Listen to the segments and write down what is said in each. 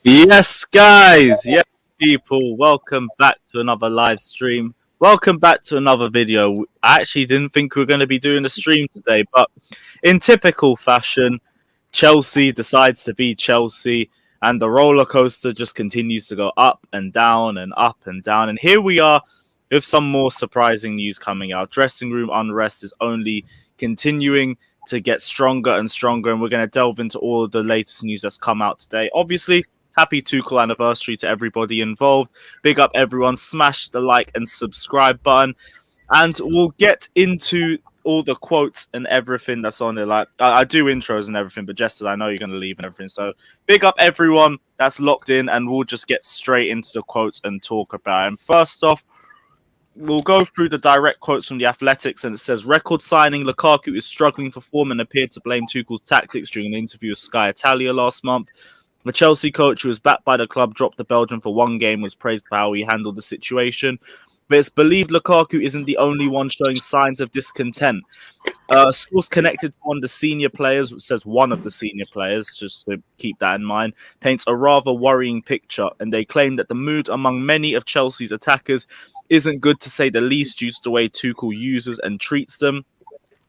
Yes, guys. Yes, people. Welcome back to another live stream. Welcome back to another video. I actually didn't think we were going to be doing a stream today, but in typical fashion, Chelsea decides to be Chelsea, and the roller coaster just continues to go up and down and up and down. And here we are with some more surprising news coming out. Dressing room unrest is only continuing to get stronger and stronger, and we're going to delve into all of the latest news that's come out today. Obviously, happy Tuchel anniversary to everybody involved. Big up everyone. Smash the like and subscribe button. And we'll get into all the quotes and everything that's on it. Like I do intros and everything, but just as I know you're going to leave and everything. So big up everyone that's locked in, and we'll just get straight into the quotes and talk about it. And first off, we'll go through the direct quotes from the Athletics, and it says, record signing Lukaku is struggling for form and appeared to blame Tuchel's tactics during an interview with Sky Italia last month. The Chelsea coach, who was backed by the club, dropped the Belgian for one game, was praised for how he handled the situation. But it's believed Lukaku isn't the only one showing signs of discontent. A source connected to one of the senior players, says one of the senior players, just to keep that in mind, paints a rather worrying picture, and they claim that the mood among many of Chelsea's attackers isn't good, to say the least, due to the way Tuchel uses and treats them.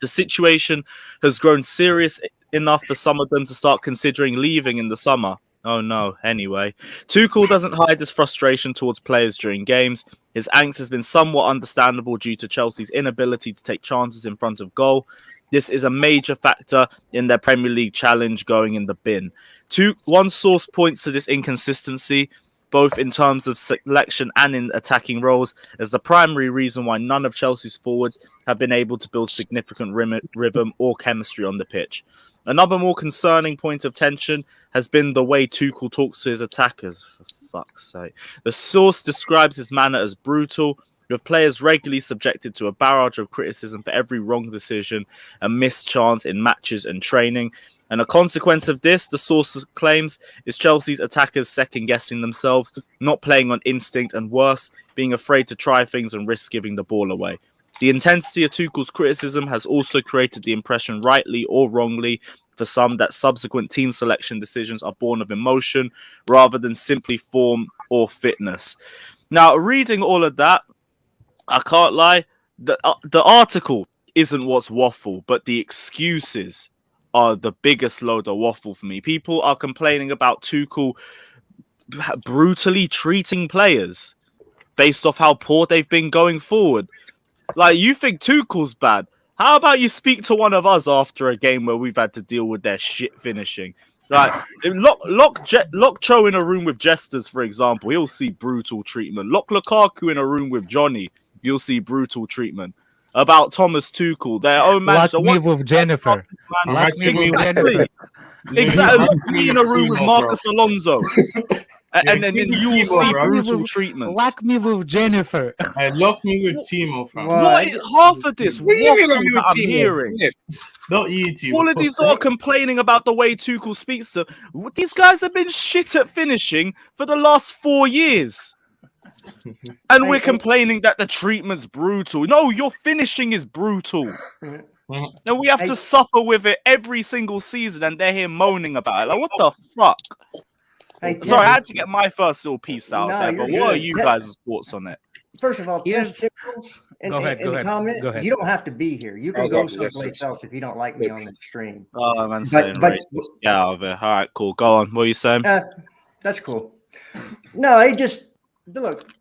The situation has grown serious enough for some of them to start considering leaving in the summer. Oh no, anyway. Tuchel doesn't hide his frustration towards players during games. His angst has been somewhat understandable due to Chelsea's inability to take chances in front of goal. This is a major factor in their Premier League challenge going in the bin. One source points to this inconsistency, both in terms of selection and in attacking roles, as the primary reason why none of Chelsea's forwards have been able to build significant rhythm or chemistry on the pitch. Another more concerning point of tension has been the way Tuchel talks to his attackers. For fuck's sake. The source describes his manner as brutal, with players regularly subjected to a barrage of criticism for every wrong decision and missed chance in matches and training. And a consequence of this, the source claims, is Chelsea's attackers second-guessing themselves, not playing on instinct, and worse, being afraid to try things and risk giving the ball away. The intensity of Tuchel's criticism has also created the impression, rightly or wrongly, for some, that subsequent team selection decisions are born of emotion rather than simply form or fitness. Now, reading all of that, I can't lie, the article isn't what's waffle, but the excuses are the biggest load of waffle for me. People are complaining about Tuchel brutally treating players based off how poor they've been going forward. Like, you think Tuchel's bad? How about you speak to one of us after a game where we've had to deal with their shit finishing? Like, lock Cho in a room with jesters, for example, he'll see brutal treatment. Lock Lukaku in a room with Johnny, you'll see brutal treatment. About Thomas Tuchel, their own manager. Lock me with Jennifer. Lock me with Jennifer. Exactly. Lock me in a room with Marcus Alonso. And then you'll see brutal treatment. Lock me with Jennifer. Lock me with Timo, fam. What is half of this waffle that I'm hearing? Not you two. All of these are complaining about the way Tuchel speaks to. These guys have been shit at finishing for the last 4 years. And we're complaining that the treatment's brutal. No, your finishing is brutal. And we have to suffer with it every single season, and they're here moaning about it. Like, what the fuck? Sorry, I had to get my first little piece out there, but what are you guys' thoughts on it? First of all, Tips in the comment, you don't have to be here. You can go someplace else if you don't like me on the stream. Oh, man, saying racist. Get out of it. All right, cool. Go on. What are you saying? That's cool. No, it just, look,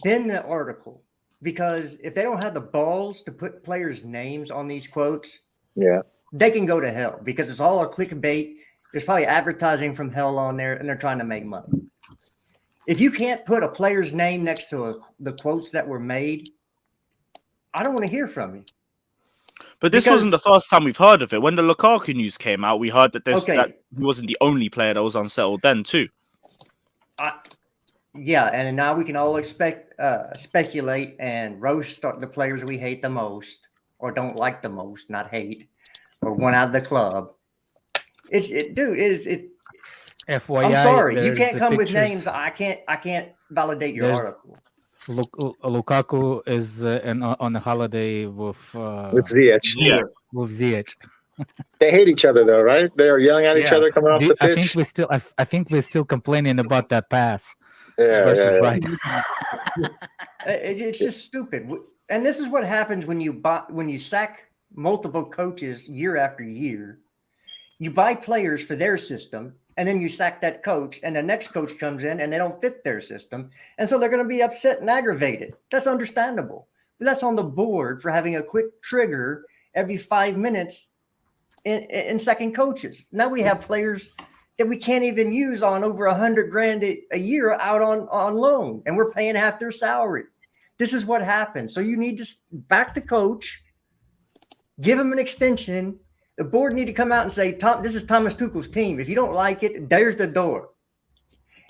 bend the article, because if they don't have the balls to put players' names on these quotes, they can go to hell, because it's all a clickbait. There's probably advertising from hell on there, and they're trying to make money. If you can't put a player's name next to the quotes that were made, I don't want to hear from you. But this wasn't the first time we've heard of it. When the Lukaku news came out, we heard that that he wasn't the only player that was unsettled then too. Yeah, and now we can all speculate and roast the players we hate the most, or don't like the most, not hate, or want out of the club. FYI, I'm sorry, you can't come with names. I can't validate your article. Lukaku is on a holiday with Ziyech. With Ziyech. They hate each other though, right? They are yelling at each Yeah. other coming off the pitch. I think we're still complaining about that pass Yeah, versus yeah. right. It's just stupid. And this is what happens when you sack multiple coaches year after year. You buy players for their system, and then you sack that coach, and the next coach comes in and they don't fit their system. And so they're going to be upset and aggravated. That's understandable. But that's on the board for having a quick trigger every 5 minutes in sacking coaches. Now we have players that we can't even use on over $100,000 a year out on loan, and we're paying half their salary. This is what happens. So you need to back the coach, give him an extension. The board need to come out and say, Tom, this is Thomas Tuchel's team. If you don't like it, there's the door.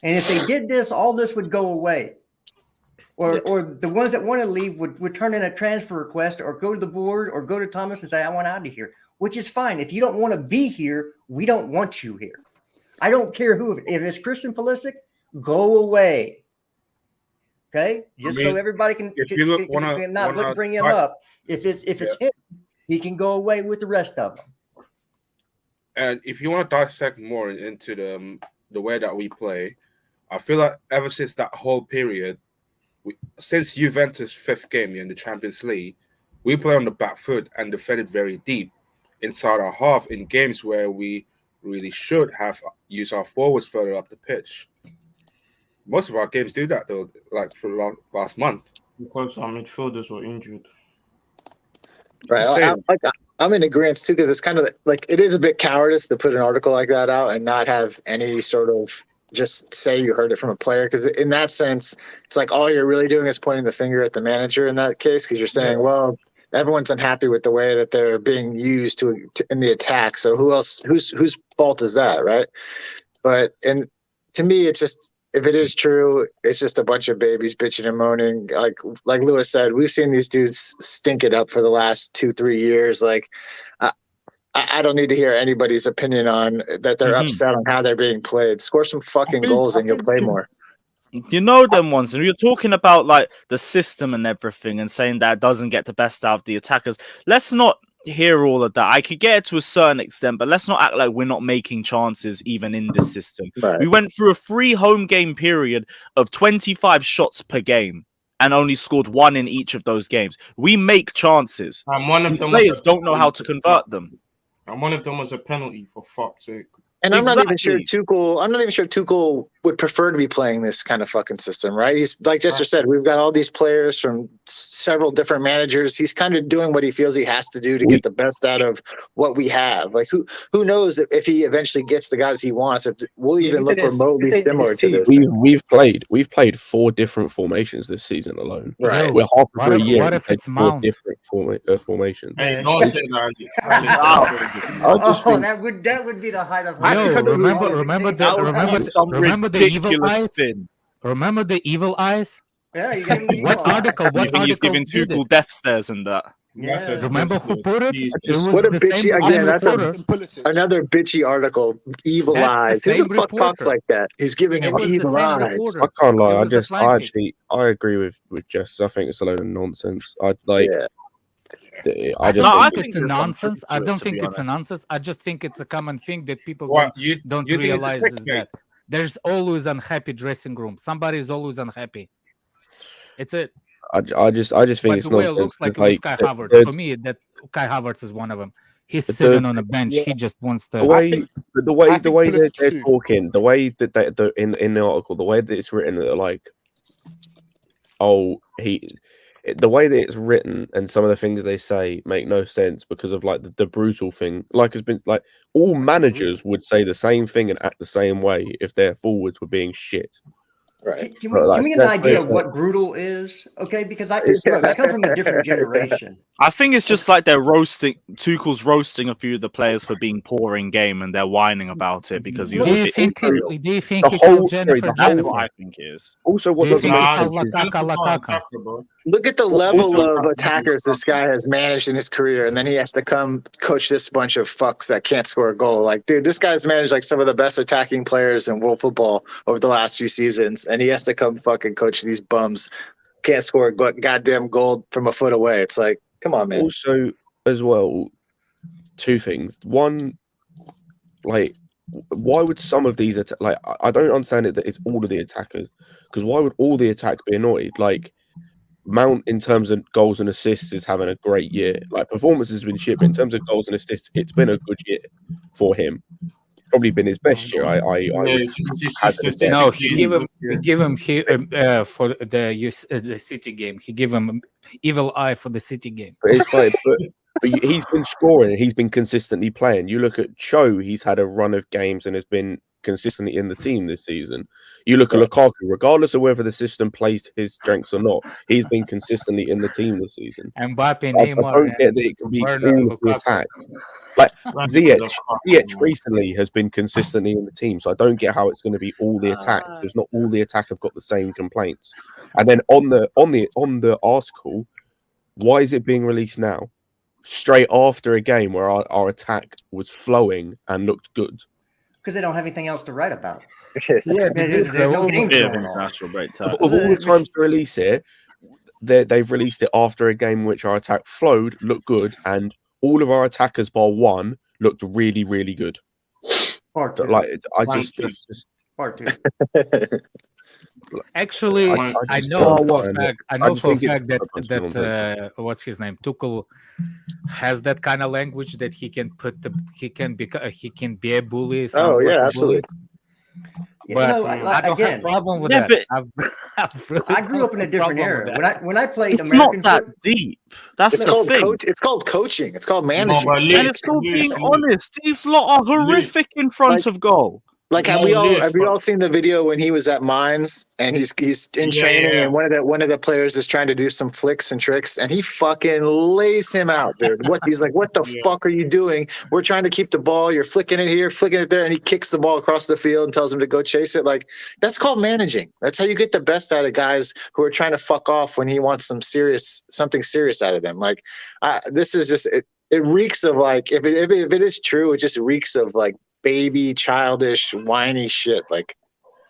And if they did this, all this would go away. Or the ones that want to leave would turn in a transfer request or go to the board or go to Thomas and say, I want out of here, which is fine. If you don't want to be here, we don't want you here. I don't care who. If it's Christian Pulisic, go away. Okay? So everybody can not bring him up. If it's him, he can go away with the rest of them. And if you want to dissect more into the way that we play, I feel like ever since that whole period, since Juventus' 5th game in the Champions League, we play on the back foot and defended very deep inside our half in games where we really should have used our forwards further up the pitch. Most of our games do that though, like for last month. Because our midfielders were injured. Right. I'm in agreement too, because it's kind of like it is a bit cowardice to put an article like that out and not have any sort of just say you heard it from a player. Because in that sense, it's like all you're really doing is pointing the finger at the manager in that case, because you're saying, well, everyone's unhappy with the way that they're being used in the attack. So whose fault is that, right? But and to me, it's just, if it is true, it's just a bunch of babies bitching and moaning. Like Lewis said, we've seen these dudes stink it up for the last 2-3 years. Like, I don't need to hear anybody's opinion on that. They're upset on how they're being played. Score some fucking goals and you'll play more. You know them ones, and you're talking about like the system and everything, and saying that it doesn't get the best out of the attackers. Let's not hear all of that. I could get it to a certain extent, but let's not act like we're not making chances even in this system. Right. We went through a 3 home game period of 25 shots per game and only scored 1 in each of those games. We make chances. And one of These them players don't know how to convert them. And one of them was a penalty, for fuck's sake. And I'm not even sure Tuchel would prefer to be playing this kind of fucking system, right? He's like Jester said, we've got all these players from several different managers. He's kind of doing what he feels he has to do to get the best out of what we have. Like who knows if he eventually gets the guys he wants, if we'll even look remotely similar to this. We've played 4 different formations this season alone. Right. We're halfway through a year. What if it's 4 Mount? different formations. Hey, don't say that. That would be the height of remember the evil eyes? Sin. Remember the evil eyes? Yeah, you got What article? You What think he's article giving did Tuchel it? death stares and that? Yeah. Remember who put it? It was What a the bitchy same again. That's reporter. another bitchy article. Evil That's the eyes. Who same the fuck talks reporter. like that? He's giving It him was the evil same eyes. reporter. I can't lie. It was Atlantic. I agree with Jess. I think it's a load of nonsense. I I just think it's a nonsense. I don't think it's a nonsense. I just think it's a common thing that people don't you think it's a realize is clickbait? that there's always unhappy dressing room. Somebody is always unhappy. It's it. I just think But it's the way it nonsense. looks like It's it was Kai Havertz. For me, that Kai Havertz is one of them. He's sitting on a bench. He just wants to. the way they're talking, the way that they in the article, the way that it's written, they're like, the way that it's written and some of the things they say make no sense because of like the brutal thing. Like it's been like all managers would say the same thing and act the same way if their forwards were being shit. Right. Give me an idea of what brutal is, okay? Because I come from a different generation. I think it's just like Tuchel's roasting a few of the players for being poor in game, and they're whining about it because he was Do a you bit think brutal. he called Jennifer? That's Jennifer? what I think it is. Also, what Do you doesn't think make he called sense is Lukaku? Look at the level Also- of attackers this guy has managed in his career, and then he has to come coach this bunch of fucks that can't score a goal. Like, dude, this guy's managed like some of the best attacking players in world football over the last few seasons, and he has to come fucking coach these bums. Can't score a goddamn goal from a foot away. It's like, come on, man. also as well. two things. One, like, why would some of these like I don't understand it that it's all of the attackers, because why would all the attack be annoyed? Like Mount in terms of goals and assists is having a great year. Like performance has been shit, but in terms of goals and assists, it's been a good year for him. Probably been his best year. I No, he gave him for the City game. He gave him evil eye for the City game. But it's like, but he's been scoring. He's been consistently playing. You look at Cho. He's had a run of games and has been consistently in the team this season. You look at Lukaku, regardless of whether the system plays to his strengths or not, he's been consistently in the team this season. Mbappe, I Neymar, don't get that it can be all of the attack. Like Ziyech recently has been consistently in the team, so I don't get how it's going to be all the attack, because not all the attack have got the same complaints. And then on the article, why is it being released now? Straight after a game where our attack was flowing and looked good. Because they don't have anything else to write about. Of all the times to release it, they've released it after a game in which our attack flowed, looked good, and all of our attackers bar one looked really, really good. Part two. Like Part two. Actually, I know for a fact that what's his name, Tuchel, has that kind of language that he can be a bully. Oh yeah, absolutely. But I don't have a problem with that. I grew up in a different era. When I played, it's American not that deep. That's the thing. It's called coaching. It's called managing. And it's called being honest. These lot are horrific in front of goal. Like have we all seen the video when he was at Mines and he's in training and one of the players is trying to do some flicks and tricks and he fucking lays him out, dude. He's like, what the fuck are you doing? We're trying to keep the ball. You're flicking it here, flicking it there, and he kicks the ball across the field and tells him to go chase it. Like that's called managing. That's how you get the best out of guys who are trying to fuck off when he wants something serious out of them. Like this is just it reeks of like if it is true, it just reeks of like baby, childish, whiny shit. Like,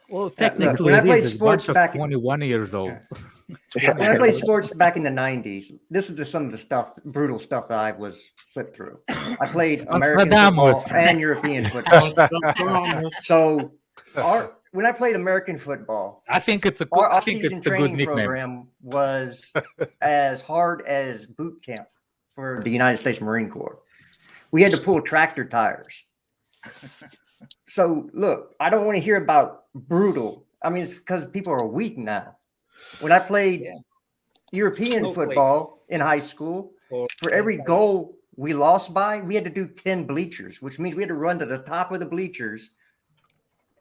well, technically, when I played sports back 21 years old. When I played sports back in the 90s, this is some of the brutal stuff that I was flipped through. I played American football and European football. So, when I played American football, I think it's a off-season training program was as hard as boot camp for the United States Marine Corps. We had to pull tractor tires. So look, I don't want to hear about brutal. I mean, it's because people are weak now. When I played European football in high school, for every goal we lost by, we had to do 10 bleachers, which means we had to run to the top of the bleachers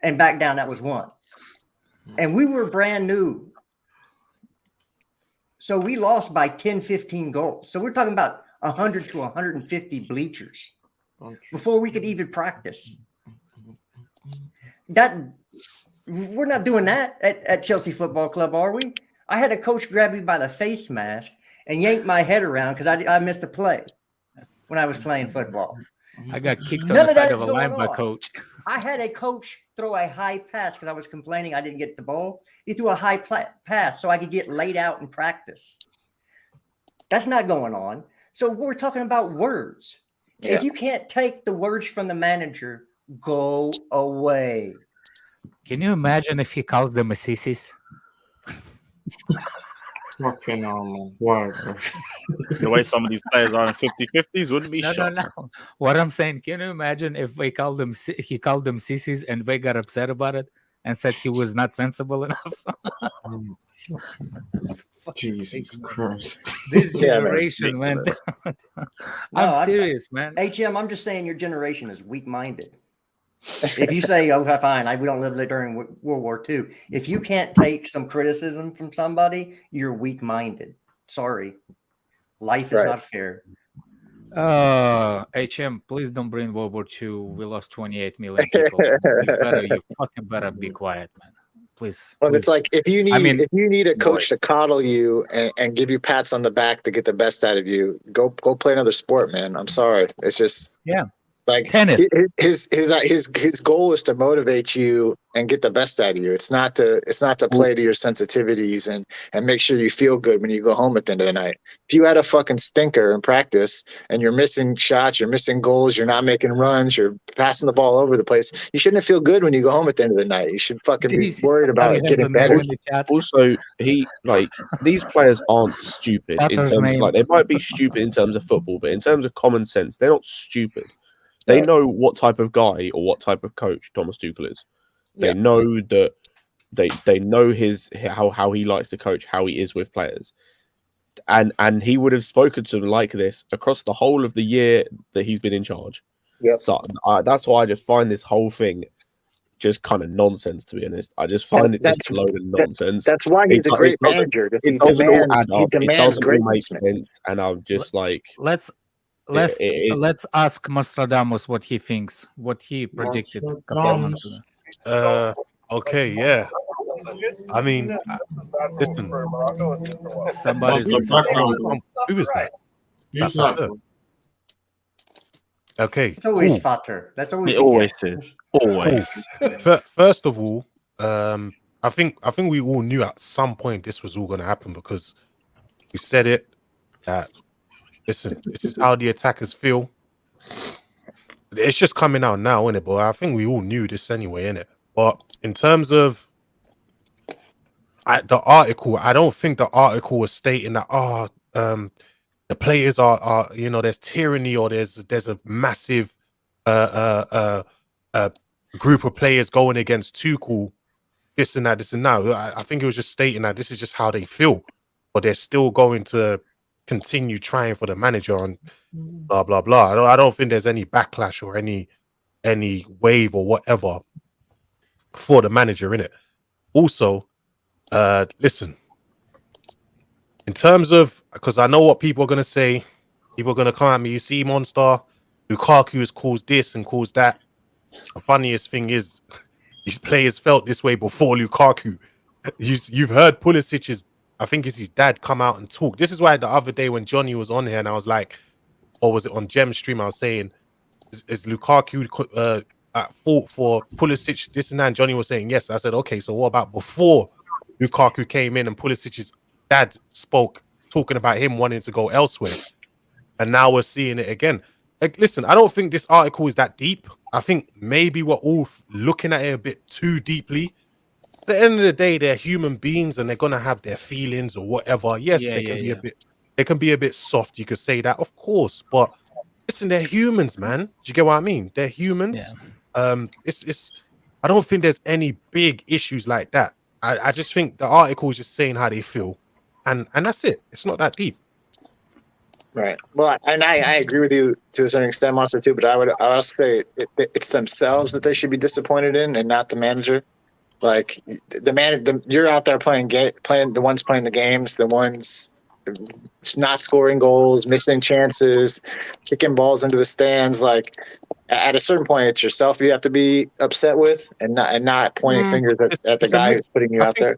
and back down. That was one. And we were brand new. So we lost by 10, 15 goals. So we're talking about 100 to 150 bleachers before we could even practice. We're not doing that at Chelsea Football Club, are we? I had a coach grab me by the face mask and yank my head around because I missed a play when I was playing football. I got kicked on the side of a line by coach. I had a coach throw a high pass because I was complaining I didn't get the ball. He threw a high pass so I could get laid out in practice. That's not going on. So we're talking about words. Yeah. If you can't take the words from the manager, go away. Can you imagine if he calls them sissies? Fucking man. Why? The way some of these players are in 50-50s wouldn't be shocked. No. What I'm saying, can you imagine if he called them sissies and they got upset about it and said he was not sensible enough? Jesus Christ. This generation, man. I'm serious, man. HM, I'm just saying your generation is weak-minded. If you say, oh, fine, we don't live during World War II. If you can't take some criticism from somebody, you're weak-minded. Sorry. Life is not fair. HM, please don't bring World War II. We lost 28 million people. You fucking better be quiet, man. Please. Well, it's like if you need a coach to coddle you and give you pats on the back to get the best out of you, go play another sport, man. I'm sorry. It's just Like Tennis. his goal is to motivate you and get the best out of you. It's not to play to your sensitivities and make sure you feel good when you go home at the end of the night. If you had a fucking stinker in practice and you're missing shots, you're missing goals, you're not making runs, you're passing the ball all over the place, you shouldn't feel good when you go home at the end of the night. You should fucking be worried about getting better. Also, these players aren't stupid in terms of, like, they might be stupid in terms of football, but in terms of common sense, they're not stupid. They know what type of guy or what type of coach Thomas Tuchel is. They know that they know how he likes to coach, how he is with players. And he would have spoken to them like this across the whole of the year that he's been in charge. Yep. So that's why I just find this whole thing just kind of nonsense, to be honest. I just find it just a load of nonsense. That's why he's a great manager. He demands greatness. And I'm just like, let's ask Nostradamus what he thinks, what he predicted a couple of months ago. Okay, yeah. I mean, listen. Somebody's who is that? He's not. Okay. It's always cool. Fatter. That's always. It always is. Always. First of all, I think we all knew at some point this was all going to happen because we said it. That listen, this is how the attackers feel. It's just coming out now, innit? But I think we all knew this anyway, innit? But in terms of the article, I don't think the article was stating that the players are there's tyranny or there's a massive group of players going against Tuchel, this and that. I think it was just stating that this is just how they feel, but they're still going to continue trying for the manager and blah blah blah. I don't think there's any backlash or any wave or whatever for the manager in it. Also, listen, in terms of, because I know what people are going to say, people are going to come at me, you see, Monster, Lukaku has caused this and caused that. The funniest thing is, these players felt this way before Lukaku. You've heard Pulisic's, I think it's his dad, come out and talk. This is why the other day when Johnny was on here and I was like, or was it on Gem's stream, I was saying, is Lukaku at fault for Pulisic, this and that? And Johnny was saying yes. I said, okay, so what about before Lukaku came in and Pulisic's dad spoke, talking about him wanting to go elsewhere? And now we're seeing it again. Like, listen, I don't think this article is that deep. I think maybe we're all looking at it a bit too deeply. At the end of the day, they're human beings and they're gonna have their feelings or whatever. Yes, they can be a bit soft. You could say that, of course, but listen, they're humans, man. Do you get what I mean? They're humans. Yeah. It's. I don't think there's any big issues like that. I just think the article is just saying how they feel, and that's it. It's not that deep. Right. Well, and I agree with you to a certain extent, Monster, too. But I would also say it's themselves that they should be disappointed in, and not the manager. Like you're out there playing the ones playing the games, the ones not scoring goals, missing chances, kicking balls into the stands. Like at a certain point, it's yourself you have to be upset with, and not pointing fingers at the guy who's putting you out there.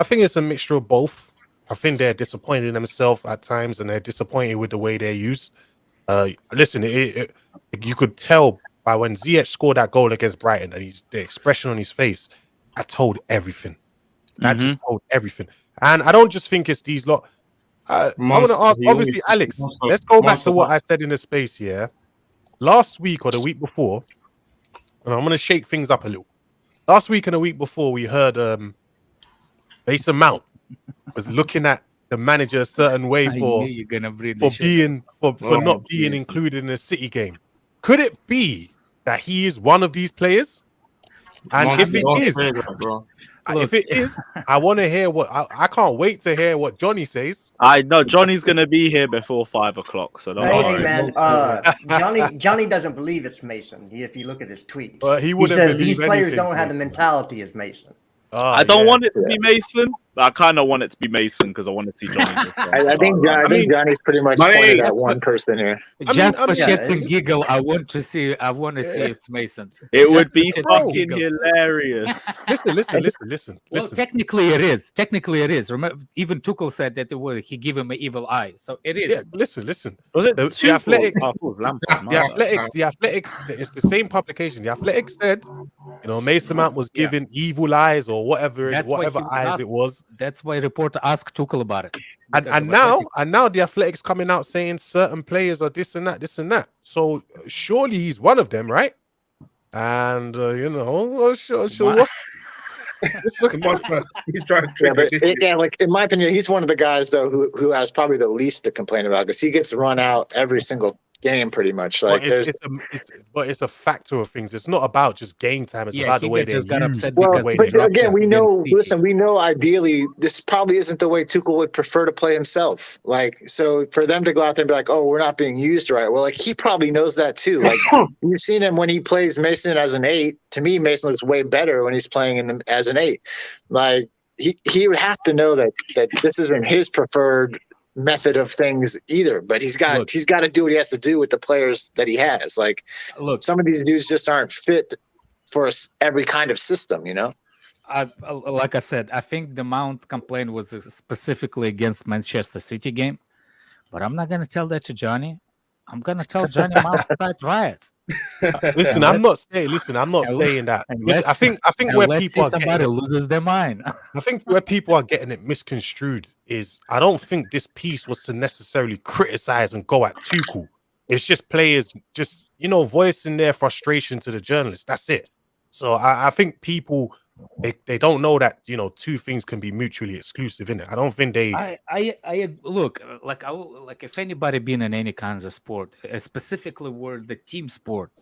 I think it's a mixture of both. I think they're disappointed in themselves at times, and they're disappointed with the way they're used. Listen, you could tell by when Ziyech scored that goal against Brighton, and the expression on his face, that told everything. That just told everything. And I don't just think it's these lot. I want to ask, obviously, Alex, let's go back to what I said in the space here. Last week or the week before, and I'm going to shake things up a little. Last week and the week before, we heard Mason Mount was looking at the manager a certain way for not being included in the City game. Could it be that he is one of these players? And if it is, I want to hear what I can't wait to hear what Johnny says. I know Johnny's gonna be here before 5 o'clock, so don't worry. Man, Johnny doesn't believe it's Mason. If you look at his tweets, he says these players don't have the mentality as Mason. I don't want it to be Mason. But I kind of want it to be Mason because I want to see Johnny. I think Johnny's pretty much pointed at one person here. Just for shits and giggle, I want to see it's Mason. It would be fucking hilarious. Listen. Well, technically it is. Remember, even Tuchel said that he gave him an evil eye, so it is. Yeah, listen. Was it the Athletic? The Athletics. It's the same publication. The Athletic said, Mason Mount was given evil eyes or whatever eyes it was. That's why reporter asked Tuchel about it. And now the Athletics coming out saying certain players are this and that. So surely he's one of them, right? And sure. Like in my opinion, he's one of the guys though who has probably the least to complain about because he gets run out every single game pretty much. Like but it's a factor of things. It's not about just game time. It's about the way they got upset. Well, but again, we know ideally this probably isn't the way Tuchel would prefer to play himself. Like, so for them to go out there and be like, oh, we're not being used right. Well, like he probably knows that too. Like you've seen him when he plays Mason as an 8. To me, Mason looks way better when he's playing as an 8. Like he would have to know that this isn't his preferred method of things either, but he's got to do what he has to do with the players that he has. Like, some of these dudes just aren't fit for every kind of system, like I said, I think the Mount complaint was specifically against Manchester City game, but I'm not going to tell that to Johnny. I'm going to tell Johnny Mount to start riots. Listen, I'm not saying that. I think where people somebody loses their mind. I think where people are getting it misconstrued is I don't think this piece was to necessarily criticize and go at Tuchel. It's just players just voicing their frustration to the journalists. That's it. So I think people they don't know that two things can be mutually exclusive in it. I don't think they. I look like if anybody been in any kinds of sport, specifically were the team sport,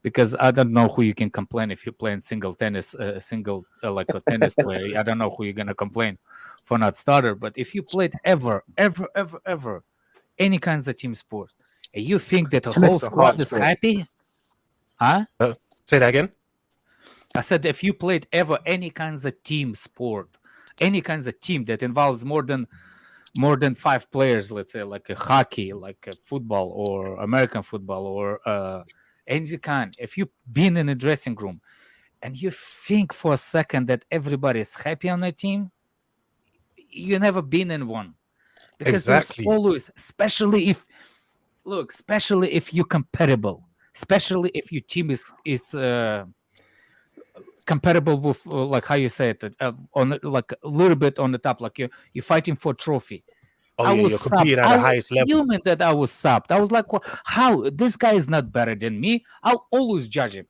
because I don't know who you can complain if you're playing single tennis, like a tennis player. I don't know who you're gonna complain for not starter. But if you played ever any kinds of team sports, and you think that the whole squad is happy, huh? Say that again. I said, if you played ever any kinds of team sport, any kinds of team that involves more than 5 players, let's say like a hockey, like a football or American football or any kind, if you've been in a dressing room and you think for a second that everybody is happy on a team, you never been in one. Because there's always, especially if you're compatible, especially if your team is comparable with like how you say it on like a little bit on the top, like you're fighting for a trophy. You're competing at the highest level. I was fuming that I was subbed. I was like, how this guy is not better than me? I'll always judge him.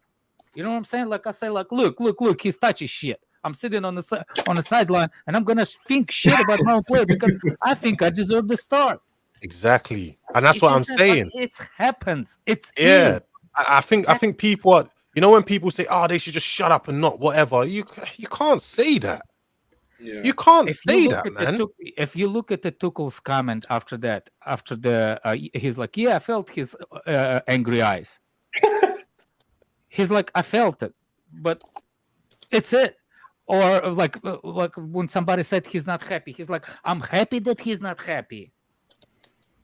You know what I'm saying? Like I say, like look, he's touching shit. I'm sitting on the sideline and I'm gonna think shit about my own player because I think I deserve the start. Exactly, and that's what I'm saying. It happens. I think people are. When people say, "Oh, they should just shut up and not whatever," you can't say that. Yeah. You can't say that, man. If you look at the Tuchel's comment after he's like, "Yeah, I felt his angry eyes." He's like, "I felt it," but it's it. Or like when somebody said he's not happy, he's like, "I'm happy that he's not happy."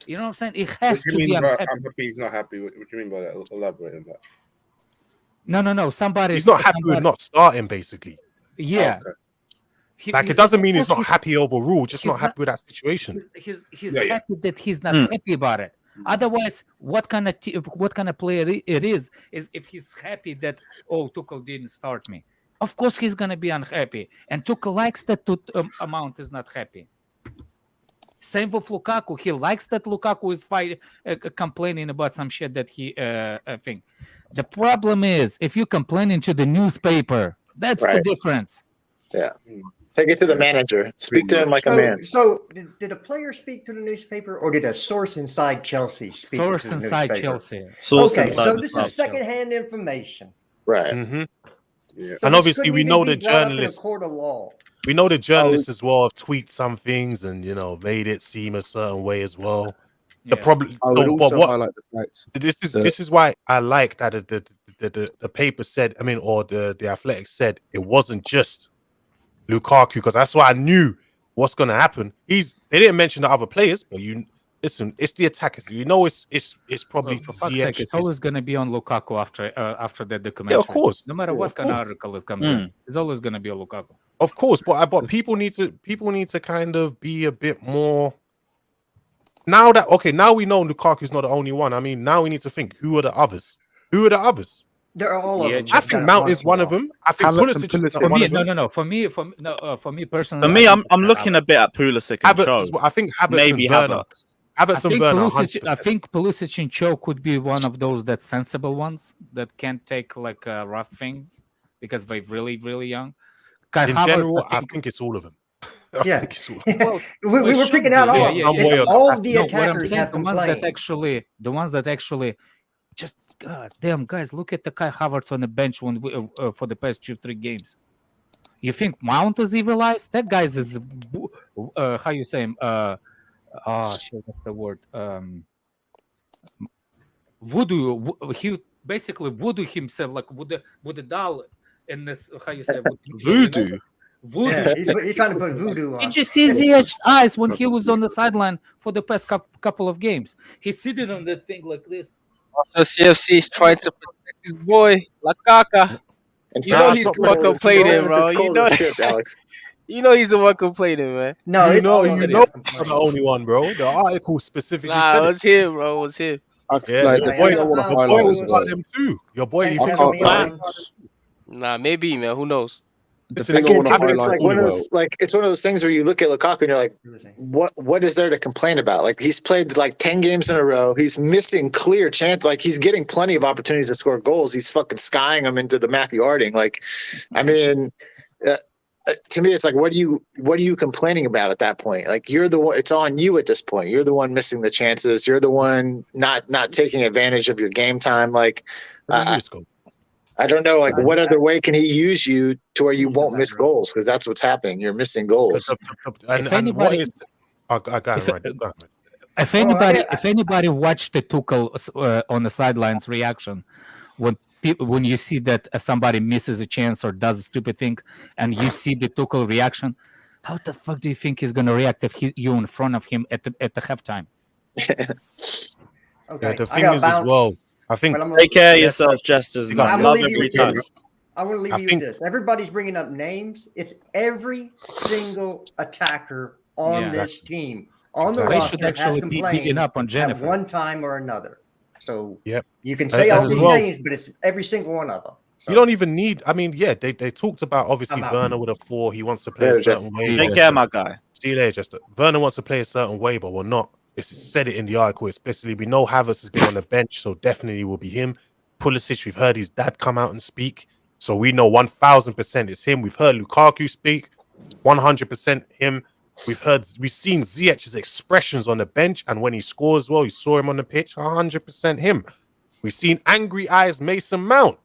You know what I'm saying? It has to be. I'm happy he's not happy. What do you mean by that? Elaborate on that. No. He's not happy with not starting, basically. Yeah. Oh, okay. It doesn't mean he's not happy overall, just not happy with that situation. He's happy that he's not happy about it. Otherwise, what kind of player it is if he's happy that Tuchel didn't start me? Of course he's gonna be unhappy, and Tuchel likes that Mount is not happy. Same with Lukaku. He likes that Lukaku is complaining about some shit that he think. The problem is if you complaining to the newspaper, that's the difference. Yeah. Take it to the manager. Speak to him like a man. So did a player speak to the newspaper or did a source inside Chelsea speak to the newspaper? Source inside Chelsea. So this is secondhand information. Right. Mm-hmm. Yeah. So and obviously we know the journalists. Court of law. We know the journalists as well have tweeted some things and made it seem a certain way as well. The problem, highlight the facts. This is why I like that the paper said. Or the Athletic said it wasn't just Lukaku, because that's why I knew what's going to happen. They didn't mention the other players, but listen, it's the attackers. You know, it's probably For fuck's sake, it's always going to be on Lukaku after that documentary. Yeah, of course. No matter what kind of article it comes in, it's always going to be on Lukaku. Of course, but people need to kind of be a bit more. Now we know Lukaku's not the only one. I mean, now we need to think, who are the others? Who are the others? There are all of them. I think Mount is one of them. I think Pulisic is For one me, of them. no. For me personally, For me, I'm looking a bit at Pulisic and Havertz, Cho. I think Havertz Maybe and Werner. Havertz. Havertz and Werner. 100%. I think Pulisic and Cho could be one of those that sensible ones that can't take like a rough thing because they're really, really young. In general, I think it's all of them. Yeah. Well, we were picking out all of them. All of the attackers have complained. The ones that actually just God damn guys, look at the Kai Havertz on the bench when for the past 2-3 games. You think Mount is civilized? That guy's is how you say him? Shit, what's the word? Voodoo. He basically voodoo himself, like with the doll in this. How you say Voodoo? Voodoo. Yeah, he's trying to put voodoo on. Did you see Ziyech's eyes when he was on the sideline for the past couple of games? He's sitting on that thing like this. Also, CFC is trying to protect his boy, Lukaku. You know he's the one complaining, bro. You know he's the one complaining, man. No, you know he's not the only one, bro. The article specifically said it was him, bro. It was him. Yeah, like the boy was about them too. Your boy, you think Nah, maybe, man. Who knows? It's one of those things where you look at Lukaku and you're like, what is there to complain about? Like, he's played like 10 games in a row. He's missing clear chance. Like, he's getting plenty of opportunities to score goals. He's fucking skying them into the Matthew Harding. Like, I mean, to me, it's like, what are you complaining about at that point? Like, you're the one. It's on you at this point. You're the one missing the chances. You're the one not taking advantage of your game time. Like, I don't know, like, what other way can he use you to where you won't miss goals? Because that's what's happening. You're missing goals. If anybody watched the Tuchel on the sidelines reaction when you see that somebody misses a chance or does a stupid thing, and you see the Tuchel reaction, how the fuck do you think he's gonna react if you in front of him at the halftime? Okay, the thing is as well. I think take care of yourself, Jesters, man. I'm Love gonna leave every you time. with this. I want to leave you with this. Everybody's bringing up names. It's every single attacker on this team on the roster has complained up on Jennifer at one time or another. So you can say all these names, but it's every single one of them. So. You don't even need. I mean, they talked about obviously Werner with a 4. He wants to play a certain way. Take care, my guy. See you later, Jester. Werner wants to play a certain way, but we're not. It's said it in the article explicitly. We know Havertz has been on the bench, so definitely will be him. Pulisic, we've heard his dad come out and speak, so we know 1,000% it's him. We've heard Lukaku speak, 100% him. We've seen Ziyech's expressions on the bench, and when he scores, well, you saw him on the pitch, 100% him. We've seen angry eyes Mason Mount,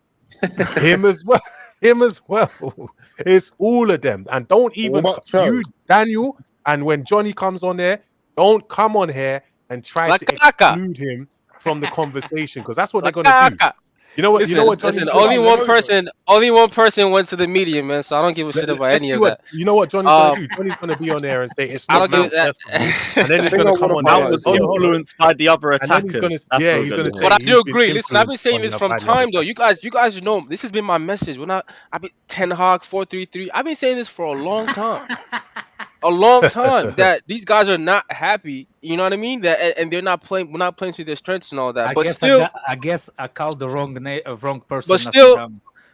him as well. It's all of them, and don't even you, Daniel. And when Johnny comes on there, don't come on here and try to exclude him from the conversation, because that's what they're gonna do. You know what? Listen, only one person went to the media, man. So I don't give a shit about any of that. You know what Johnny's gonna do? Johnny's gonna be on there and say it's not Mount, and then he's gonna come on there. Mount was influenced by the other attackers. He's gonna say. But I do agree. Listen, I've been saying this from time though. You guys know this has been my message. I've been Ten Hag 4-3-3. I've been saying this for a long time. That these guys are not happy, you know what I mean? And they're not playing. We're not playing to their strengths and all that. I guess I called the wrong person. But still,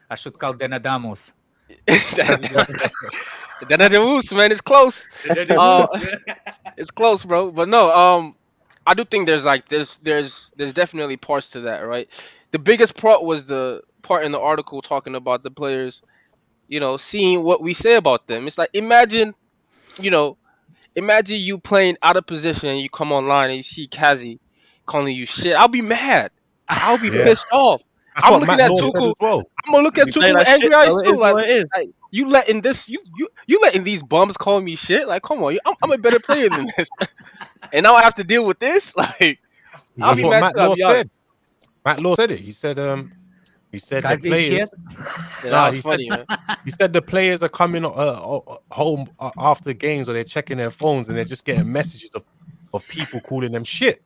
I should call Denadamus. Denadamus, man, it's close. It's close, bro. But no, I do think there's definitely parts to that, right? The biggest part was the part in the article talking about the players, seeing what we say about them. It's like imagine you playing out of position and you come online and you see Kazi calling you shit. I'll be mad. I'll be pissed off. I'm looking at Tuchel. I'm gonna look at Tuchel with angry eyes too. Like you letting these bums call me shit? Like, come on, I'm a better player than this, and now I have to deal with this. Like, I'll be mad. Matt Law said it. He said, He said Guys, the players. Yeah, Nah, that was funny, man. He said the players are coming home after the games, or they're checking their phones and they're just getting messages of people calling them shit.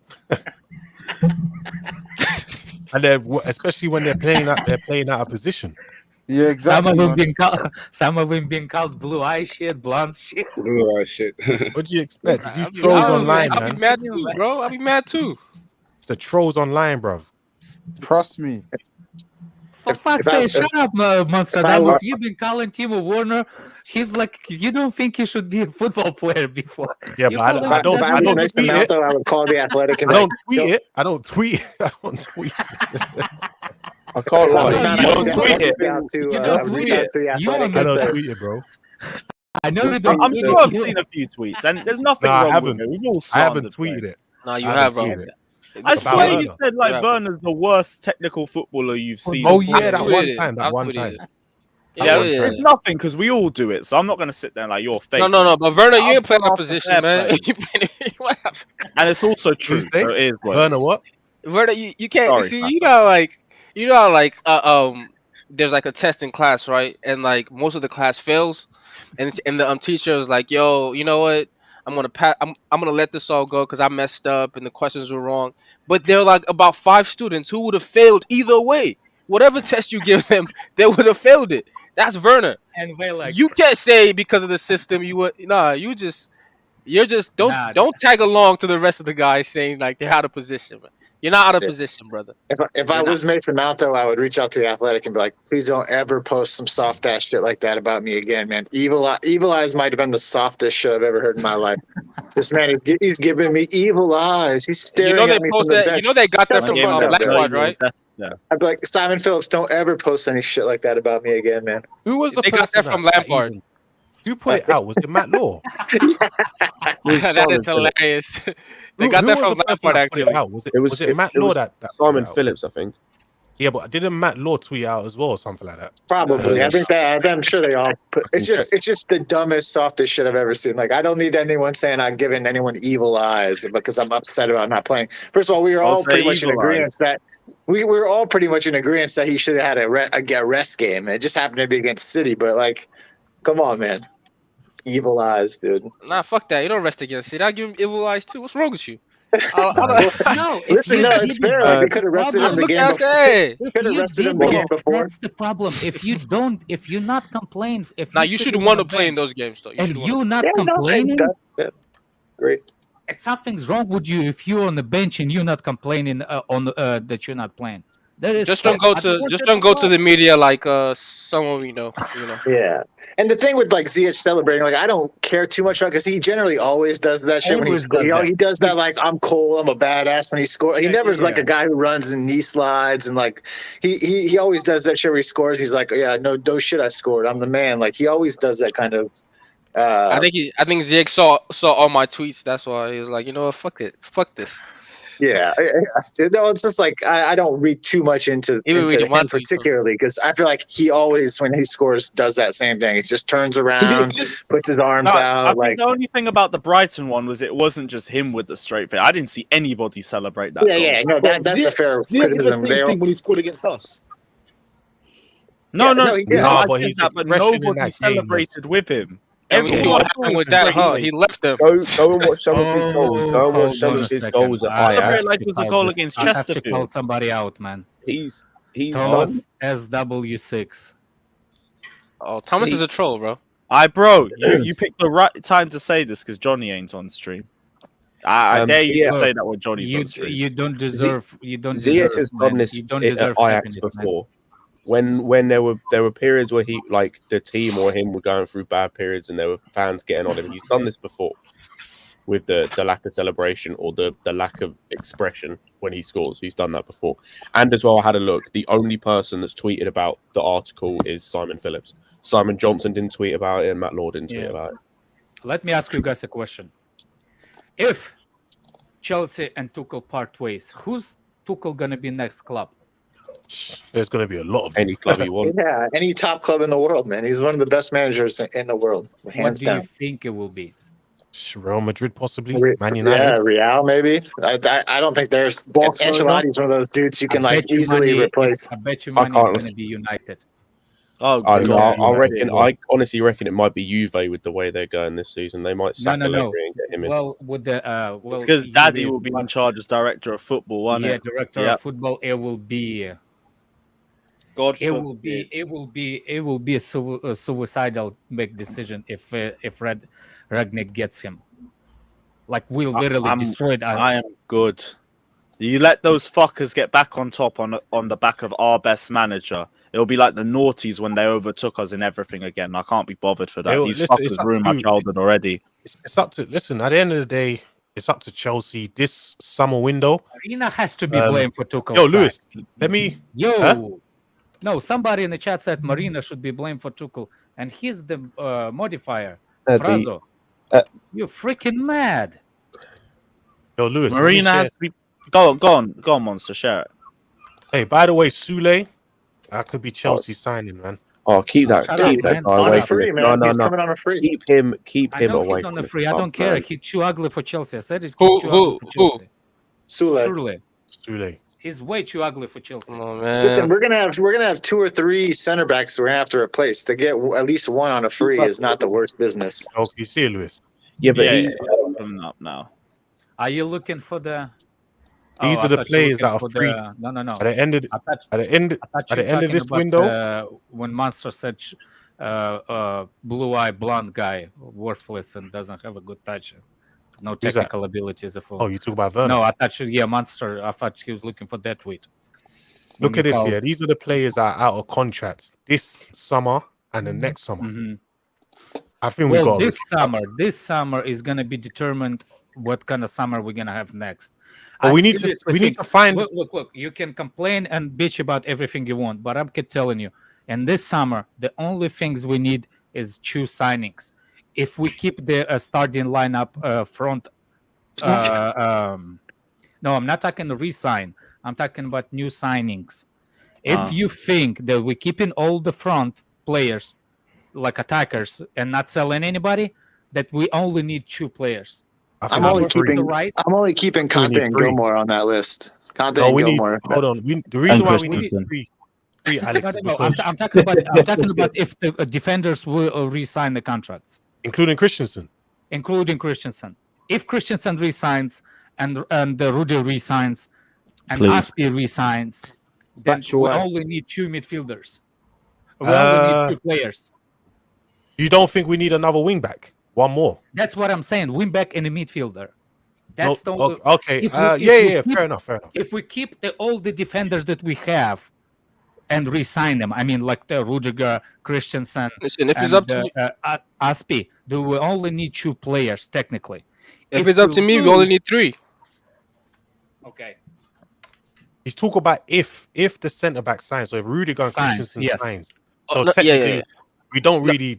And especially when they're playing out of position. Yeah, exactly. Some of them being called blue eye shit, blonde shit. Blue eye shit. What do you expect? It's you trolls online, man. I'll be mad too, bro. I'll be mad too. It's the trolls online, bro. Trust me. For fuck's sake, shut up, Monster. You've been calling Timo Werner. He's like, you don't think he should be a football player before? Yeah, but I don't tweet it. I would call the Athletic. And I don't tweet it. I don't tweet. I can't lie. You don't tweet it. I don't tweet it, bro. I know you don't. I'm sure I've seen a few tweets, and there's nothing wrong with it. We've all I haven't tweeted it. No, you have, bro. I swear you said like Werner's the worst technical footballer you've seen. Oh yeah, that one time. Yeah, it's nothing because we all do it. So I'm not gonna sit there like you're fake. No. But Werner, you ain't playing that position, man. And it's also true. So it is Werner, what? Werner, you can't see. You know, there's like a test in class, right? And like most of the class fails, and the teacher is like, "Yo, you know what? I'm gonna let this all go because I messed up and the questions were wrong." But there are like about 5 students who would have failed either way. Whatever test you give them, they would have failed it. That's Werner. And they like, you can't say because of the system you would. Nah, you're just don't tag along to the rest of the guys saying like they're out of position. Man. You're not out of position, brother. If I was Mason Mount, though, I would reach out to the Athletic and be like, please don't ever post some soft ass shit like that about me again, man. Evil Eyes might have been the softest shit I've ever heard in my life. This man he's giving me evil eyes. He's staring at me from the bench. You know they got that from Blackwood, right? Yeah. I'd be like, Simon Phillips, don't ever post any shit like that about me again, man. Who was the They got that from Lampard. Who put it out? Was it Matt Law? That is hilarious. They got that from Lampard, actually. Was it Matt Law that Simon Phillips, I think. Yeah, but didn't Matt Law tweet out as well or something like that? Probably. I think that I'm sure they all put it's just the dumbest, softest shit I've ever seen. Like I don't need anyone saying I've given anyone evil eyes because I'm upset about not playing. First of all, we were all pretty much in agreement that we were all pretty much in agreement that he should have had a rest game. It just happened to be against City, but like, come on, man. Evil eyes, dude. Nah, fuck that. You don't rest against City. I give him evil eyes too. What's wrong with you? It's fair. Like, we could have rested him the game before. Could have rested him the game before. That's the problem. If you not complain, you should want to play in those games though. You not complaining. Great. Something's wrong with you if you're on the bench and you're not complaining that you're not playing. Just don't go to the media like someone we know. Yeah, and the thing with like Ziyech celebrating, like I don't care too much about because he generally always does that shit when he scores. He does that like I'm cool, I'm a badass when he scores. He never is like a guy who runs and knee slides and like he always does that shit where he scores. He's like, yeah, no shit, I scored. I'm the man. Like he always does that kind of. I think Ziyech saw all my tweets. That's why he was like, you know what, fuck this. Yeah, no, it's just like I don't read too much into him particularly because I feel like he always, when he scores, does that same thing. He just turns around, puts his arms out. I think the only thing about the Brighton one was it wasn't just him with the straight face. I didn't see anybody celebrate that. Yeah, no, that's a fair criticism. The same thing when he scored against us. No, but nobody celebrated with him. And we see what happened with that, huh? He left them. Go and watch some of his goals. Go and watch some of his goals at Ajax. Like it was a goal against Chesterfield. I have to call somebody out, man. He's Thomas SW6. Oh, Thomas is a troll, bro. Bro, you picked the right time to say this because Johnny ain't on stream. I dare you to say that when Johnny's on stream. You don't deserve. You don't. Ziyech has done this at Ajax before. When there were periods where he, like the team or him, were going through bad periods and there were fans getting on him. He's done this before with the lack of celebration or the lack of expression when he scores. He's done that before. And as well, I had a look. The only person that's tweeted about the article is Simon Phillips. Simon Johnson didn't tweet about it and Matt Law didn't tweet about it. Let me ask you guys a question. If Chelsea and Tuchel part ways, who's Tuchel going to be next club? There's going to be a lot of any club he wants. Yeah, any top club in the world, man. He's one of the best managers in the world, hands down. What do you think it will be? Real Madrid, possibly. Man Yeah, United. Real maybe. I don't think there's Barcelona. Ancelotti's one of those dudes you can I like bet you easily money. replace. I bet you I money is can't- going to be United. Oh, I know. God. I reckon. as well. I honestly reckon it might be Juve with the way they're going this season. They might sack No. Allegri and get him in. Well, with the well, It's because Juve Daddy is will be in what- charge as director of football, won't Yeah, it? director Yep. of football. It will be. God It will forbid. be a suicidal big decision if Ragnick gets him. Like we'll literally I'm- destroy it. I am good. You let those fuckers get back on top on the back of our best manager. It'll be like the noughties when they overtook us in everything again. I can't be bothered for that. Yo, These listen, it's fuckers up ruined my to- childhood already. It's up to listen. At the end of the day, it's up to Chelsea this summer window. Marina has to be Um, blamed for Tuchel's Yo, sack. Lewis, let me. Yo, Huh? no, somebody in the chat said Marina should be blamed for Tuchel, and he's the modifier. The- Frazo, uh, you're freaking mad. Yo, Lewis. let me Marina share- has to be. Go on, Monster. Share it. Hey, by the way, Sule, that could be Chelsea signing, man. Oh, keep that Shut up, that man. guy On away a from free, it. man. No. He's coming on a free. Keep him I away know he's on from the this free. I fuck, don't care. man. He's too ugly for Chelsea. I said it. He's Who- too who- ugly for Chelsea. Sule. Truly, Sule. he's way too ugly for Chelsea. Come on, man. Listen, we're gonna have 2 or 3 center backs we're gonna have to replace. To get at least one on a free is not the worst business. Oh, you see it, Lewis. Yeah, but Yeah, he's coming up now. Are you looking for the? These I are the thought you were players that looking are for free. the- No. At the end of I thought, at the end I thought at you the were end of talking this about, window, when Monster said blue-eyed blonde guy, worthless and doesn't have a good touch, no Who's that? technical ability as a fool. oh, you talk about Werner. No, I thought Monster. I thought he was looking for that tweet. Look at this here. These are the players that are out of contracts this summer and the next summer. Mm-hmm. I think we Well, got this summer is gonna be determined what kind of summer we're gonna have next. But I we need to seriously think- find Look. You can complain and bitch about everything you want, but I'm telling you, in this summer, the only things we need is two signings. If we keep the starting lineup front, no, I'm not talking re-sign. I'm talking about new signings. If you think that we're keeping all the front players like attackers and not selling anybody, that we only need 2 players. I'm only keeping right. I'm only keeping We need Conte and 3. Gilmore on that list. Conte No, and we need. Gilmore. Hold on. The reason why we need Christensen. 3 Alex, is No, because, I'm talking about. I'm talking about if the defenders will re-sign the contracts, including Christensen. including Christensen. If Christensen resigns and Rudy resigns and Please. Aspi resigns, then That's we right. only need 2 midfielders. We only need 2 players. You don't think we need another wing back? One more. That's what I'm saying. Wing back and a midfielder. That's No, the only. okay. if we- Yeah, if we yeah. keep- Fair enough. If we keep all the defenders that we have and re-sign them, I mean, like the Rudiger, Christensen, Listen, if it's and up to me, Aspi, do we only need 2 players technically? if it's up to me, we only need 3. Okay. He's talking about if the centre back signs. So if Rudiger and Signs, Christensen yes. signs. Oh, So no, yeah, technically, yeah. we don't really.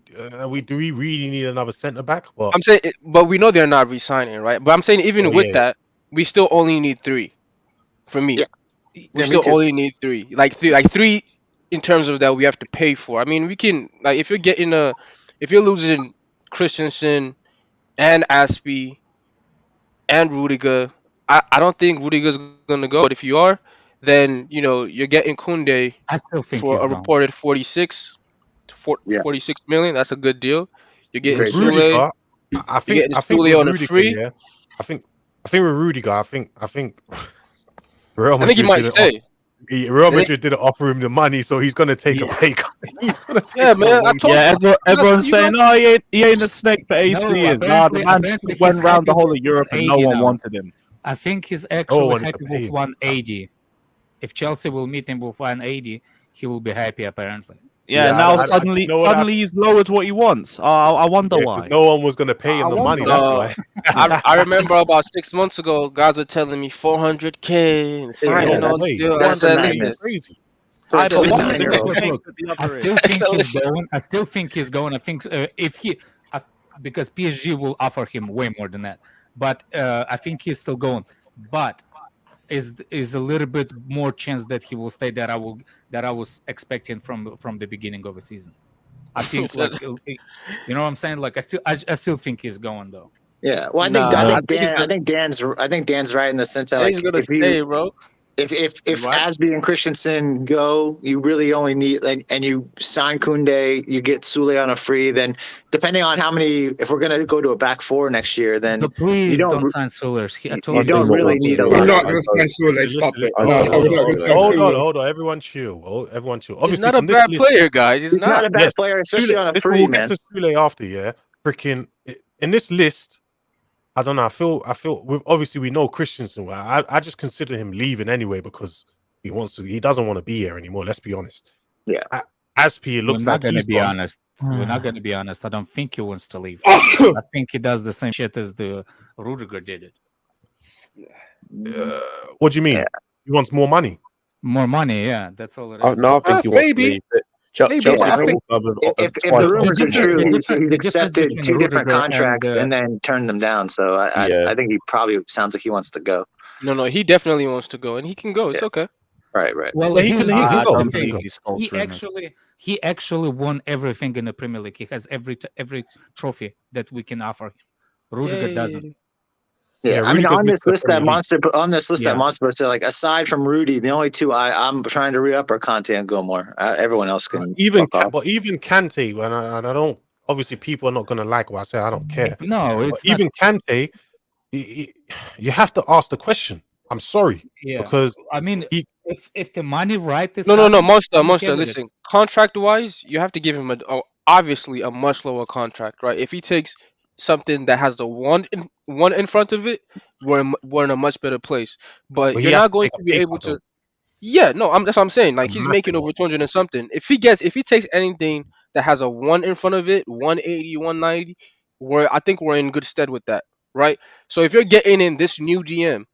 Do we really need another centre back? Well, I'm saying, but we know they're not re-signing, right? But I'm saying even Oh, with yeah. that, we still only need 3. For me, Yeah. we Yeah, me still too. only need 3. Like 3 in terms of that we have to pay for. I mean, we can like if you're losing Christensen and Aspi and Rudiger, I don't think Rudiger's gonna go. But if you are, then you're getting Kunde I still think for he's a gone. reported 46 Yeah. 46 million. That's a good deal. You're getting Great deal. Sule. Rudiger, I think. getting I think Sule with on a Rudiger, free? yeah. I think with Rudiger, I think. Real I think he Madrid might didn't stay. Real Madrid didn't offer him the money, so he's gonna take a pay cut. He's gonna take Yeah, man. I told Yeah, you. everyone's you saying, "Oh, he ain't a snake for AC years." Nah, the man apparently went he's round the happy whole with of Europe and no 180 one now. wanted him. I think he's actually wanted to happy pay with him. 180. If Chelsea will meet him with 180, he will be happy apparently. Yeah, Yeah, now you know what he's lowered what he wants. I wonder Yeah, why. 'cause no one was gonna pay him the money. That's why. I remember about 6 months ago, guys were telling me 400K and signing that's on way. still. I That's said, madness. listen, Crazy. For a I don't Look, 29-year-old. I still think he's going. I still think he's going. I think if he, because PSG will offer him way more than that. But I think he's still going. But is a little bit more chance that he will stay that I was expecting from the beginning of the season. I think like you know what I'm saying. Like I still think he's going though. Yeah. Well, Nah, I I think Dan's right in the sense that he's like gonna stay, bro. if What? Asby and Christensen go, you really only need and you sign Koundé, you get Sule on a free. Then depending on how many, if we're gonna go to a back four next year, then But please you don't don't sign Sullers. I you told you. don't really need a We're lot not of. going to sign Sule. Stop it. I No, don't- we're not going to sign Sule. Hold on. Everyone chill. Everyone chill. He's Obviously, not a from this bad list, player, guys. He's He's not not. a bad Yes. player, especially on a listen, free, we'll man. get to Sule after, yeah. Freaking in this list, I don't know. I feel obviously we know Christensen. Well, I just consider him leaving anyway because he doesn't want to be here anymore. Let's be honest. Yeah. Aspi, it looks We're not like gonna he's be gone. honest. We're not gonna be honest. I don't think he wants to leave. I think he does the same shit as the Rudiger did it. What do you mean? Yeah. He wants more money. More money, yeah. That's all it is. Oh, no, I think he wants maybe. to leave. Chelsea Yeah, I Football think Club have if twice the rumors are difference- true, the he's difference accepted between 2 different Rudiger contracts and, and then turned them down. So I think he probably sounds like he wants to go. No, he definitely wants to go, and he can go. It's okay. Right. Well, Yeah, he here's can- he the can I go. don't thing. believe go. he's false rumors. He actually won everything in the Premier League. He has every trophy that we can offer him. Rudiger doesn't. Yeah, I mean, Rudiger's on this missed the list Premier that Yeah. Monster posted, like aside from Rudy, the only 2 I'm trying to re-up are Conte and Gilmore. Everyone else can Even fuck off. but even Kante, and I don't. Obviously, people are not going to like what I say. I don't care. No, But it's not. even Kante, you have to ask the question. I'm sorry Yeah. because I mean, if the money right is No, coming, Monster. I'm okay with it. Listen, contract-wise, you have to give him obviously a much lower contract, right? If he takes something that has the one in front of it, we're in a much better place. But he you're has not to going take to a be pay able cut, to. though. Yeah, no, that's what I'm saying. Like A he's making massive over 200 and something. If he takes anything that has a 1 in front of it, 180, 190, I think we're in good stead with that, right? So if you're getting in this new DM,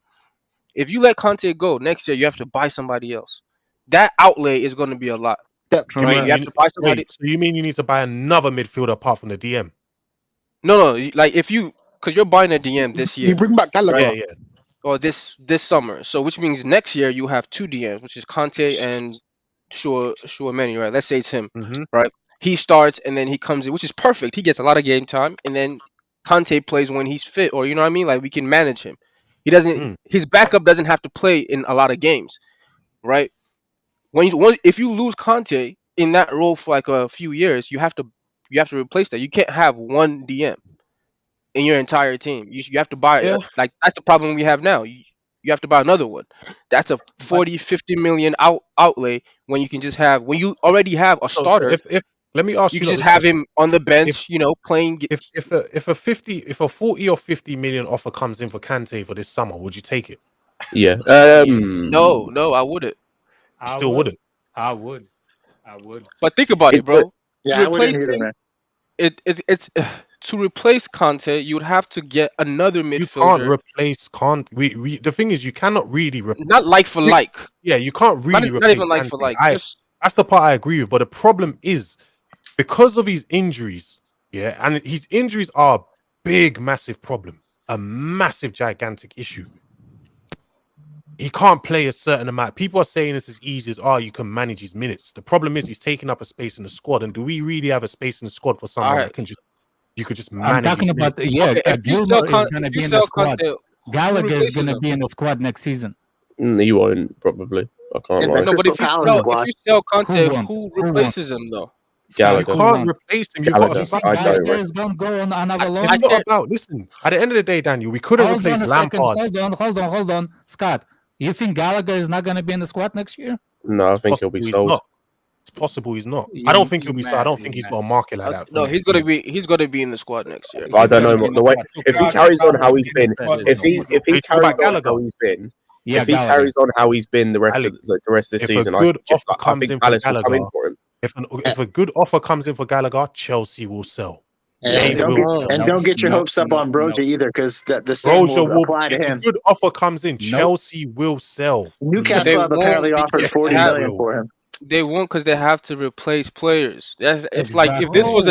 if you let Conte go next year, you have to buy somebody else. That outlay is going to be a lot. Depth, Right? You have to buy somebody. Wait, so you mean you need to buy another midfielder apart from the DM? No, like because you're buying a DM this year. You bring back Gallagher. Yeah, yeah. Or this summer. So which means next year you have 2 DMs, which is Conte and Chouameni, right? Let's say it's him, right? He starts and then he comes in, which is perfect. He gets a lot of game time, and then Conte plays when he's fit, or you know what I mean? Like we can manage him. He doesn't. His backup doesn't have to play in a lot of games, right? If you lose Conte in that role for like a few years, you have to replace that. You can't have one DM in your entire team. You have to buy like that's the problem we have now. You have to buy another one. That's a 40-50 million outlay when you can just have when you already have a starter. If let me ask you you, can just have him on the bench, playing. If a 40 or 50 million offer comes in for Kante for this summer, would you take it? Yeah. No, I wouldn't. Wouldn't. I would. But think about it, bro. Yeah, I wouldn't either, man. It's to replace Conte, you would have to get another midfielder. You can't replace Conte. We the thing is, you cannot really not like for like. Yeah, you can't really not replace even like for like. That's the part I agree with. But the problem is because of his injuries. Yeah, and his injuries are a big, massive problem, a massive, gigantic issue. He can't play a certain amount. People are saying it's as easy as you can manage his minutes. The problem is he's taking up a space in the squad. And do we really have a space in the squad for someone that can you could just manage? I'm talking about Gilmore is going to be in the squad. Gallagher is going to be in the squad next season. He won't probably. I can't lie. No, but if you sell Conte, who replaces him though? Gallagher. You can't replace him. You've got to Gallagher is going to go on another loan. It's not about. Listen, at the end of the day, Daniel, we couldn't replace Lampard. Hold on, Scott. You think Gallagher is not going to be in the squad next year? No, I think he'll be sold. It's possible he's not. I don't think he'll be sold. I don't think he's got a market like that. No, he's gonna be in the squad next year. I don't know the way. If he carries on how he's been, if he carries on how he's been, if he carries on how he's been the rest of the season, I think Palace will come in for him. If a good offer comes in for Gallagher, Chelsea will sell. And don't get your hopes up on Broja either, because the same will apply to him. If a good offer comes in, Chelsea will sell. Newcastle have apparently offered 40 million for him. They won't, because they have to replace players. Like if this was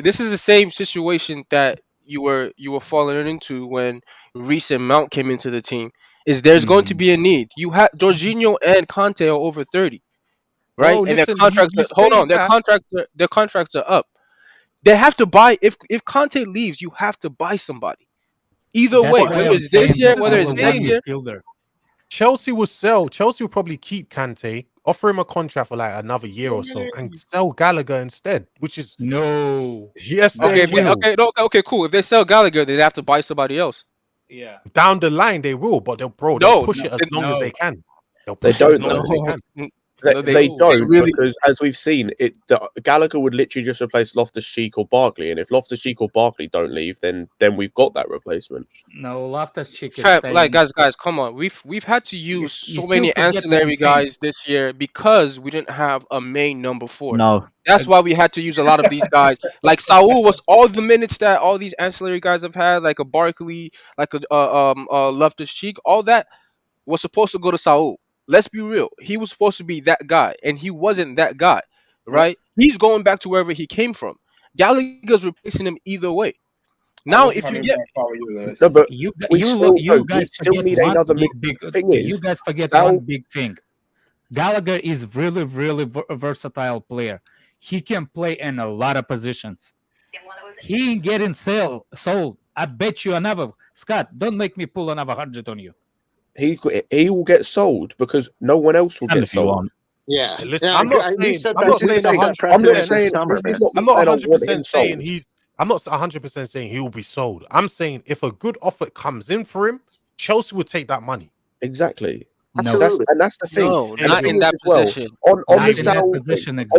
this is the same situation that you were falling into when Reece and Mount came into the team. There's going to be a need. You have Jorginho and Conte are over 30, right? Oh, and listen, their contracts. Their contracts are up. They have to buy. If Conte leaves, you have to buy somebody. Either That's way, why whether I'm it's this saying year, this whether is it's a next year. midfielder. Chelsea will probably keep Kante, offer him a contract for like another year or so, and sell Gallagher instead. Which is No. yes, they will. Okay, cool. If they sell Gallagher, they'd have to buy somebody else. Yeah. Down the line, they will, but they'll push it as long as they can. They'll push it as long as they can. They don't because, as we've seen, Gallagher would literally just replace Loftus-Cheek or Barkley, and if Loftus-Cheek or Barkley don't leave, then we've got that replacement. No, Loftus-Cheek is Fam, staying. like guys, come on. We've had to use so many ancillary guys this year because we didn't have a main number 4. No, that's why we had to use a lot of these guys. Like Saul was all the minutes that all these ancillary guys have had, like a Barkley, like a Loftus-Cheek, all that was supposed to go to Saul. Let's be real. He was supposed to be that guy, and he wasn't that guy, right? He's going back to wherever he came from. Gallagher's replacing him either way. Now, if you get no, but you we guys still need one another big thing. You guys forget one big thing. Gallagher is really a versatile player. He can play in a lot of positions. He ain't getting sold. I bet you another. Scott, don't make me pull another 100 on you. He will get sold because no one else will get sold. Yeah, listen, I'm not saying 100% saying he's. I'm not 100% saying he will be sold. I'm saying if a good offer comes in for him, Chelsea would take that money. Exactly. No, that's the thing. No, not in that position. On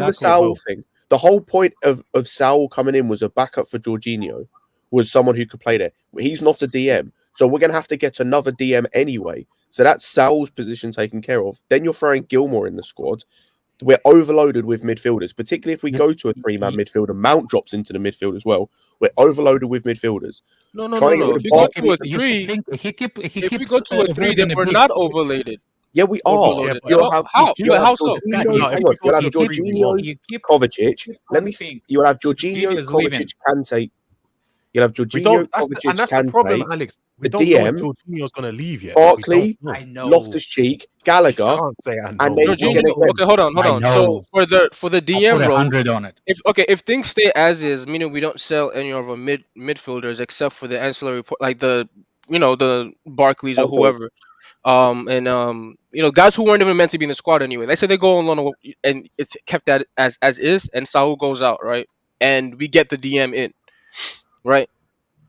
the Saul thing, the whole point of Saul coming in was a backup for Jorginho, was someone who could play there. He's not a DM, so we're going to have to get another DM anyway. So that's Saul's position taken care of. Then you're throwing Gilmore in the squad. We're overloaded with midfielders, particularly if we go to a 3-man midfield and Mount drops into the midfield as well. We're overloaded with midfielders. No. If you go to a 3, if we go to a 3, then we're not overloaded. Yeah, we are. Yeah, You'll have how so? You'll have Jorginho, Kovacic. Let me think. You'll have Jorginho, Kovacic, Kante. You'll have Jorginho, Kovacic, that's Kante. the problem, Alex. We don't know if Jorginho's going to leave yet. Barkley, Loftus-Cheek, Gallagher. I can't say I know. And then Jorginho. Okay, hold on. So for the DM role, 100 on it. If things stay as is, meaning we don't sell any of our midfielders except for the ancillary, like the Barkleys or whoever. Guys who weren't even meant to be in the squad anyway. Let's say they go on loan and it's kept as is, and Saul goes out, right? And we get the DM in, right?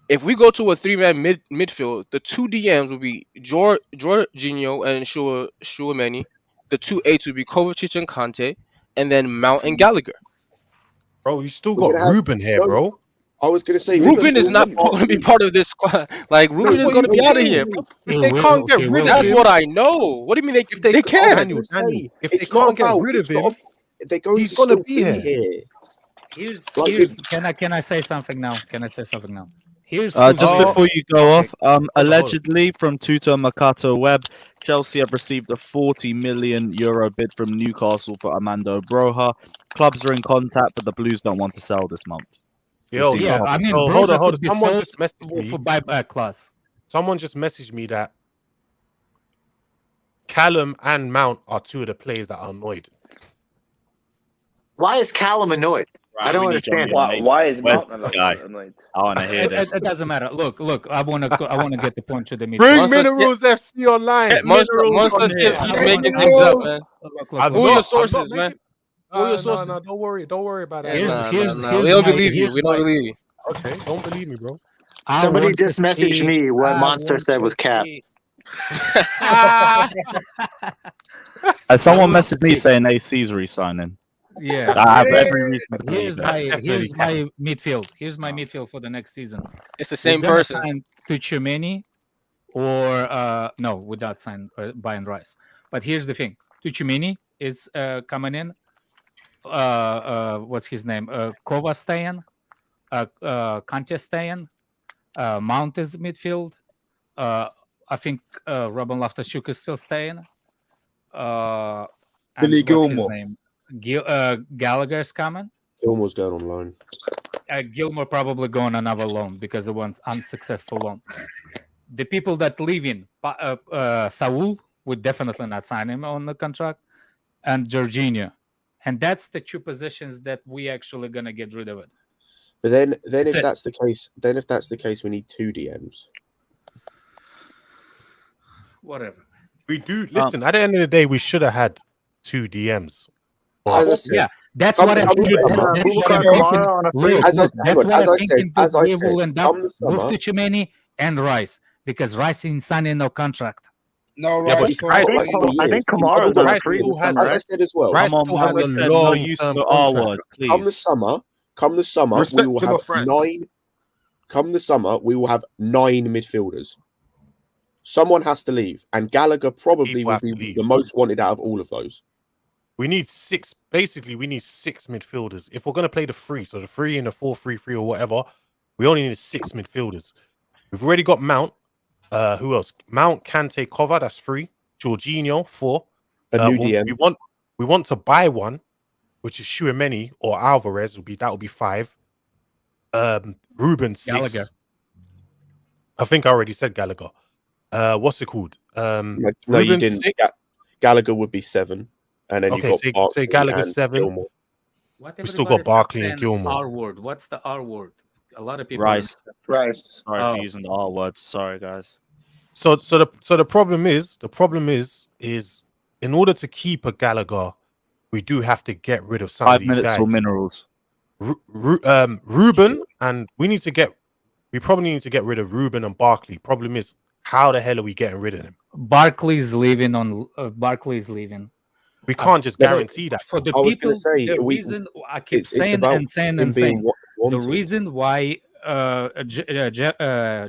If we go to a 3-man midfield, the 2 DMs will be Jorginho and Chouameni. The 2 8s will be Kovacic and Kante, and then Mount and Gallagher. Bro, you still got Ruben here, bro. I was going to say Ruben is not going to be part of this squad. Like Ruben is going to be out of here. If they can't get rid of him, that's what I know. What do you mean they can't? Daniel, if they can't get rid of him, he's going to be here. Can I say something now? Here's just before you go off, allegedly from Tuchel Mercato Web, Chelsea have received a €40 million bid from Newcastle for Armando Broja. Clubs are in contact, but the Blues don't want to sell this month. Hold on. Someone just messaged me for buyback clause. Someone just messaged me that Callum and Mount are 2 of the players that are annoyed. Why is Callum annoyed? Right, I don't understand. Why is Mount annoyed? I want to hear that. It doesn't matter. Look. I want to get the point to the meeting. Bring Minerals FC online. Monster Skips, he's making things up, man. Who are your sources, man? Who are your sources? No, don't worry about that. We don't believe you. We don't believe you. Okay, don't believe me, bro. Somebody just messaged me what Monster said was cap. Someone messaged me saying AC's re-signing. Yeah, I have every reason to believe here's my midfield. Here's my midfield for the next season. It's the same person. Tuchel or no, without sign buying Rice. But here's the thing: Tuchel is coming in. What's his name? Kova staying. Kante staying. Mount is midfield. I think Robin Loftus-Cheek is still staying. Billy Gilmore. Gallagher's coming. Gilmore's going on loan. Gilmore probably going another loan because of one unsuccessful loan. The people that leave in, Saul would definitely not sign him on the contract, and Jorginho. And that's the 2 positions that we actually gonna get rid of it. But then if that's the case, we need 2 DMs. Whatever. We do listen. At the end of the day, we should have had 2 DMs. As I said, Yeah, that's what I think. That's what I'm thinking. That's what I think. We will end up with Tuchel and Rice, because Rice is signing no contract. No, Yeah, but Rice. Rice, I think Kamara's on a Rice free still this has, summer, as I right? said as well. Rice Come on, still man. has I a said no use long-term the R contract. word, please. Come the summer, Respect we will to have my friends. 9. Come the summer, we will have 9 midfielders. Someone has to leave, and Gallagher probably People will have to be leave. the most wanted out of all of those. We need 6. Basically, we need 6 midfielders. If we're going to play the 3, so the 3 and the 4-3-3 or whatever, we only need 6 midfielders. We've already got Mount. Who else? Mount, Kante, Cover. That's 3. Jorginho, 4. A new DM. We want to buy one, which is Shuameni or Alvarez. That will be 5. Ruben, 6. Gallagher. I think I already said Gallagher. What's it called? No, Ruben, you didn't. 6. Gallagher would be 7, and then Okay, you've got say Gallagher 7. Gilmore. We still got Barkley and Gilmore. R word. What's the R word? A lot of people. Rice. Rice. Sorry for using the R word. Sorry, guys. So the problem is in order to keep a Gallagher, we do have to get rid of some 5 of these minutes guys. or minerals. Ruben, and we probably need to get rid of Ruben and Barkley. Problem is, how the hell are we getting rid of them? Barkley's leaving on. Barkley's leaving. We can't just guarantee that. For the I was people, gonna say, the we- reason I keep it's saying about and saying him and being saying, the wanted. reason why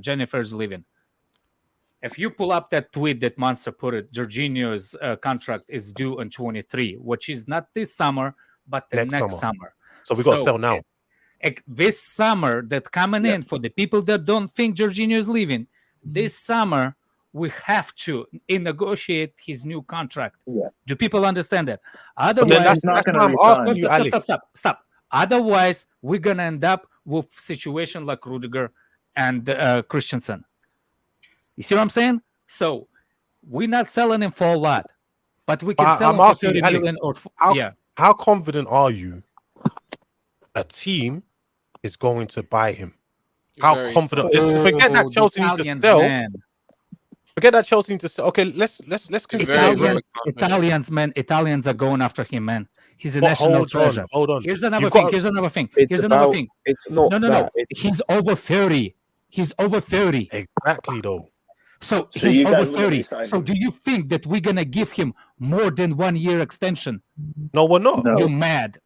Jennifer's leaving. If you pull up that tweet that Monster put it, Jorginho's contract is due in 23, which is not this summer, but the next summer. So we got to sell now. This summer that coming in, for the people that don't think Jorginho is leaving, this summer we have to negotiate his new contract. Yeah. Do people understand that? But then Otherwise, that's not going to resign. Stop. Otherwise, we're gonna end up with situation like Rudiger and Christensen. You see what I'm saying? So we're not selling him for a lot, but we can sell him for 30 million or How confident are you a team is going to buy him? How confident? Forget that Chelsea need to sell. Man. Forget that Chelsea need to sell. Okay, let's consider Italians are going after him, man. He's a national treasure. Hold on. Here's another thing. It's not No. He's over 30. He's over 30. Exactly, though. So he's over 30. So do you think that we're gonna give him more than 1 year extension? No, we're not. You're mad.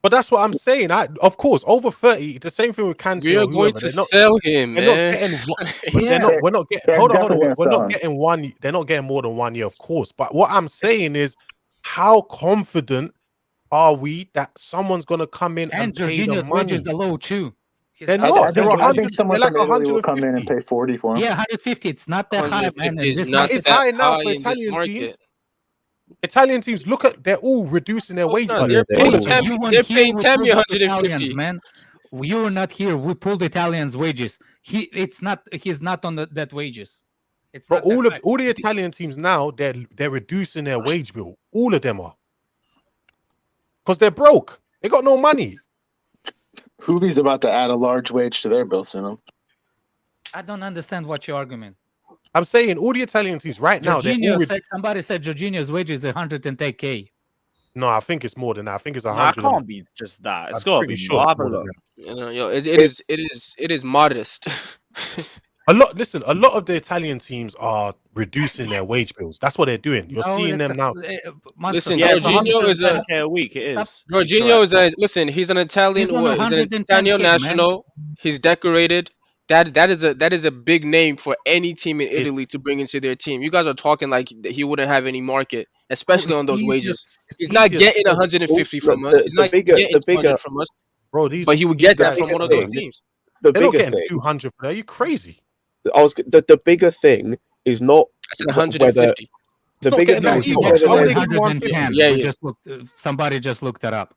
But that's what I'm saying. Of course, over 30. The same thing with Kante. We are going to sell him, man. We're not getting. Hold on. We're not getting one. They're not getting more than 1 year, of course. But what I'm saying is, how confident are we that someone's gonna come in and pay the Jorginho's money? wages are low too. They're not. I think someone from Italy will come in and pay 40 for him. Yeah, 150. It's not that high, man. It's high now for Italian teams. Italian teams, look at, they're all reducing their wage. They're paying Tammy 150. Man. You were not here. We pulled Italians' wages. He's not on that wages. It's but all the Italian teams now, they're reducing their wage bill. All of them are. Because they're broke. They got no money. Hoovie's about to add a large wage to their bill soon. I don't understand what your argument. I'm saying all the Italian teams right now. Somebody said Jorginho's wages is 110K. No, I think it's more than that. I think it's 100. $100. It can't be just that. It's got to be sure. It is modest. A lot of the Italian teams are reducing their wage bills. That's what they're doing. You're seeing them now. Listen, Jorginho is a week. It is. Jorginho is listen. He's an Italian. He's an Italian national. Man. He's decorated. That is a big name for any team in Italy to bring into their team. You guys are talking like he wouldn't have any market, especially on those wages. He's not getting 150 from us. He's not getting 200 from us. Bro, but he would get that from one of those teams. They're not getting 200 for that. Are you crazy? The bigger thing is not. I said 150. The bigger thing is actually 110. Yeah. Somebody just looked that up.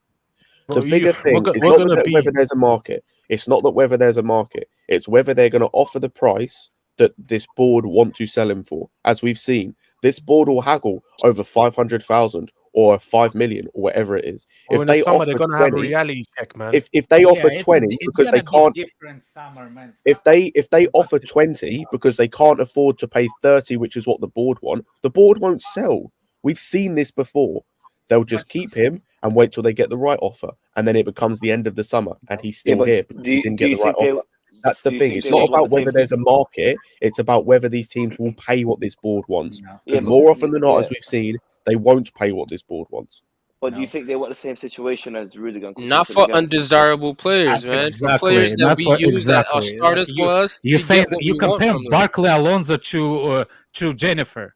The bigger thing is not whether there's a market. It's not that whether there's a market. It's whether they're going to offer the price that this board want to sell him for. As we've seen, this board will haggle over 500,000 or 5 million or whatever it is. Or if in the they summer, offer they're gonna 20, have a reality check, man. if they offer 20 it's because they gonna can't, be different summer, man. if they offer 20 because they can't afford to pay 30, which is what the board want, the board won't sell. We've seen this before. They'll just keep him and wait till they get the right offer, and then it becomes the end of the summer, and he's still here because he didn't get the right offer. That's the thing. It's not about whether there's a market. It's about whether these teams will pay what this board wants. Because more often than not, as we've seen, they won't pay what this board wants. But do you think they want the same situation as Rudiger? Not for undesirable players, man. Exactly. For players that Not we for, use that are exactly. starters for us. You say get what you we want compare from them. Barkley Alonso to Jennifer.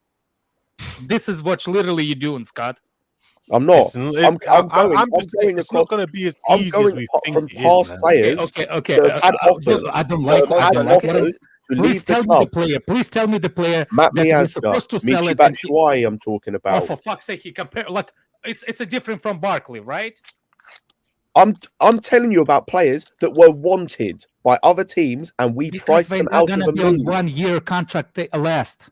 This is what literally you're doing, Scott. I'm not. Listen, I'm just saying going it's across. not going to be as I'm easy as going we think from it is, past man. players Okay. that have had offers. I don't like. that I have don't had like what offers to Please leave the tell me club. the player. Please tell me the player Matt that we're Miazga, supposed to sell Michy it. And Batshuayi, I'm talking oh, about. for fuck's sake, he compare like it's a different from Barkley, right? I'm telling you about players that were wanted by other teams, and we Because priced they're them not out gonna of a be on move. 1 year contract last.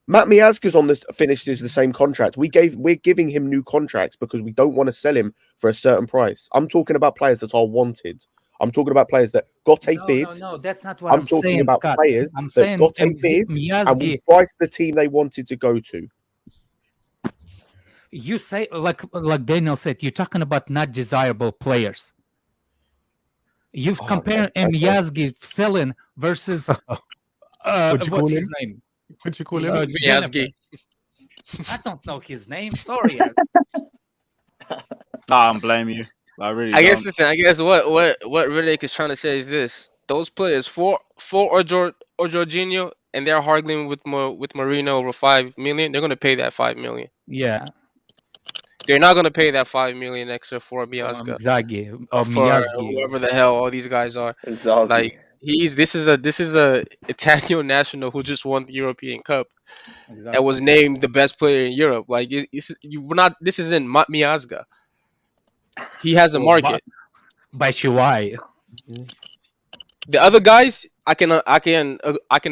Matt Miazga's on the finished is the same contract. We're giving him new contracts because we don't want to sell him for a certain price. I'm talking about players that are wanted. I'm talking about players that got a bid. No, that's not what I'm talking saying, about Scott. players I'm that saying got a bid and we Miazgi. priced the team they wanted to go to. You say like Daniel said, you're talking about not desirable players. You've compared Miazgi selling versus What'd you call what's him? his name? What'd you call him? Jennifer. I don't know his name. Sorry. I don't blame you. I really I don't. guess listen. I guess what Riddick is trying to say is this: those players for or Jorginho, and they're haggling with Marino over 5 million. They're gonna pay that 5 million. Yeah. They're not gonna pay that 5 million extra for Miazga. Zagi Or for Miazgi. whoever the hell all these guys are. Exactly. Like this is a Italian national who just won the European Cup and was named the best player in Europe. Like this isn't Miazga. He has a market. By Shiwai. The other guys, I can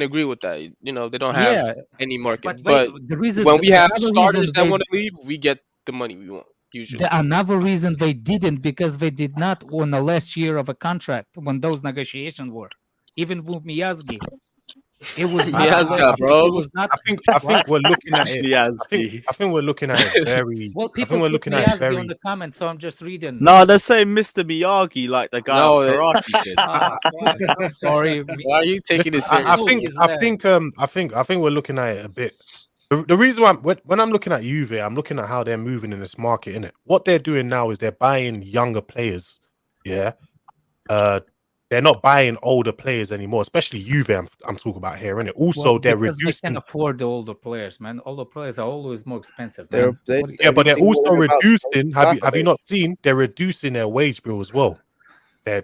agree with that. You know, they don't have any market. But the reason when we have another starters reason that they- want to leave, we get the money we want. Usually. Another reason they didn't because they did not win the last year of a contract when those negotiations were. Even with Miazgi. It was not Miazga, bro. It was not. I think we're looking at it. Miazgi. I think we're looking at it very. Well, I think people we're put looking at it Miazgi very. on the comments, so I'm just reading. No, they're saying Mr. Miyagi like the guy No, of Karate Kid. I'm sorry. Why are you taking this I seriously? think we're looking at it a bit. The reason why when I'm looking at Juve, I'm looking at how they're moving in this market. In it, what they're doing now is they're buying younger players. Yeah, they're not buying older players anymore, especially Juve. I'm talking about here, innit? Also, they're because reducing. They can afford the older players, man. Older players are always more expensive. They're- Man. they- But they're also worried about reducing. Have you Saturday. not seen? They're reducing their wage bill as well. They're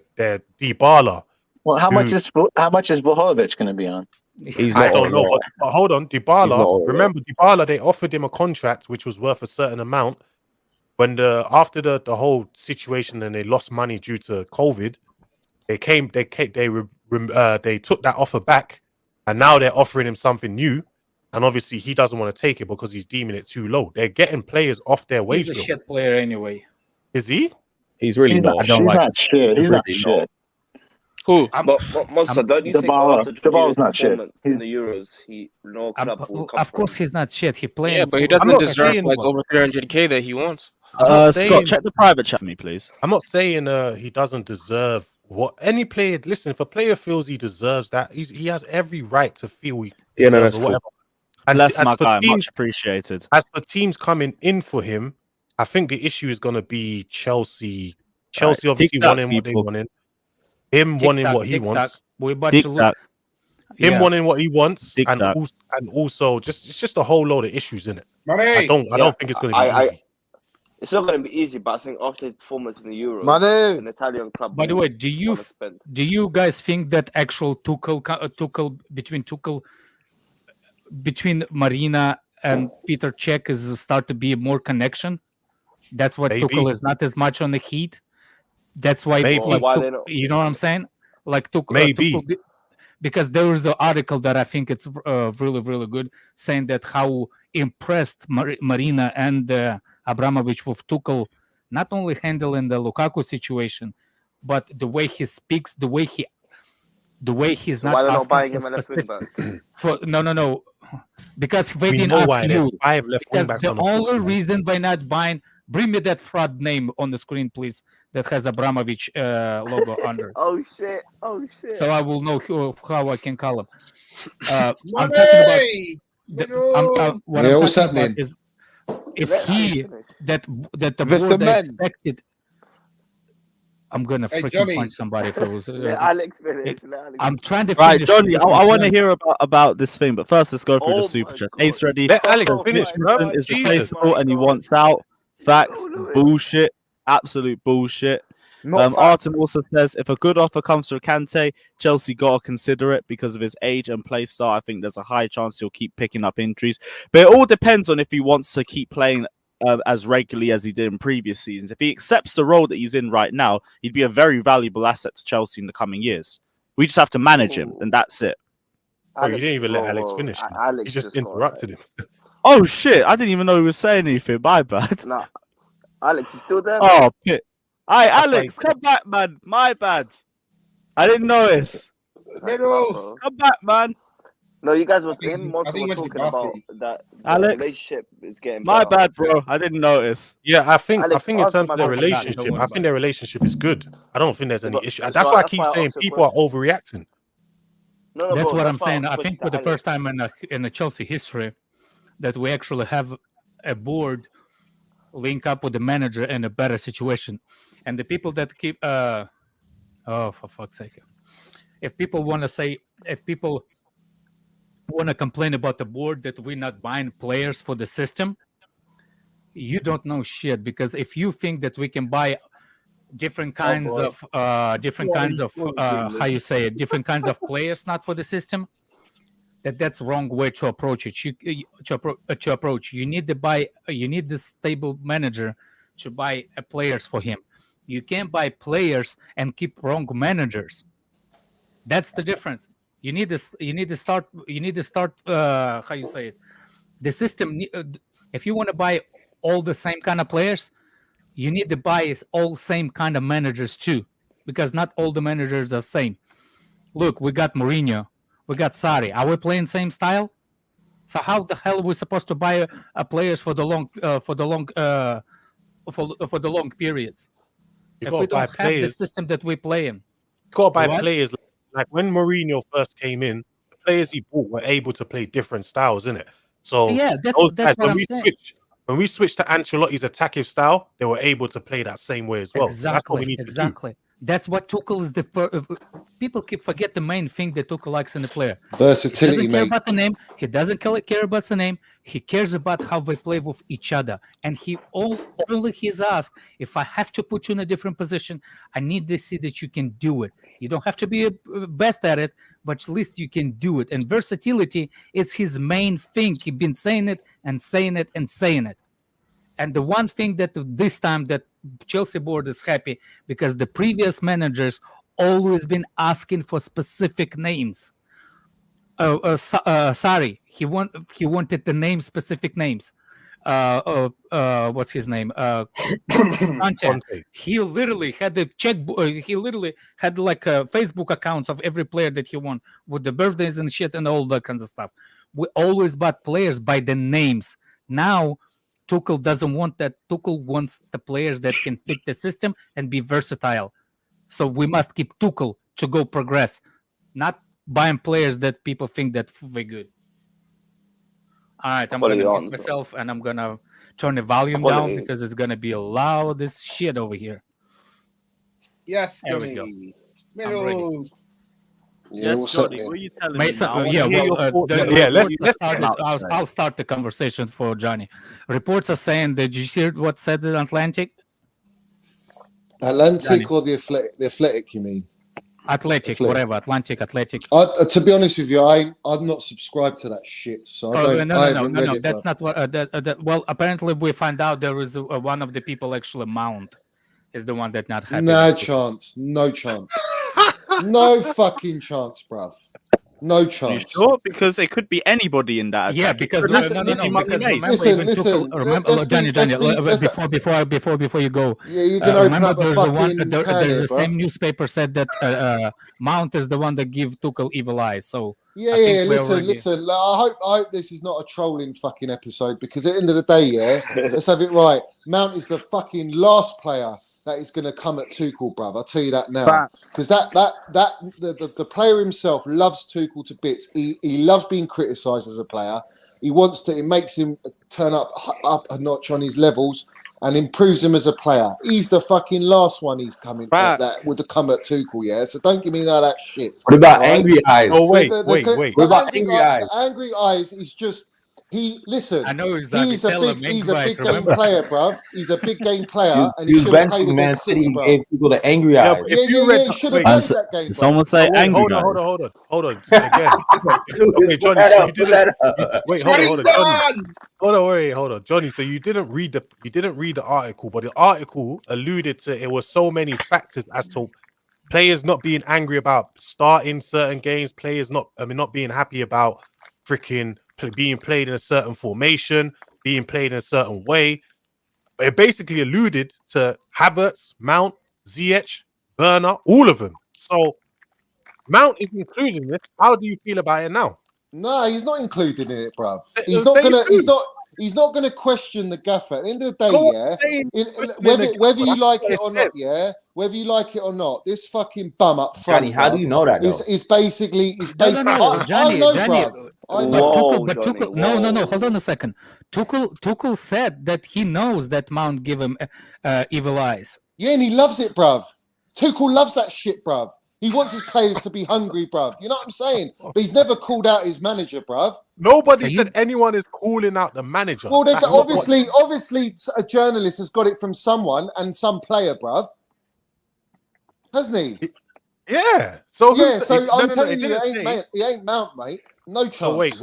Dybala. Well, how much is Vlahovic going to be on? He's I not don't on know, that. but hold on, He's not Dybala. on Remember, Dybala, they offered him a contract which was worth a certain amount. When after the whole situation and they lost money due to COVID, they took that offer back, and now they're offering him something new. And obviously, he doesn't want to take it because he's deeming it too low. They're getting players off their wage He's a bill. shit player anyway. Is he? He's really not. He's not shit. He's not shit. Who? But Monster, don't you think after Dybala's not shit. performance in the Euros, no club will come Of course, from? he's not shit. He played. Yeah, but he doesn't deserve like over 300k that he wants. Scott, check the private chat for me, please. I'm not saying he doesn't deserve what any player. Listen, if a player feels he deserves that, he has every right to feel he deserves or whatever. And Bless as my for guy, teams, much appreciated. as for teams coming in for him, I think the issue is going to be Chelsea. Chelsea obviously Tick-tock, wanting what they people. wanted. Him wanting what he wants. We about Dick to that. Him wanting what he wants, Dick and that. also it's just a whole load of issues in it. Money. I don't think it's going to be easy. It's not going to be easy, but I think after his performance in the Euros, Money. an Italian club. By the will way, do you guys think that actual between Marina and Peter Cech is start to be more connection? That's why Maybe. Tuchel is not as much on the heat. That's why, Maybe. Why they not? you know what I'm saying? Like Tuchel, Maybe. because there was an article that I think it's really, really good, saying that how impressed Marina and Abramovich with Tuchel not only handling the Lukaku situation, but the way he speaks, the way he's So not why they're not asking buying for him a left wing specific. back? No, because they We didn't know ask why there's you. 5 left wing Because backs the on the books, only man. reason by not buying, bring me that fraud name on the screen, please, that has Abramovich logo under. Oh shit! So I will know how I can call him. I'm talking about what I'm what's talking about happening? is if Let Alex he finish. that the The board cement. expected. I'm gonna Hey, freaking Johnny. punch somebody if it was. Let Alex finish. Let Alex I'm trying to Right, finish. Johnny, I want to hear about this thing, but first let's go through the Oh super my chats. God. Ace ready. Let Alex Oh finish, my bro. God. Is Jesus. replaceable my and he God. wants out. Facts, Oh, Lewis. bullshit, absolute bullshit. Not Artem facts. also says if a good offer comes for Kante, Chelsea gotta consider it because of his age and play style. I think there's a high chance he'll keep picking up injuries, but it all depends on if he wants to keep playing as regularly as he did in previous seasons. If he accepts the role that he's in right now, he'd be a very valuable asset to Chelsea in the coming years. We just have to manage him, and that's it. Bro, you didn't even let Alex finish. Man. Alex You just got, interrupted him. Oh shit! I didn't even know he was saying anything. My bad. Nah, Alex, you still there? Oh pit. Hi, That's Alex, like- come back, man. My bad. I didn't notice. Middles. Come back, man. No, you guys were I think him he- and I Monster think he were went to the talking about bathroom. that the Alex? relationship is getting My better. bad, bro. I didn't notice. Yeah, I think Alex, in answer terms my of their question. relationship, Don't I think their relationship is good. I don't think there's any but- issue. so That's why I that's keep why I saying asked the people are overreacting. No, That's bro, what I'm that's why saying. asked I the think question for the to first Alex. time in the Chelsea history, that we actually have a board link up with the manager in a better situation, and the people that keep oh, for fuck's sake, if people want to complain about the board that we're not buying players for the system, you don't know shit, because if you think that we can buy different kinds boy. of how you say it, different kinds of players not for the system, that's wrong way to approach it. To approach, you need the stable manager to buy players for him. You can't buy players and keep wrong managers. That's the difference. You need this. You need to start. How you say it? The system. If you want to buy all the same kind of players, you need to buy all same kind of managers too, because not all the managers are same. Look, we got Mourinho, we got Sarri. Are we playing same style? So how the hell are we supposed to buy players for the long periods You if got we to buy don't have the players. system that we play in? You got to buy What? players like when Mourinho first came in. The players he bought were able to play different styles, innit? So Yeah, those that's guys, what I'm saying. when we switched to Ancelotti's attacking style, they were able to play that same way as well. So that's what we need to do. That's what Tuchel is people keep forget the main thing that Tuchel likes in the player. Versatility, He doesn't care mate. about the name. He doesn't care about the name. He cares about how they play with each other. And only he's asked, if I have to put you in a different position, I need to see that you can do it. You don't have to be best at it, but at least you can do it. And versatility is his main thing. He's been saying it and saying it and saying it. And the one thing that this time that Chelsea board is happy, because the previous managers always been asking for specific names. Sorry, he wanted the name, specific names. What's his name? Conte. He literally had the he literally had like Facebook accounts of every player that he won with the birthdays and shit and all that kinds of stuff. We always bought players by the names. Now Tuchel doesn't want that. Tuchel wants the players that can fit the system and be versatile. So we must keep Tuchel to go progress, not buying players that people think that they're good. All right, I'm going to mute myself and I'm going to turn the volume down because it's going to be loud as shit over here. Yes, there we go. Middles. Yeah, what's Johnny, happening? what are you telling Mason, me now? I'll start the conversation for Johnny. Reports are saying, did you hear what said the Atlantic? Atlantic Johnny. or the Athletic, you mean? Athletic, whatever. Atlantic. To be honest with you, I'm not subscribed to that shit, so I haven't read it. That's not what. Well, apparently we find out there is one of the people actually Mount is the one that not happy. No chance. No chance. No fucking chance, bruv. No Are you chance. sure? Because it could be anybody in that attack. Yeah, because no. Because remember, Listen, even Tuchel, remember, Johnny, before you go, Yeah, you can open remember up a there's fucking there's can here, the same bruv. newspaper said that Mount is the one that give Tuchel evil eyes. So Yeah, I think yeah. we Listen, already... listen. Like, I hope this is not a trolling fucking episode, because at the end of the day, yeah, let's have it right. Mount is the fucking last player that is going to come at Tuchel, bruv. I'll tell you that now, because the player himself loves Tuchel to bits. He loves being criticised as a player. He wants to. It makes him turn up a notch on his levels and improves him as a player. He's the fucking last one he's coming at that would come at Tuchel, yeah. So don't give me none of that shit. What about right? angry eyes? Oh wait. What about angry eyes? The angry eyes is just listen. I know exactly. He's a big game player, bruv. He's a big game player, and he You should have played benching Man against City City, bruv. gave people the angry eyes. Yeah, he should have played that game. Someone say angry. Hold on. Again. Okay, Johnny. Hold on, Johnny. So you didn't read the article, but the article alluded to it was so many factors as to players not being angry about starting certain games, players not being happy about freaking being played in a certain formation, being played in a certain way. It basically alluded to Havertz, Mount, Ziyech, Werner, all of them. So Mount is included in this. How do you feel about it now? No, he's not included in it, bruv. He's not gonna question the gaffer. At the end of the day, whether you like it or not, whether you like it or not, this fucking bum up front, Johnny, how do you know that? Is basically Johnny, I know, bruv. Tuchel, no. Hold on a second. Tuchel said that he knows that Mount give him evil eyes. Yeah, and he loves it, bruv. Tuchel loves that shit, bruv. He wants his players to be hungry, bruv. You know what I'm saying? But he's never called out his manager, bruv. Nobody said anyone is calling out the manager. Well, obviously, a journalist has got it from someone and some player, bruv. Hasn't he? Yeah. So I'm telling you, he ain't Mount, mate. No chance. So wait.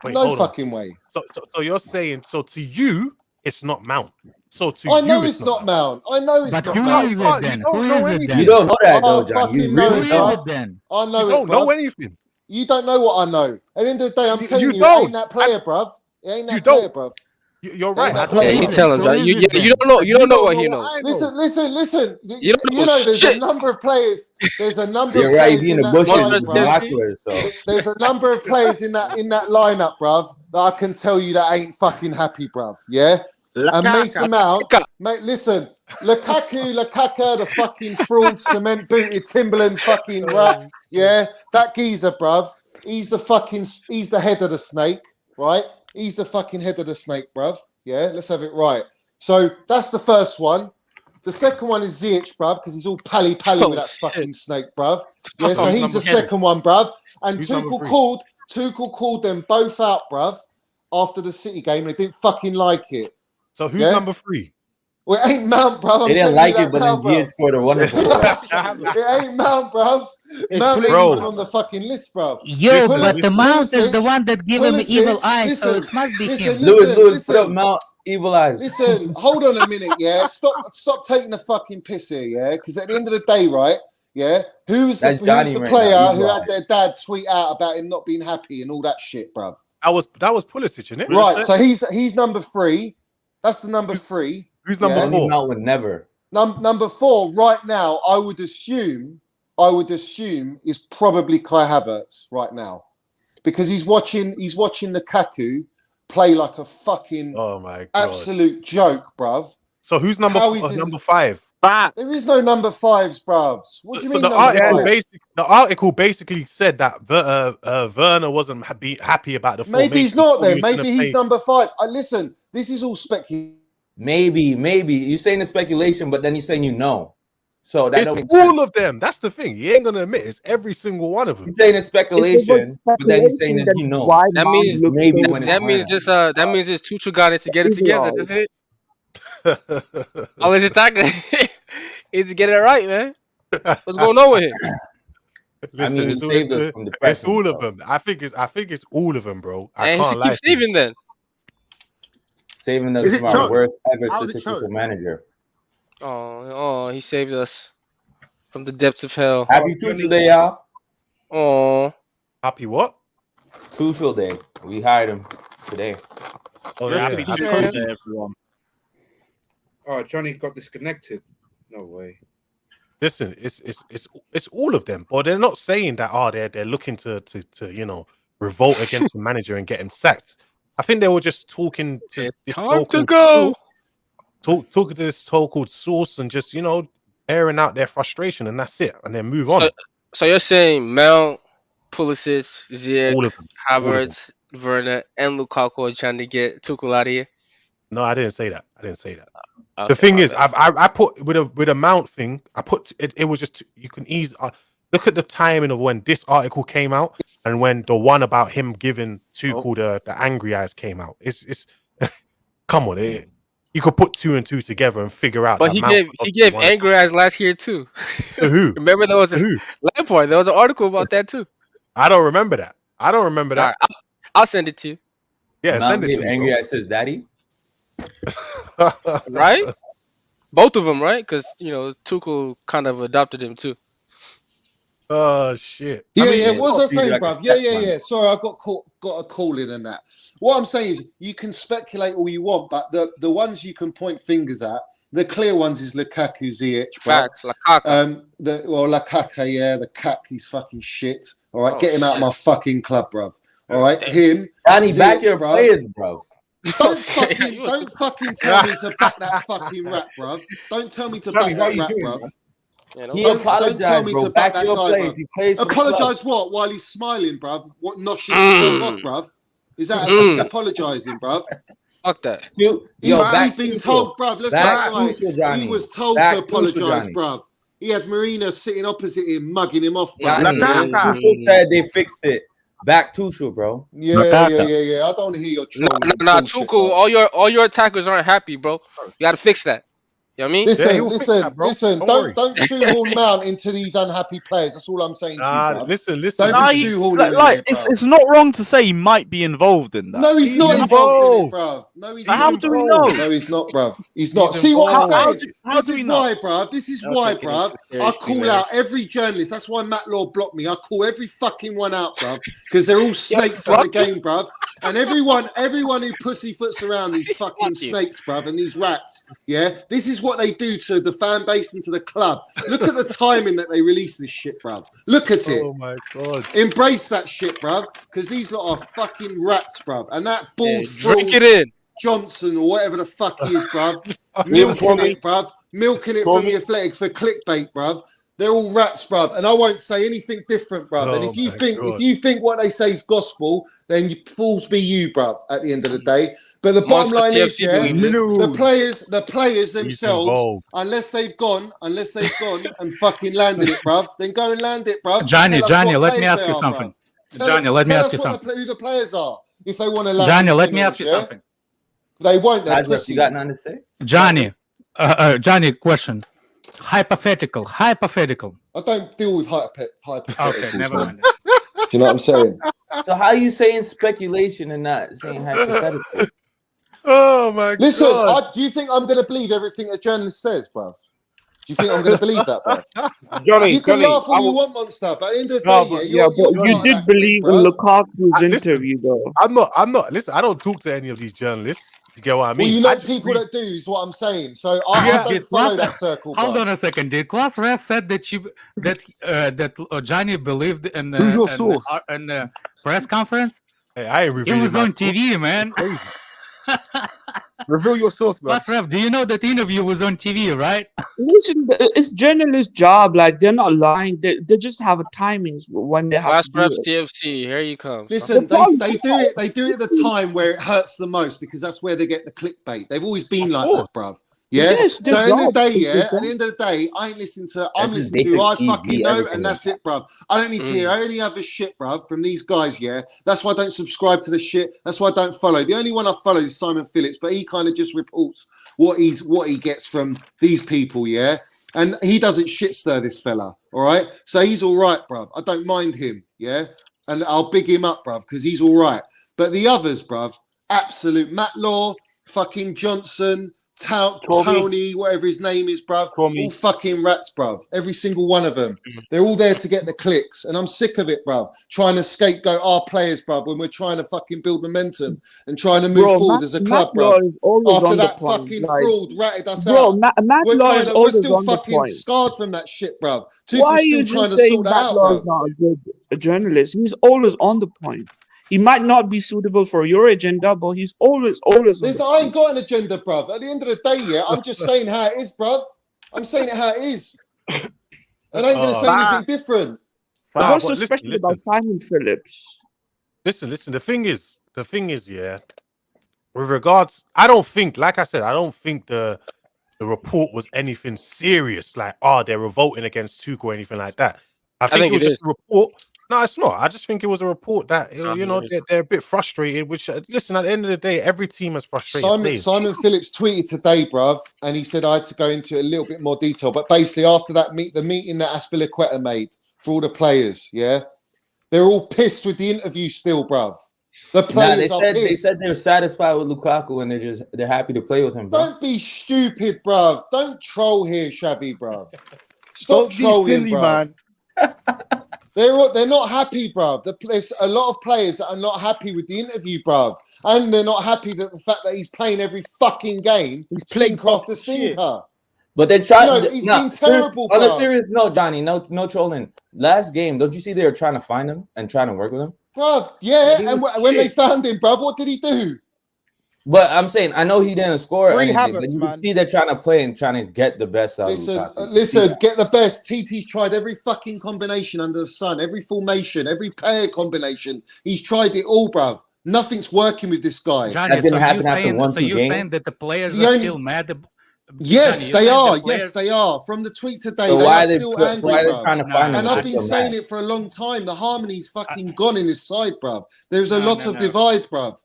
No fucking way. So you're saying, so to you, it's not Mount. So to I know it's not Mount. I know it's not Mount. Who is it then? Who is it then? You don't know that though, John. You really don't. I know you don't know anything. You don't know what I know. At the end of the day, I'm telling you, it ain't that player, bruv. It ain't that player, bruv. You're right. Yeah, you tell him, John. You don't know. You don't know what he knows. Listen. You know there's a number of players. There's a number You're of right. players Being in the that bushes, lineup, so there's a number of players in that lineup, bruv, that I can tell you that ain't fucking happy, bruv. Yeah. And Mason Mount, mate, listen, Lukaku, the fucking fraud, cement booted Timberland fucking rat, yeah, that geezer, bruv. He's the head of the snake, right? He's the fucking head of the snake, bruv. Yeah, let's have it right. So that's the first one. The second one is Ziyech, bruv, because he's all pally with that fucking snake, bruv. Yeah, so he's the second one, bruv. And Tuchel called them both out, bruv, after the City game. They didn't fucking like it. So who's number 3? Well, it ain't Mount, bruv. They didn't like it, but then Ziyech scored a wonderful. It ain't Mount, bruv. Mount ain't even on the fucking list, bruv. Yo, but the Mount is the one that gave him evil eyes, so it must be him. Lewis, put up Mount evil eyes. Listen, hold on a minute, yeah. Stop taking the fucking piss here, yeah. Because at the end of the day, right, yeah, who's the player who had their dad tweet out about him not being happy and all that shit, bruv? That was Pulisic, isn't it? Right, so he's number 3. That's the number 3. Who's number 4? Mount would never. Number 4 right now, I would assume is probably Kai Havertz right now, because he's watching Lukaku play like a fucking absolute joke, bruv. So who's number 5? There is no number 5s, bruvs. What do you mean? The article basically said that Werner wasn't happy about the formation. Maybe he's not then. Maybe he's number 5. Listen, this is all speculation. Maybe you're saying the speculation, but then you're saying you know. So it's all of them. That's the thing. He ain't gonna admit it's every single one of them. He's saying it's speculation, but then he's saying that you know. That means this Tuchel got it to get it together. That's it. All is attacking is to get it right, man. What's going on with him? Listen, it's all of them. I think it's all of them, bro. And he should keep saving then. Saving us from our worst ever statistical manager. Oh, he saved us from the depths of hell. Happy Tuchel Day, y'all. Oh, Happy what? Tuchel Day. We hired him today. Oh Just yeah. be Happy Tuchel Tuchel. Day, everyone. Oh, Johnny got disconnected. No way. Listen, it's all of them, but they're not saying that. They're looking to revolt against the manager and get him sacked. I think they were just talking to it's this time to so-called go. talking to this so-called source and just airing out their frustration, and that's it, and then move on. So you're saying Mount, Pulisic, Ziyech, All of them. All of them. Havertz, Werner, and Lukaku are trying to get Tuchel out of here? No, I didn't say that. Okay, The thing my is, bad. I put with a Mount thing. I put it. It was just you can ease. Look at the timing of when this article came out and when the one about him giving Tuchel the angry eyes came out. It's come on, you could put 2 and 2 together and figure out. But that he Mount gave angry eyes last year too. To who? Remember there was Lampard. There was an article about that too. I don't remember that. All right, I'll send it to you. Yeah, Mount send it gave to me. angry Bro. eyes to his daddy. Right? Both of them, right? Because Tuchel kind of adopted him too. Oh shit! Yeah, I mean, yeah. What was I it's saying, like a bruv? Yeah. stepson. Sorry, I got a call in and that. What I'm saying is, you can speculate all you want, but the ones you can point fingers at, the clear ones is Lukaku, Ziyech, bruv. Facts, Lukaku. Lukaku, yeah, the cack, he's fucking shit. All right, Oh, get him out of my fucking club, bruv. All right, him. Johnny, Ziyech, back your bruv. players, bro. Don't fucking tell me to back that fucking rat, bruv. Don't tell me to back that rat, bruv. He Don't tell apologized, me bro. to back Back that your guy, players. bruv. He plays for the club. Apologise what? While he's smiling, bruv? What, noshing himself off, bruv? Is that he's apologising, bruv? Fuck that. He's been told, bruv. Let's back not lie. Tuchel, Johnny. He was told Back to Tuchel, apologise, Johnny. bruv. He had Marina sitting opposite him, mugging him off, bruv. Johnny, Tuchel said they fixed it. Back Tuchel, bro. Yeah. I don't want to hear your trolling. Nah, bullshit, Tuchel, bruv. all your attackers aren't happy, bro. You got to fix that. You know what I mean? Listen. Don't shoehorn Mount into these unhappy players. That's all I'm saying to you, bruv. Listen. Don't be shoehorning like, him in, bruv. it's not wrong to say he might be involved in that. No, he's not involved in it, bruv. No, he's How do we know? No, he's not, bruv. He's not. He's See what I'm involved. saying? How do we know? Why, bruv. This is why, bruv. I call out every journalist. That's why Matt Law blocked me. I call every fucking one out, bruv, because they're all snakes at the game, bruv. And everyone who pussyfoots around these fucking snakes, bruv, and these rats, yeah, this is what they do to the fan base and to the club. Look at the timing that they release this shit, bruv. Look at it. Oh my god. Embrace that shit, bruv, because these lot are fucking rats, bruv. And that bald drink it in. Johnson or whatever the fuck he is, bruv, milking it, bruv, milking it from the Athletic for clickbait, bruv. They're all rats, bruv, and I won't say anything different, bruv. And if you think what they say is gospel, then fools be you, bruv. At the end of the day, but the bottom line is, the players themselves, unless they've gone and fucking landed it, bruv, then go and land it, bruv. Johnny, let me ask you something. Johnny, let me ask you something. Who the players are, if they want to land. Johnny, let me ask you something. They won't. They're You pussies. got nothing to say? Johnny, question. Hypothetical. I don't deal with hypotheticals. Okay, never mind. Do you know what I'm saying? So how are you saying speculation and not saying hypothetical? Oh my god. Listen, do you think I'm going to believe everything a journalist says, bruv? Do you think I'm going to believe that, bruv? Johnny, You can laugh all you want, Monster, but at the end of the No, day, but you're you part of did that believe in clique, bruv. Lukaku's Listen, interview, though. I'm not. Listen, I don't talk to any of these journalists. You get what I mean? Well, you know I just people read- that do is what I'm saying. So I don't follow that circle, Hold bruv. on a second. Did Class Ref said that Johnny believed in Who's your source? in press conference? Hey, I ain't It revealing was my on TV, man. Crazy. Reveal your source, man. Class Ref, do you know that interview was on TV, right? Listen, it's journalist job. Like, they're not lying. They just have a timings when they have Class to do Refs it. TFC. Here you come. Listen, they do it. They do it at the time where it hurts the most because that's where they get the clickbait. They've always been like that, bruv. Yeah. Yes, So their at the end of the job day, is yeah. to At the end of the day, I ain't listening to. I'm That's just listening to who I basic fucking TV, know, everything and that's is. it, bruv. I don't need to hear any other shit, bruv, from these guys. Yeah. That's why I don't subscribe to the shit. That's why I don't follow. The only one I follow is Simon Phillips, but he kind of just reports what he gets from these people. Yeah. And he doesn't shit stir this fella. All right. So he's all right, bruv. I don't mind him. Yeah. And I'll big him up, bruv, because he's all right. But the others, bruv, absolute Matt Law, fucking Johnson, Tony, whatever his name is, bruv. All fucking rats, bruv. Every single one of them. They're all there to get the clicks. And I'm sick of it, bruv. Trying to scapegoat our players, bruv, when we're trying to fucking build momentum and trying to move forward as a club, bruv. After that fucking fraud ratted us out. We're still fucking scarred from that shit, bruv. Why are you still trying just to saying sort that Matt out, Law bruv. is not a journalist? He's always on the point. He might not be suitable for your agenda, but he's always on the I ain't got an agenda, bruv. At the end of the day, yeah, I'm just saying how it is, bruv. I'm saying it how it is. I ain't going to say anything different. What's so special about Simon Phillips? Listen. The thing is, yeah. With regards, I don't think the report was anything serious. Like, they're revolting against Tuchel or anything like that. I think it was just a report. No, it's not. I just think it was a report that they're a bit frustrated. Which, listen, at the end of the day, every team is frustrated. Simon Phillips tweeted today, bruv, and he said I had to go into a little bit more detail. But basically, after that the meeting that Aspilicueta made for all the players, yeah, they're all pissed with the interview still, bruv. The players are pissed. They said they're satisfied with Lukaku and they're happy to play with him, bro. Don't be stupid, bruv. Don't troll here, Shabby, bruv. Stop trolling, silly, bruv. man. They're not happy, bruv. There's a lot of players that are not happy with the interview, bruv. And they're not happy that the fact that he's playing every fucking game. He's playing after stinker. But they're trying. He's been terrible, On a bruv. serious note, Johnny, no trolling. Last game, don't you see they were trying to find him and trying to work with him? Bruv, yeah. And when they found him, bruv, what did he do? But I'm saying, I know he didn't score anything, Havertz, but you man. can see they're trying to play and trying to get the best out of Lukaku. Listen, get the best. TT's tried every fucking combination under the sun, every formation, every pair combination. He's tried it all, bruv. Nothing's working with this guy. Johnny, that didn't happen after you're saying that the players are still mad? Yes, Johnny, they are. Yes, they are. From the tweet today, So they why are are they still angry, bruv. trying to find him? And I've been saying it for a long time. The harmony's fucking gone in this side, bruv. There's a lot of divide, bruv.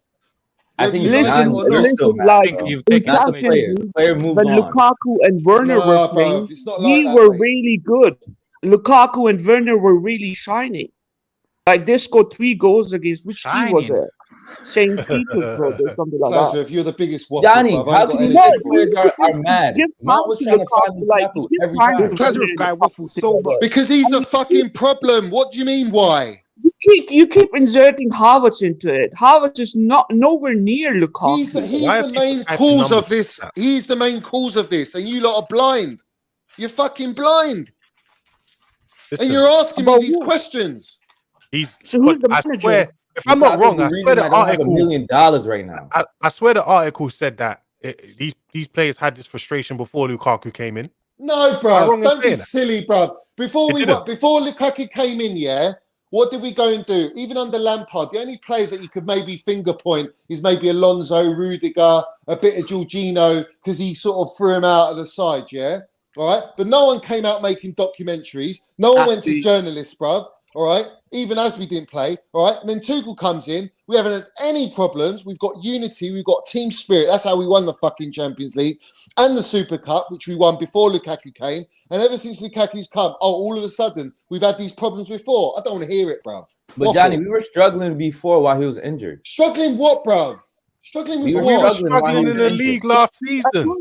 I think Listen, like in Champions League, when Lukaku and Werner were playing, we were really good. Lukaku and Werner were really shining. Like they scored 3 goals against which team was it? St. Petersburg or something like that. If you're the biggest waffle, Johnny, bruv, how can you know players are mad? Mount was trying to find Lukaku every time. This Lazarus guy waffles so much. Because he's the fucking problem. What do you mean, why? You keep inserting Havertz into it. Havertz is nowhere near Lukaku. He's the main cause of this. He's the main cause of this, and you lot are blind. You're fucking blind. Listen, and you're asking me these questions. So who's the manager? If I'm not wrong, I swear the article $1 million right now. I swear the article said that these players had this frustration before Lukaku came in. No, bro, don't be silly, bro. Before Lukaku came in, yeah. What did we go and do? Even under Lampard, the only players that you could maybe finger point is maybe Alonso, Rudiger, a bit of Jorginho, because he sort of threw him out of the side, yeah? All right? But no one came out making documentaries. No one went to journalists, bruv. All right? Even as we didn't play, all right? And then Tuchel comes in. We haven't had any problems. We've got unity. We've got team spirit. That's how we won the fucking Champions League and the Super Cup, which we won before Lukaku came. And ever since Lukaku's come, all of a sudden, we've had these problems before. I don't want to hear it, bruv. But Johnny, we were struggling before while he was injured. Struggling what, bruv? Struggling with what? We were struggling in the league last season.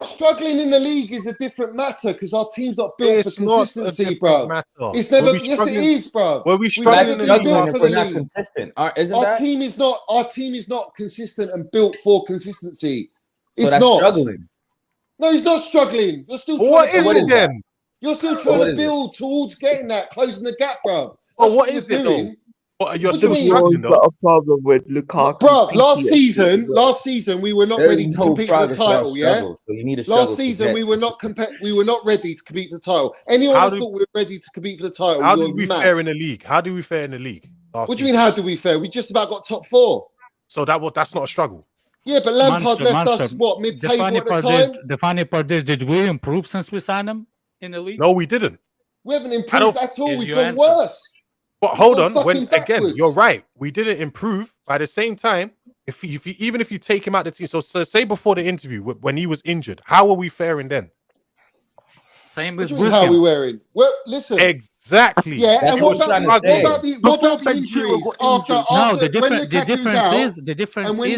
Struggling in the league is a different matter because our team's not built for consistency, bro. It's never. Yes, it is, bro. Were we struggling in the league if we're not consistent? Our team is not. Our team is not consistent and built for consistency. It's so not. Struggling. No, he's not struggling. You're still. What is it then? You're still trying to build towards getting that, closing the gap, bro. Oh, what is it though? You're still struggling, though. A problem with Lukaku. Bro, last season we were not ready to compete for the title. Yeah, so you need last season we were not ready to compete for the title. Anyone who thought we were ready to compete for the title? How did we fare in the league? How do we fare in the league? What do you mean? How do we fare? We just about got top 4. So that's not a struggle. Yeah, but Lampard left us mid-table at the time. The funny part is, did we improve since we signed him in the league? No, we didn't. We haven't improved at all. We've gone worse. But hold on, again, you're right. We didn't improve. By the same time, even if you take him out the team, so say before the interview when he was injured, how were we faring then? Same as how we wearing. Well, listen. Exactly. Yeah, and what about the injuries after the difference is and when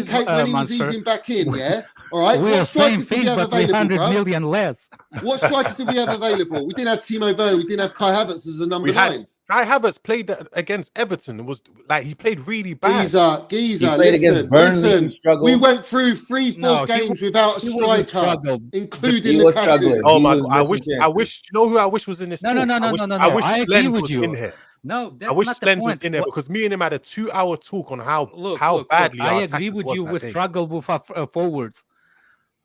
he was easing back in, yeah. All right. We're What same strikers do we thing, have but available, 300 bro? million less. What strikers do we have available? We didn't have Timo Werner. We didn't have Kai Havertz as a number 9. Kai Havertz played against Everton. It was like he played really bad. Geezer, listen. We went through 3-4 games without a striker, including Lukaku. Oh my god! I wish. You know who I wish was in this? No. I wish I agree Slens with was you. in here. No, that's I wish not the Slens was point. in there because me and him had a 2-hour talk on how Look, badly I our agree with attackers you. was We that day. struggle with our forwards.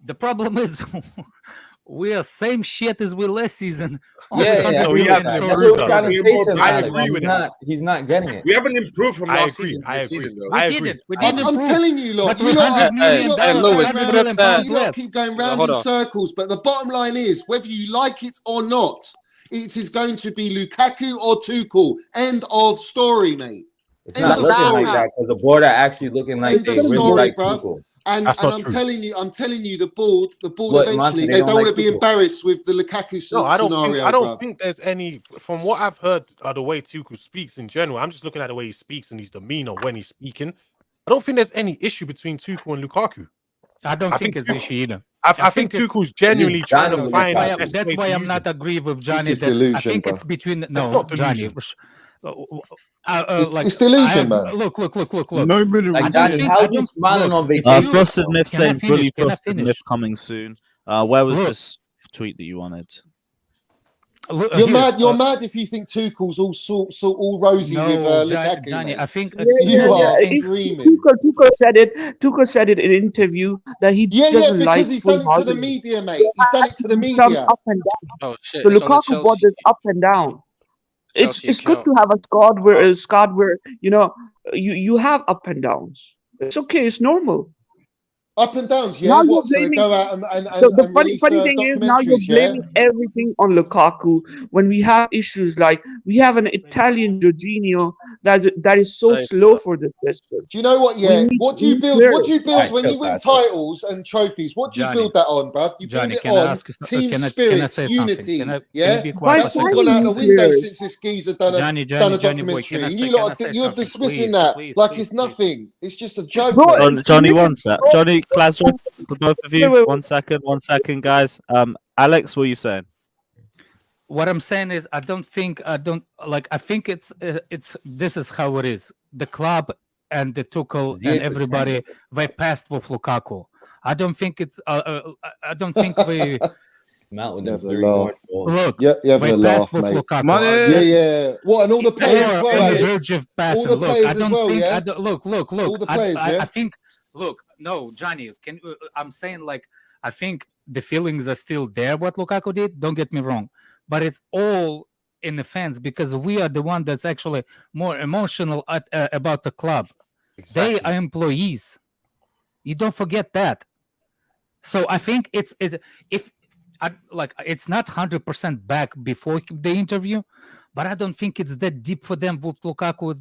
The problem is we are same shit as we last season. Yeah, that's what we're trying to say to him. I agree with he's not getting it. We haven't improved from I last agree. season. I This agree. season, though. We didn't improve. I'm telling you, look, But we keep going round in circles. But the bottom line is, whether you like it or not, it is going to be Lukaku or Tuchel. End of story, mate. It's not looking like that because the board are actually looking like they really like Tuchel. And I'm telling you, the board eventually they don't want to be embarrassed with the Lukaku scenario. I don't think there's any. From what I've heard, the way Tuchel speaks in general, I'm just looking at the way he speaks and his demeanor when he's speaking. I don't think there's any issue between Tuchel and Lukaku. I don't think it's issue either. I think Tuchel's genuinely trying to find. That's why I'm not agree with Johnny. This is delusion, I think it's between Johnny. It's delusion, man. Look. No minute. Like Johnny, how you smiling on vacation? Frosted Myth saying Bully Frosted Myth coming soon. Where was this tweet that you wanted? You're mad if you think Tuchel's all rosy with Lukaku. Johnny, I think you are dreaming. Tuchel said it in an interview that he doesn't like. Because he's done it to the media, mate. He's done it to the media. Some up and down. Oh shit! So Lukaku brought this up and down. It's good to have a squad where you have up and downs. It's okay. It's normal. Up and downs, yeah. Now What? So you're they blaming, go out and so the release, funny thing is now you're blaming everything on Lukaku when we have issues like we have an Italian Jorginho that is so slow for the system. Do you know what? Yeah. What do you build? What do you build when you win titles and trophies? What do you build that on, bruv? You build it on team spirit, unity. Yeah. That's all gone out the window since this geezer done a documentary. And you're dismissing that like it's nothing. It's just a joke. Johnny wants that. Johnny, Glasgow, for both of you. Wait. One second, guys. Alex, what are you saying? What I'm saying is, I think it's this is how it is. The club and the Tuchel and everybody, they passed with Lukaku. I don't think it's. I don't think we. Mount with Look, you have a laugh, mate. Yeah. What, and all the players as well? All the players as well, yeah. Look. All the players, yeah. I think. Look, no, Johnny. I'm saying like I think the feelings are still there. What Lukaku did, don't get me wrong, but it's all in the fans because we are the one that's actually more emotional about the club. Exactly. They are employees. You don't forget that. So I think it's not 100% back before the interview, but I don't think it's that deep for them with Lukaku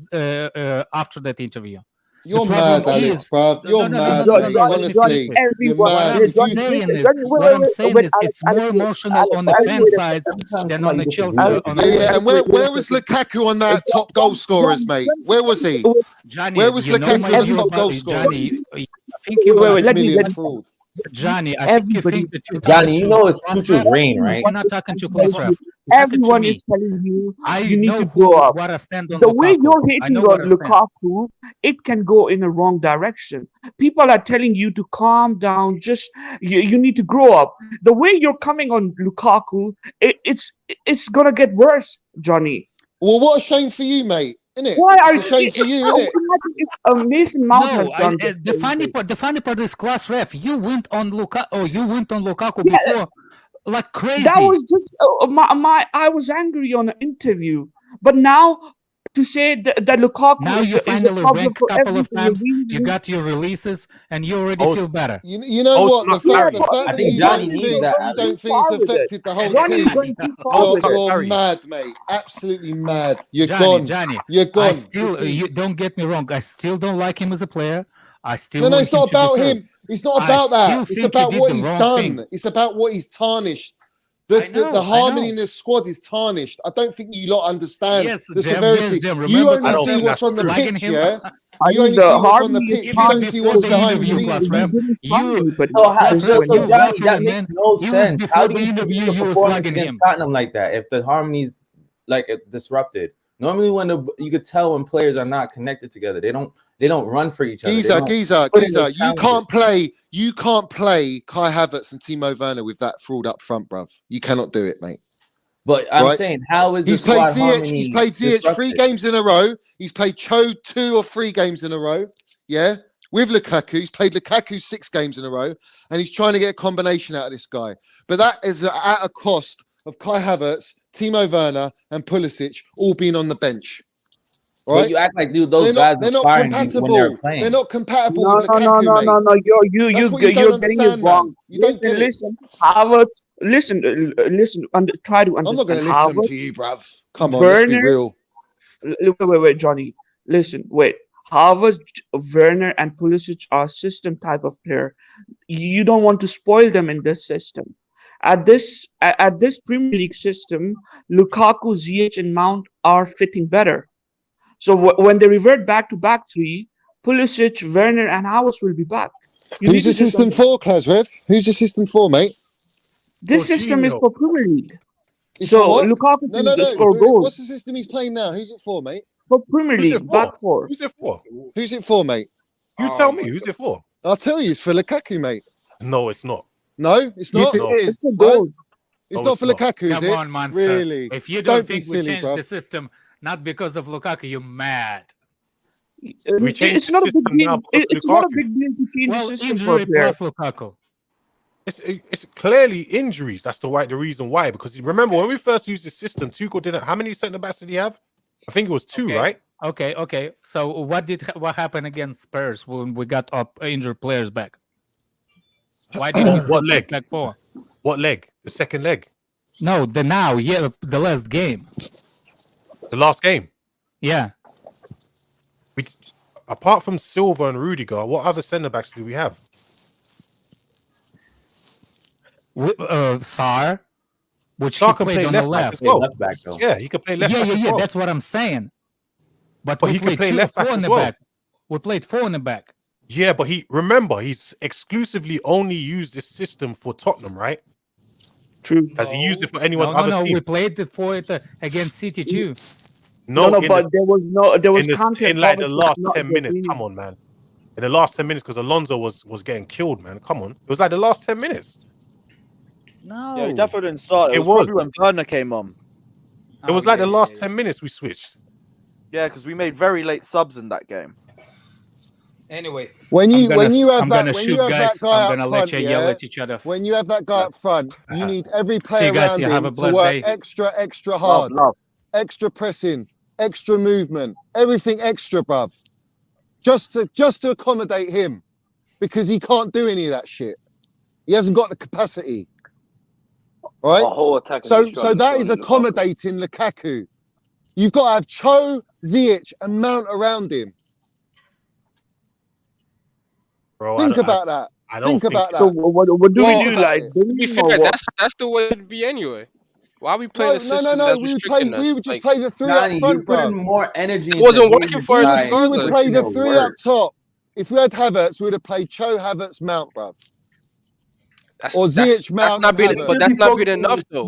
after that interview. You're mad, Alex, bro. You're mad, mate. Honestly, you're mad. What I'm saying is it's more emotional on the fan side than on the Chelsea. Yeah, and where was Lukaku on that top goal scorers, mate? Where was he? Johnny, where was Lukaku on top goal scorers? Johnny, I think you fraud. Johnny, I think you think that Johnny, you know it's Tuchel's reign, right? We're not talking to close ref. Everyone is telling you you need to grow up. The way you're hating on Lukaku, it can go in a wrong direction. People are telling you to calm down. Just you need to grow up. The way you're coming on Lukaku, it's gonna get worse, Johnny. Well, what a shame for you, mate. Isn't it? Why it's a shame for you, isn't it? Mason Mount has done the funny part is class ref. You went on Lukaku before, like crazy. That was just I was angry on an interview, but now to say that Lukaku now you finally rank a couple of times. You got your releases, and you already feel better. You know what? The fact that you don't think it's affected the whole team. You're mad, mate. Absolutely mad. You're gone. Johnny, you're gone. You don't get me wrong. I still don't like him as a player. I still no. It's not about him. It's not about that. It's about what he's done. It's about what he's tarnished. The harmony in this squad is tarnished. I don't think you lot understand the severity. You only see what's on the pitch, yeah? You only see what's on the pitch. You don't see what's behind the scenes, man. Johnny, that makes no sense. How do you interview a performance against Tottenham like that if the harmony's like disrupted? Normally, when you could tell when players are not connected together, they don't run for each other. Giza, you can't play Kai Havertz and Timo Werner with that fraud up front, bruv. You cannot do it, mate. But I'm saying, how is he's played Ziyech 3 games in a row. He's played Cho 2 or 3 games in a row. Yeah, with Lukaku, he's played Lukaku 6 games in a row, and he's trying to get a combination out of this guy. But that is at a cost of Kai Havertz, Timo Werner, and Pulisic all being on the bench. Right? But you act like those guys they're not compatible. When they're playing. They're not compatible. No, with Lukaku, no. You're getting it wrong. You don't get listen, Havertz. Listen. Try to understand. I'm not going to listen to you, bruv. Come on, Werner, let's be real. Wait, Johnny. Listen, wait. Havertz, Werner, and Pulisic are system type of player. You don't want to spoil them in this system. At this Premier League system, Lukaku, Ziyech, and Mount are fitting better. So when they revert back to back 3, Pulisic, Werner, and Havertz will be back. Who's the system for, Kazrev? Who's the system for, mate? This system is for Premier League. It's so Lukaku can score goals. What's the system he's playing now? Who's it for, mate? For Premier League, back 4. Who's it for? Who's it for, mate? You tell me. Who's it for? I'll tell you. It's for Lukaku, mate. No, it's not. No, it's not. Yes, it is. It's for goals. It's not for Lukaku, is it? Come on, man. Really? If you don't think we silly, changed bro. the system not because of Lukaku, you're mad. We changed It's not a big deal. It's not a big deal to change the system for a Injury player. plus Lukaku. It's clearly injuries. That's the reason why. Because remember when we first used the system, Tuchel didn't. How many centre backs did he have? I think it was 2, right? Okay. So what happened against Spurs when we got up injured players back? Why did we What leg? back 4? What leg? The second leg. No, the last game. The last game. Yeah. Apart from Silva and Rudiger, what other centre backs do we have? Sarr, which Sarr he can played play on left the back left. as well. Left back though. Yeah, he can play left back. Yeah. Well. That's what I'm saying. But he can play left back in as the well. back. We played 4 in the back. Yeah, but he's exclusively only used this system for Tottenham, right? True. Has he used it for anyone No, other team? we played it for it against City too. No, but there was content in like the coverage, last not 10 the minutes. team. Come on, man. In the last 10 minutes, because Alonso was getting killed, man. Come on. It was like the last 10 minutes. No, yeah, it definitely didn't start. It was probably when Werner came on. It was like the last 10 minutes we switched. Yeah, because we made very late subs in that game. Anyway, When you have I'm that gonna shoot, guys. guy I'm gonna up let front, you yeah, yell at each other. when you have that guy up front, you need every player guys, around you have a him to blessed work day. extra hard, extra pressing, extra movement, everything extra, bruv. Just to accommodate him, because he can't do any of that shit. He hasn't got the capacity. Right? So that is accommodating Lukaku. You've got to have Cho, Ziyech, and Mount around him. Bro, Think about that. Think about that. So what do we do? Like, to be fair, that's the way it'd be anyway. Why are we playing a system that's restricting us? We would just play the 3 up front, bro. More energy. It wasn't working for us. We would play the 3 up top. If we had Havertz, we would have played Cho, Havertz, Mount, bro. Or Ziyech, Mount. But that's not been enough, though.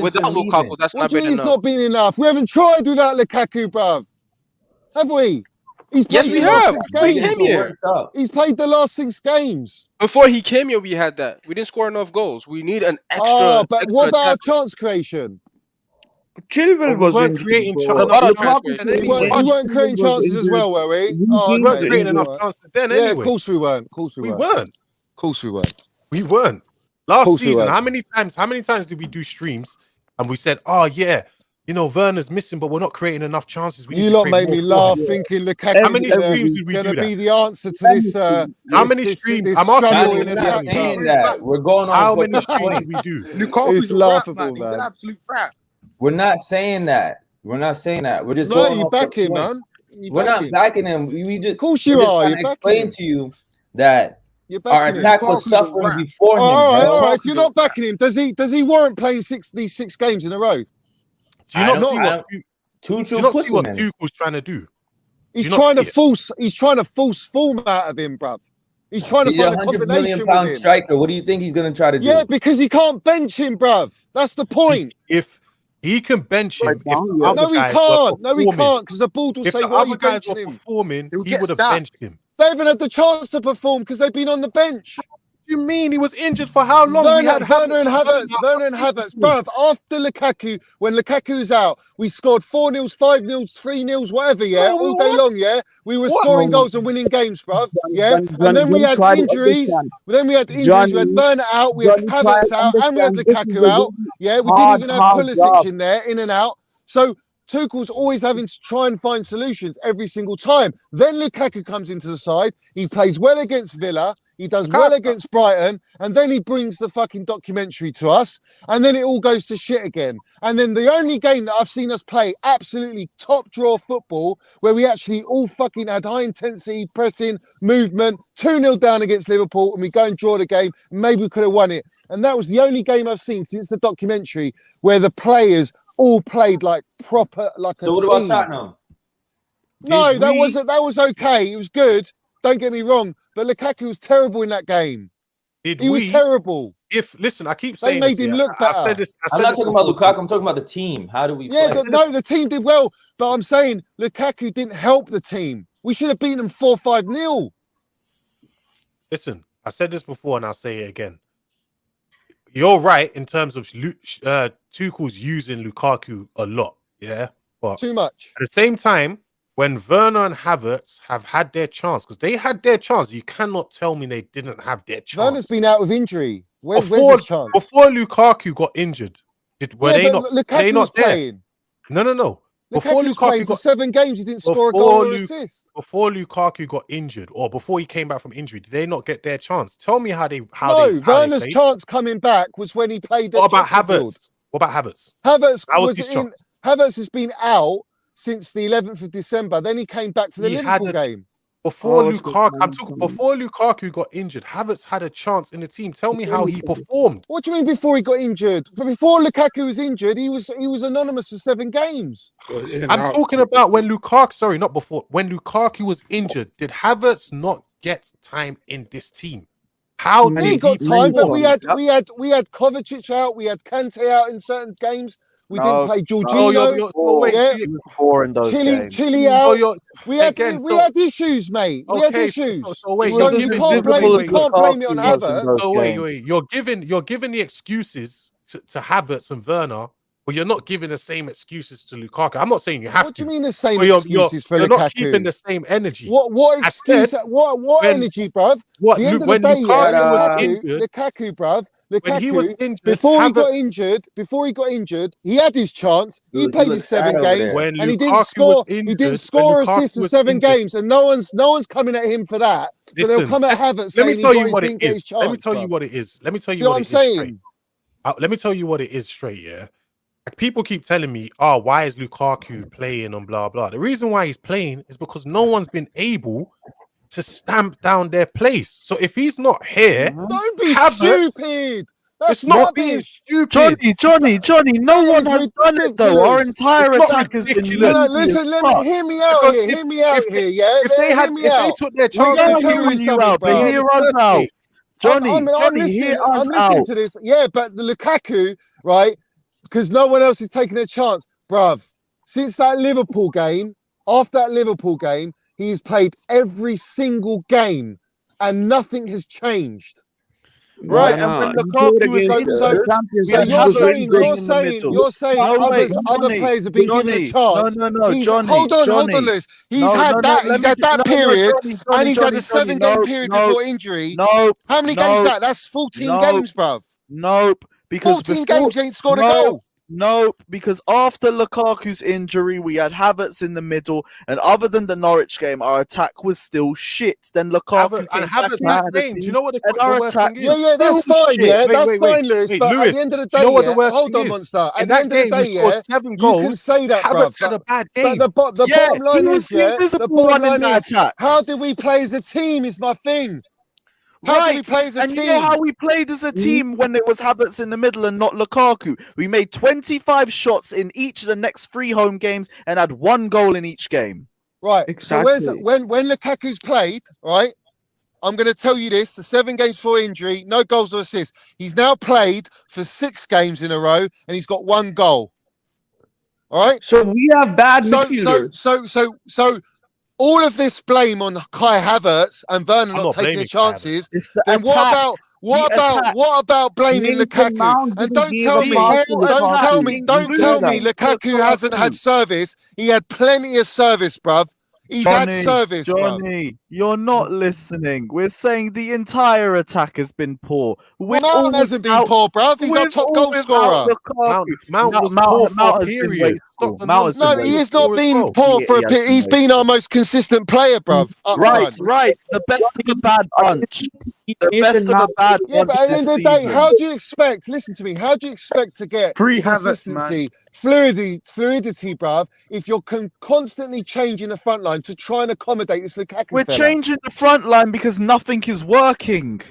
Without Lukaku, that's not been enough. It's not been enough. We haven't tried without Lukaku, bruv. Have we? He's played Yes, we have. He came here. He's played the last 6 games. Before he came here, we had that. We didn't score enough goals. We need an extra. Oh, but extra what about attack. chance creation? Chilwell wasn't creating We weren't creating chances as well, were we? Oh, we weren't creating enough chances then yeah, anyway. of course we weren't. We weren't. Of course we weren't. We weren't. Last season, how many times did we do streams and we said, oh yeah, you know, Werner's missing, but we're not creating enough chances. You lot made me laugh thinking Lukaku. How many streams did we do gonna that? be the answer to this. How many streams? I'm asking you. We're not saying that. We're going on. How many streams did we do? It's laughable, man. Absolute crap. We're not saying that. We're not saying that. We're just No, going you off back the him, point. man. We're not backing him. We just, of course you we're just are. trying to You're explain backing to you that You're our backing attack him. was suffering before him. All right. If you're not backing him, does he warrant playing these 6 games in a row? Do you not see what Tuchel Tuchel's trying to do? He's trying to force form out of him, bruv. He's trying to He's find a a £100 combination million with him. striker. What do you think he's going to try to do? Yeah, because he can't bench him, bruv. That's the point. If he can bench him, No, he can't. No, he can't, because the board will say, why are you benching him? He would have benched him. They haven't had the chance to perform because they've been on the bench. What do you mean? He was injured for how long? Werner and Havertz. Bruv, after Lukaku, when Lukaku was out, we scored 4-0, 5-0, 3-0, whatever, yeah, all day long, yeah. We were scoring goals and winning games, bruv, yeah. And then we had injuries. We had Werner out, we had Havertz out, and we had Lukaku out. Yeah, we didn't even have Pulisic in there, in and out. So Tuchel's always having to try and find solutions every single time. Then Lukaku comes into the side. He plays well against Villa. He does well against Brighton. And then he brings the fucking documentary to us. And then it all goes to shit again. And then the only game that I've seen us play absolutely top draw football, where we actually all fucking had high intensity pressing, movement, 2-0 down against Liverpool, and we go and draw the game. Maybe we could have won it. And that was the only game I've seen since the documentary where the players all played like proper, like a team. So what about Tottenham? No, that was okay. It was good. Don't get me wrong, but Lukaku was terrible in that game. He was terrible. Listen, I keep saying they made him look better. I'm not talking about Lukaku. I'm talking about the team. How do we? Yeah, the team did well, but I'm saying Lukaku didn't help the team. We should have beaten them 4-5-0. Listen, I said this before, and I'll say it again. You're right in terms of Tuchel's using Lukaku a lot, yeah, but too much. At the same time, when Werner and Havertz have had their chance, because they had their chance, you cannot tell me they didn't have their chance. Werner's been out with injury. Where's his chance? Before Lukaku got injured, were they not there? Playing. No. Before Lukaku got 7 games, he didn't score a goal or assist. Before Lukaku got injured, or before he came back from injury, did they not get their chance? Tell me how Werner's chance coming back was when he played. What about Havertz? Havertz has been out since the 11th of December. Then he came back for the Liverpool game. Before Lukaku got injured, Havertz had a chance in the team. Tell me how he performed. What do you mean before he got injured? Before Lukaku was injured, he was anonymous for 7 games. I'm talking about when Lukaku. Sorry, not before. When Lukaku was injured, did Havertz not get time in this team? How did he got time? But we had Kovacic out, we had Kante out in certain games. We didn't play Jorginho. In those games. Chile out. We had issues, mate. We had issues. You can't blame it on Havertz. So wait. You're giving the excuses to Havertz and Werner, but you're not giving the same excuses to Lukaku. I'm not saying you have to. What do you mean the same excuses for Lukaku? You're not keeping the same energy. What excuse? What energy, bruv? At the end of the day, Lukaku, bruv. When he was injured, before he got injured, he had his chance. He played his 7 games, and he didn't score. He didn't score or assist in 7 games, and no one's coming at him for that. But they'll come at Havertz. Let me tell you what it is. Let me tell you what it is. Let me tell you what I'm saying. Let me tell you what it is straight. Yeah, like people keep telling me, "Oh, why is Lukaku playing and blah blah." The reason why he's playing is because no one's been able to stamp down their place. So if he's not here, don't be stupid. It's not being stupid. Johnny, no one has done it though. Our entire attack has been listen, hear me out here. Hear me out here, yeah? If they took their chance, but hear us out. Johnny, I'm listening to this. Yeah, but the Lukaku, right? Because no one else is taking a chance. Bruv, since that Liverpool game, after that Liverpool game, he's played every single game and nothing has changed. Right, and when Lukaku was you're saying other players have been given a chance. No, Johnny. Hold on, Liz. He's had that period, and he's had a 7-game period before injury. No. How many games is that? That's 14 games, bruv. Nope. Because 14 games ain't scored a goal. Nope, because after Lukaku's injury, we had Havertz in the middle, and other than the Norwich game, our attack was still shit. Then Lukaku do you know what the worst thing is? Yeah, that's fine. Yeah, that's fine, Lewis. But at the end of the day, hold on, Monster. At the end of the day, you can say that, bruv. Had a bad game. But the bottom line is, the bottom line is, how do we play as a team? Is my thing. How do we play as a team? You know how we played as a team when it was Havertz in the middle and not Lukaku? We made 25 shots in each of the next 3 home games and had 1 goal in each game. Right. Exactly. So when Lukaku's played, right? I'm going to tell you this: the 7 games for injury, no goals or assists. He's now played for 6 games in a row, and he's got 1 goal. All right. So we have bad midfielders. So all of this blame on Kai Havertz and Werner not taking the chances. Then what about blaming Lukaku? And don't tell me Lukaku hasn't had service. He had plenty of service, bruv. He's had service, Johnny, you're not listening. We're saying the entire attack has been poor. Mount hasn't been poor, bruv. He's our top goal scorer. Mount was poor for a period. No, he has not been poor for a period. He's been our most consistent player, bruv. Right. The best of a bad bunch. The best of a bad bunch. Yeah, but at the end of the day, how do you expect? Listen to me. How do you expect to get consistency, fluidity, bruv, if you're constantly changing the front line to try and accommodate this Lukaku? We're changing the front line because nothing is working.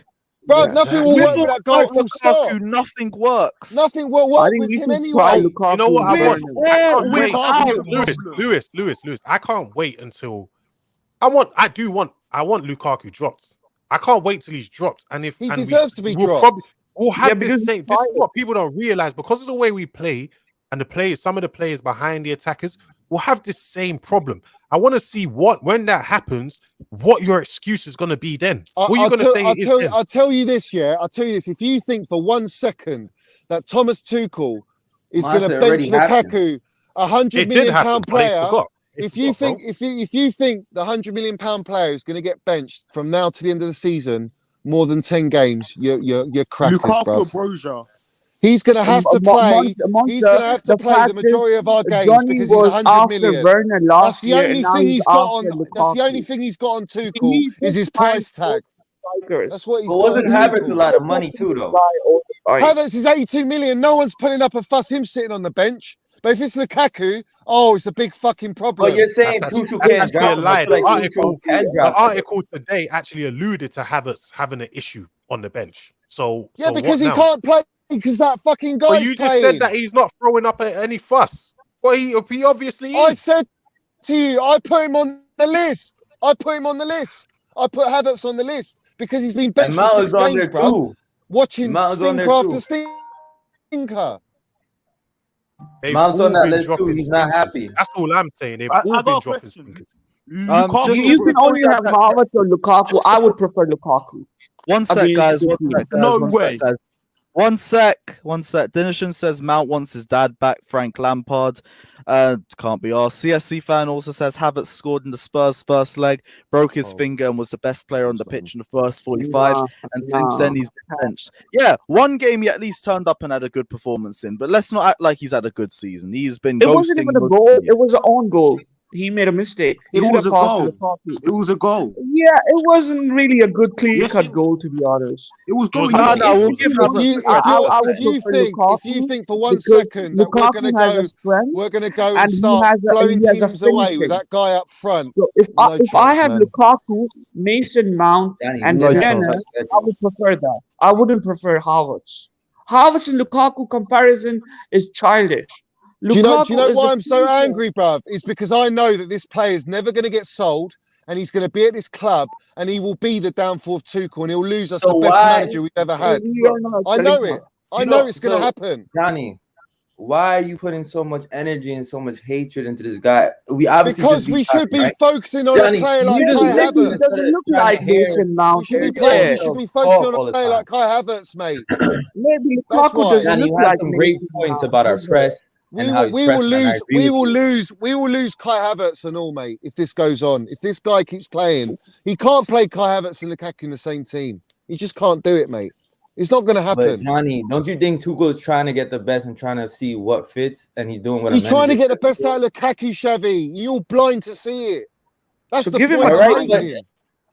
Bro, nothing will work with that guy full stop. Nothing works. Nothing will work with him anyway. You know what I want? Lewis. I can't wait until I want Lukaku dropped. I can't wait till he's dropped. And if he deserves to be dropped. We'll have this same. This is what people don't realize because of the way we play and some of the players behind the attackers will have this same problem. I want to see when that happens, what your excuse is going to be then. What are you going to say? I'll tell you this, yeah. I'll tell you this. If you think for 1 second that Thomas Tuchel is going to bench Lukaku, £100 million player, if you think the £100 million player is going to get benched from now to the end of the season, more than 10 games, you're crackers, bro. Brozier. He's going to have to play. He's going to have to play the majority of our games because he's 100 million. That's the only thing he's got on. That's the only thing he's got on Tuchel is his price tag. That's what he's got. Wasn't Havertz a lot of money too, though? Havertz is 82 million. No one's putting up a fuss him sitting on the bench. But if it's Lukaku, it's a big fucking problem. But you're saying Tuchel can't drop. The article today actually alluded to Havertz having an issue on the bench. Yeah, because he can't play. Because that fucking guy's playing. You just said that he's not throwing up any fuss. Well, he obviously is. I said to you, I put him on the list. I put Havertz on the list because he's been benched for 6 games, bro. Watching stinker after stinker. Mount's on that list too. He's not happy. That's all I'm saying. They've all been dropping stinkers. You can only have Havertz or Lukaku. I would prefer Lukaku. One sec, guys. No way. One sec. Dinishan says Mount wants his dad back, Frank Lampard. Can't be asked. CSC fan also says Havertz scored in the Spurs first leg, broke his finger and was the best player on the pitch in the first 45. And since then he's been benched. Yeah, 1 game he at least turned up and had a good performance in. But let's not act like he's had a good season. He's been ghosting. It wasn't even a goal. It was an own goal. He made a mistake. It was a goal. It was a goal. Yeah, it wasn't really a good clear-cut goal, to be honest. It was going. If you think for 1 second that we're going to go and start blowing teams away with that guy up front. So if I have Lukaku, Mason Mount, and Werner, I would prefer that. I wouldn't prefer Havertz. Havertz and Lukaku comparison is childish. Do you know why I'm so angry, bruv? It's because I know that this player is never going to get sold and he's going to be at this club and he will be the downfall of Tuchel and he'll lose us the best manager we've ever had. I know it. I know it's going to happen. Johnny, why are you putting so much energy and so much hatred into this guy? We obviously because we should be focusing on a player like Kai Havertz. It doesn't look like Mason Mount. We should be focusing on a player like Kai Havertz, mate. Maybe Lukaku doesn't Johnny, look you had like some great points about our press. We will lose Kai Havertz and all, mate, if this goes on. If this guy keeps playing, he can't play Kai Havertz and Lukaku in the same team. He just can't do it, mate. It's not going to happen. But Johnny, don't you think Tuchel is trying to get the best and trying to see what fits, and he's doing what he's trying to get the best out of Lukaku, Shavi. You're blind to see it. That's the point I'm making.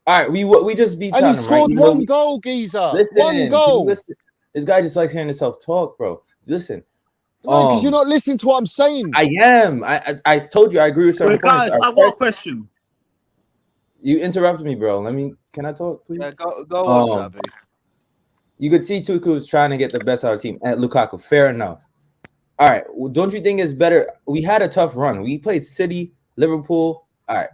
All right, we just beat. And he scored 1 goal, geezer. Listen, 1 goal. Listen. This guy just likes hearing himself talk, bro. Listen. No, because you're not listening to what I'm saying. I am. I told you I agree with certain guys, points. I got a question. You interrupted me, bro. Can I talk, please? Yeah, go on, Travi. You could see Tuchel is trying to get the best out of the team. And Lukaku, fair enough. All right. Well, don't you think it's better? We had a tough run. We played City, Liverpool. All right.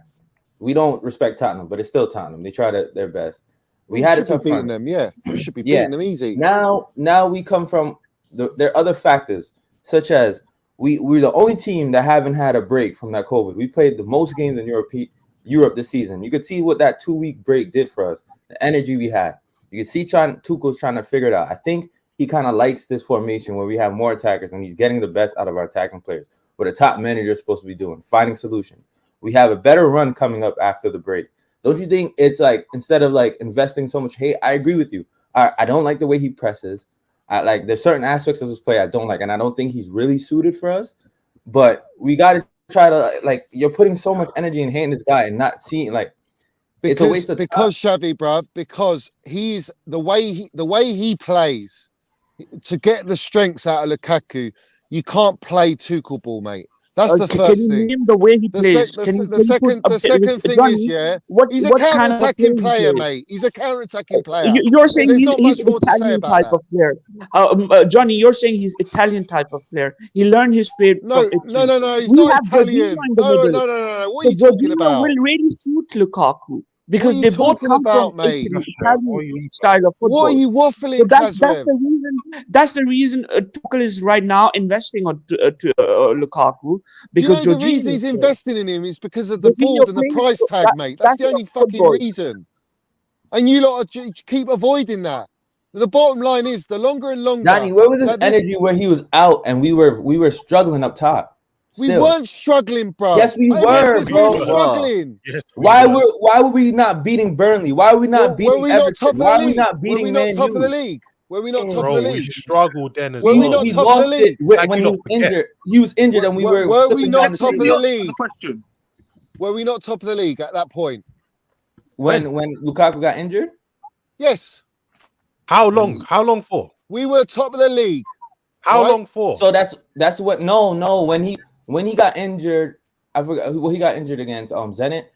We don't respect Tottenham, but it's still Tottenham. They try their best. We You had a should be tough beating run. them. Yeah, you should be beating them easy. Now we come from there are other factors, such as we're the only team that haven't had a break from that COVID. We played the most games in Europe this season. You could see what that 2-week break did for us. The energy we had. You could see Tuchel's trying to figure it out. I think he kind of likes this formation where we have more attackers and he's getting the best out of our attacking players. What a top manager is supposed to be doing, finding solutions. We have a better run coming up after the break. Don't you think it's like, instead of like investing so much hate, I agree with you. I don't like the way he presses. There's certain aspects of his play I don't like, and I don't think he's really suited for us. But we got to try to, you're putting so much energy in hating this guy and not seeing, it's a waste of time. Xavi, bruv, because he's the way he plays to get the strengths out of Lukaku. You can't play Tuchel ball, mate. That's the first thing. Name the way he plays. The second thing is, he's a counter-attacking player, mate. He's a counter-attacking player. You're saying there's he's not much more to say Italian about type that. of player. Johnny, you're saying he's Italian type of player. He learned his trade from Italy. No, he's not Italian. No. What are you talking about? Will really suit Lukaku. Because they both come from Italian style of football. What are you waffling, so that's the reason Tuchel is right now investing on Lukaku. Because the reason he's investing in him is because of the board and the price tag, mate. That's the only fucking reason. And you lot keep avoiding that. The bottom line is, the longer and longer. Johnny, where was his energy where he was out and we were struggling up top? We weren't struggling, bro. Yes, we were, bro. We were struggling. Yes, why were we not beating Burnley? Why are we not beating Everton? Why are we not beating Man U? Top of the league? Were we not top of the league? We struggled then as well. Were we not top of the league? When he was injured. He was injured and we were. Were we not top of the league? Were we not top of the league at that point? When Lukaku got injured? Yes. How long? How long for? We were top of the league. How long for? So that's what. No. When he got injured, I forgot who he got injured against. Zenit.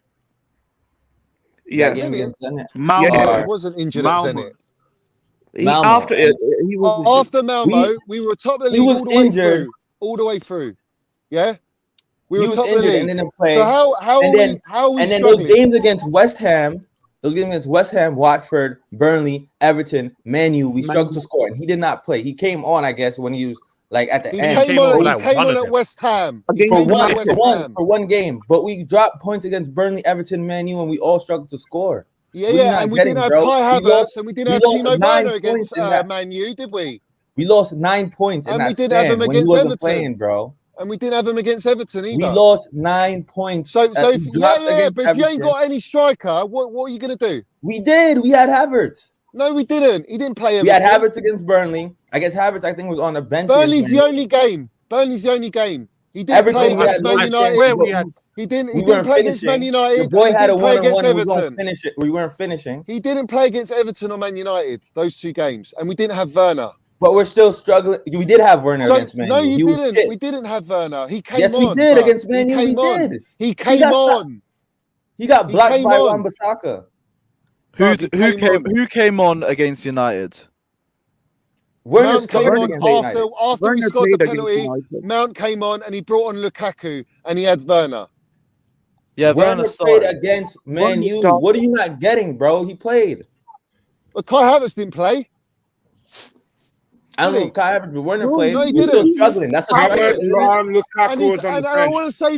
Yeah, against Zenit. He wasn't injured at Zenit. After Malmo, we were top of the league all the way through. Yeah, we were top of the league. And didn't play. So how are we and then struggling? Those games against West Ham, Watford, Burnley, Everton, Man U, we struggled to score, and he did not play. He came on, I guess, when he was at the end. He came on at West Ham for one game, but we dropped points against Burnley, Everton, Man U, and we all struggled to score. And we didn't have Kai Havertz, and we didn't have Timo Werner against Man U, did we? We lost 9 points, and we didn't have him against Everton, playing, bro. And we didn't have him against Everton either. We lost 9 points. So if you ain't got any striker, what are you gonna do? We did. We had Havertz. No, we didn't. He didn't play Everton. We had Havertz against Burnley. I guess Havertz, I think, was on the bench. Burnley's the only game. He didn't play against Man United. He didn't play against Man United. The boy had a play against 1-on-1. Everton. We weren't finishing. He didn't play against Everton or Man United, those two games. And we didn't have Werner. But we're still struggling. We did have Werner against Man U. No, you didn't. We didn't have Werner. He came on. Yes, we did against Man U. We did. He came on. He got blocked by Wan-Bissaka. Who came on against United? Mount came on after we scored the penalty. Mount came on and he brought on Lukaku and he had Werner. Yeah, Werner played against Man U. What are you not getting, bro? He played. But Kai Havertz didn't play. I don't know if Kai Havertz, but Werner played. No, he didn't. Still struggling. That's a and I want to say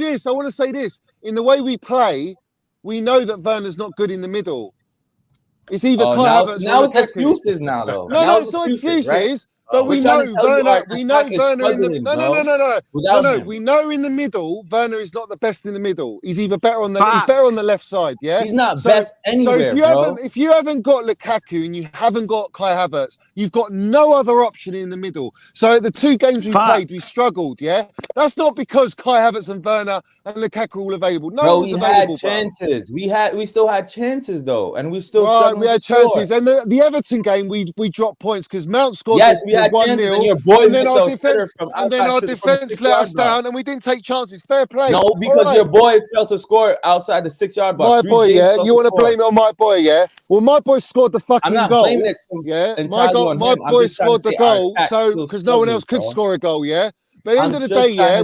this. In the way we play, we know that Werner's not good in the middle. It's either Kai Havertz now or it's excuses now, though. No, it's not excuses. Right? But we know Werner. We know Werner in the no. We know in the middle, Werner is not the best in the middle. He's either better on the he's better on the left side. Yeah, he's not best anywhere. So if you haven't got Lukaku and you haven't got Kai Havertz, you've got no other option in the middle. So the two games we played, we struggled. Yeah, that's not because Kai Havertz and Werner and Lukaku were all available. No one was available. Chances. We still had chances though, and we still we had chances. And the Everton game, we dropped points because Mount scored. Yes, we had 1-0, and then our defense let us down, and we didn't take chances. Fair play. No, because your boy failed to score outside the 6-yard box. My boy, you want to blame it on my boy, yeah? Well, my boy scored the fucking goal. My boy scored the goal, so because no one else could score a goal, yeah. But at the end of the day, yeah,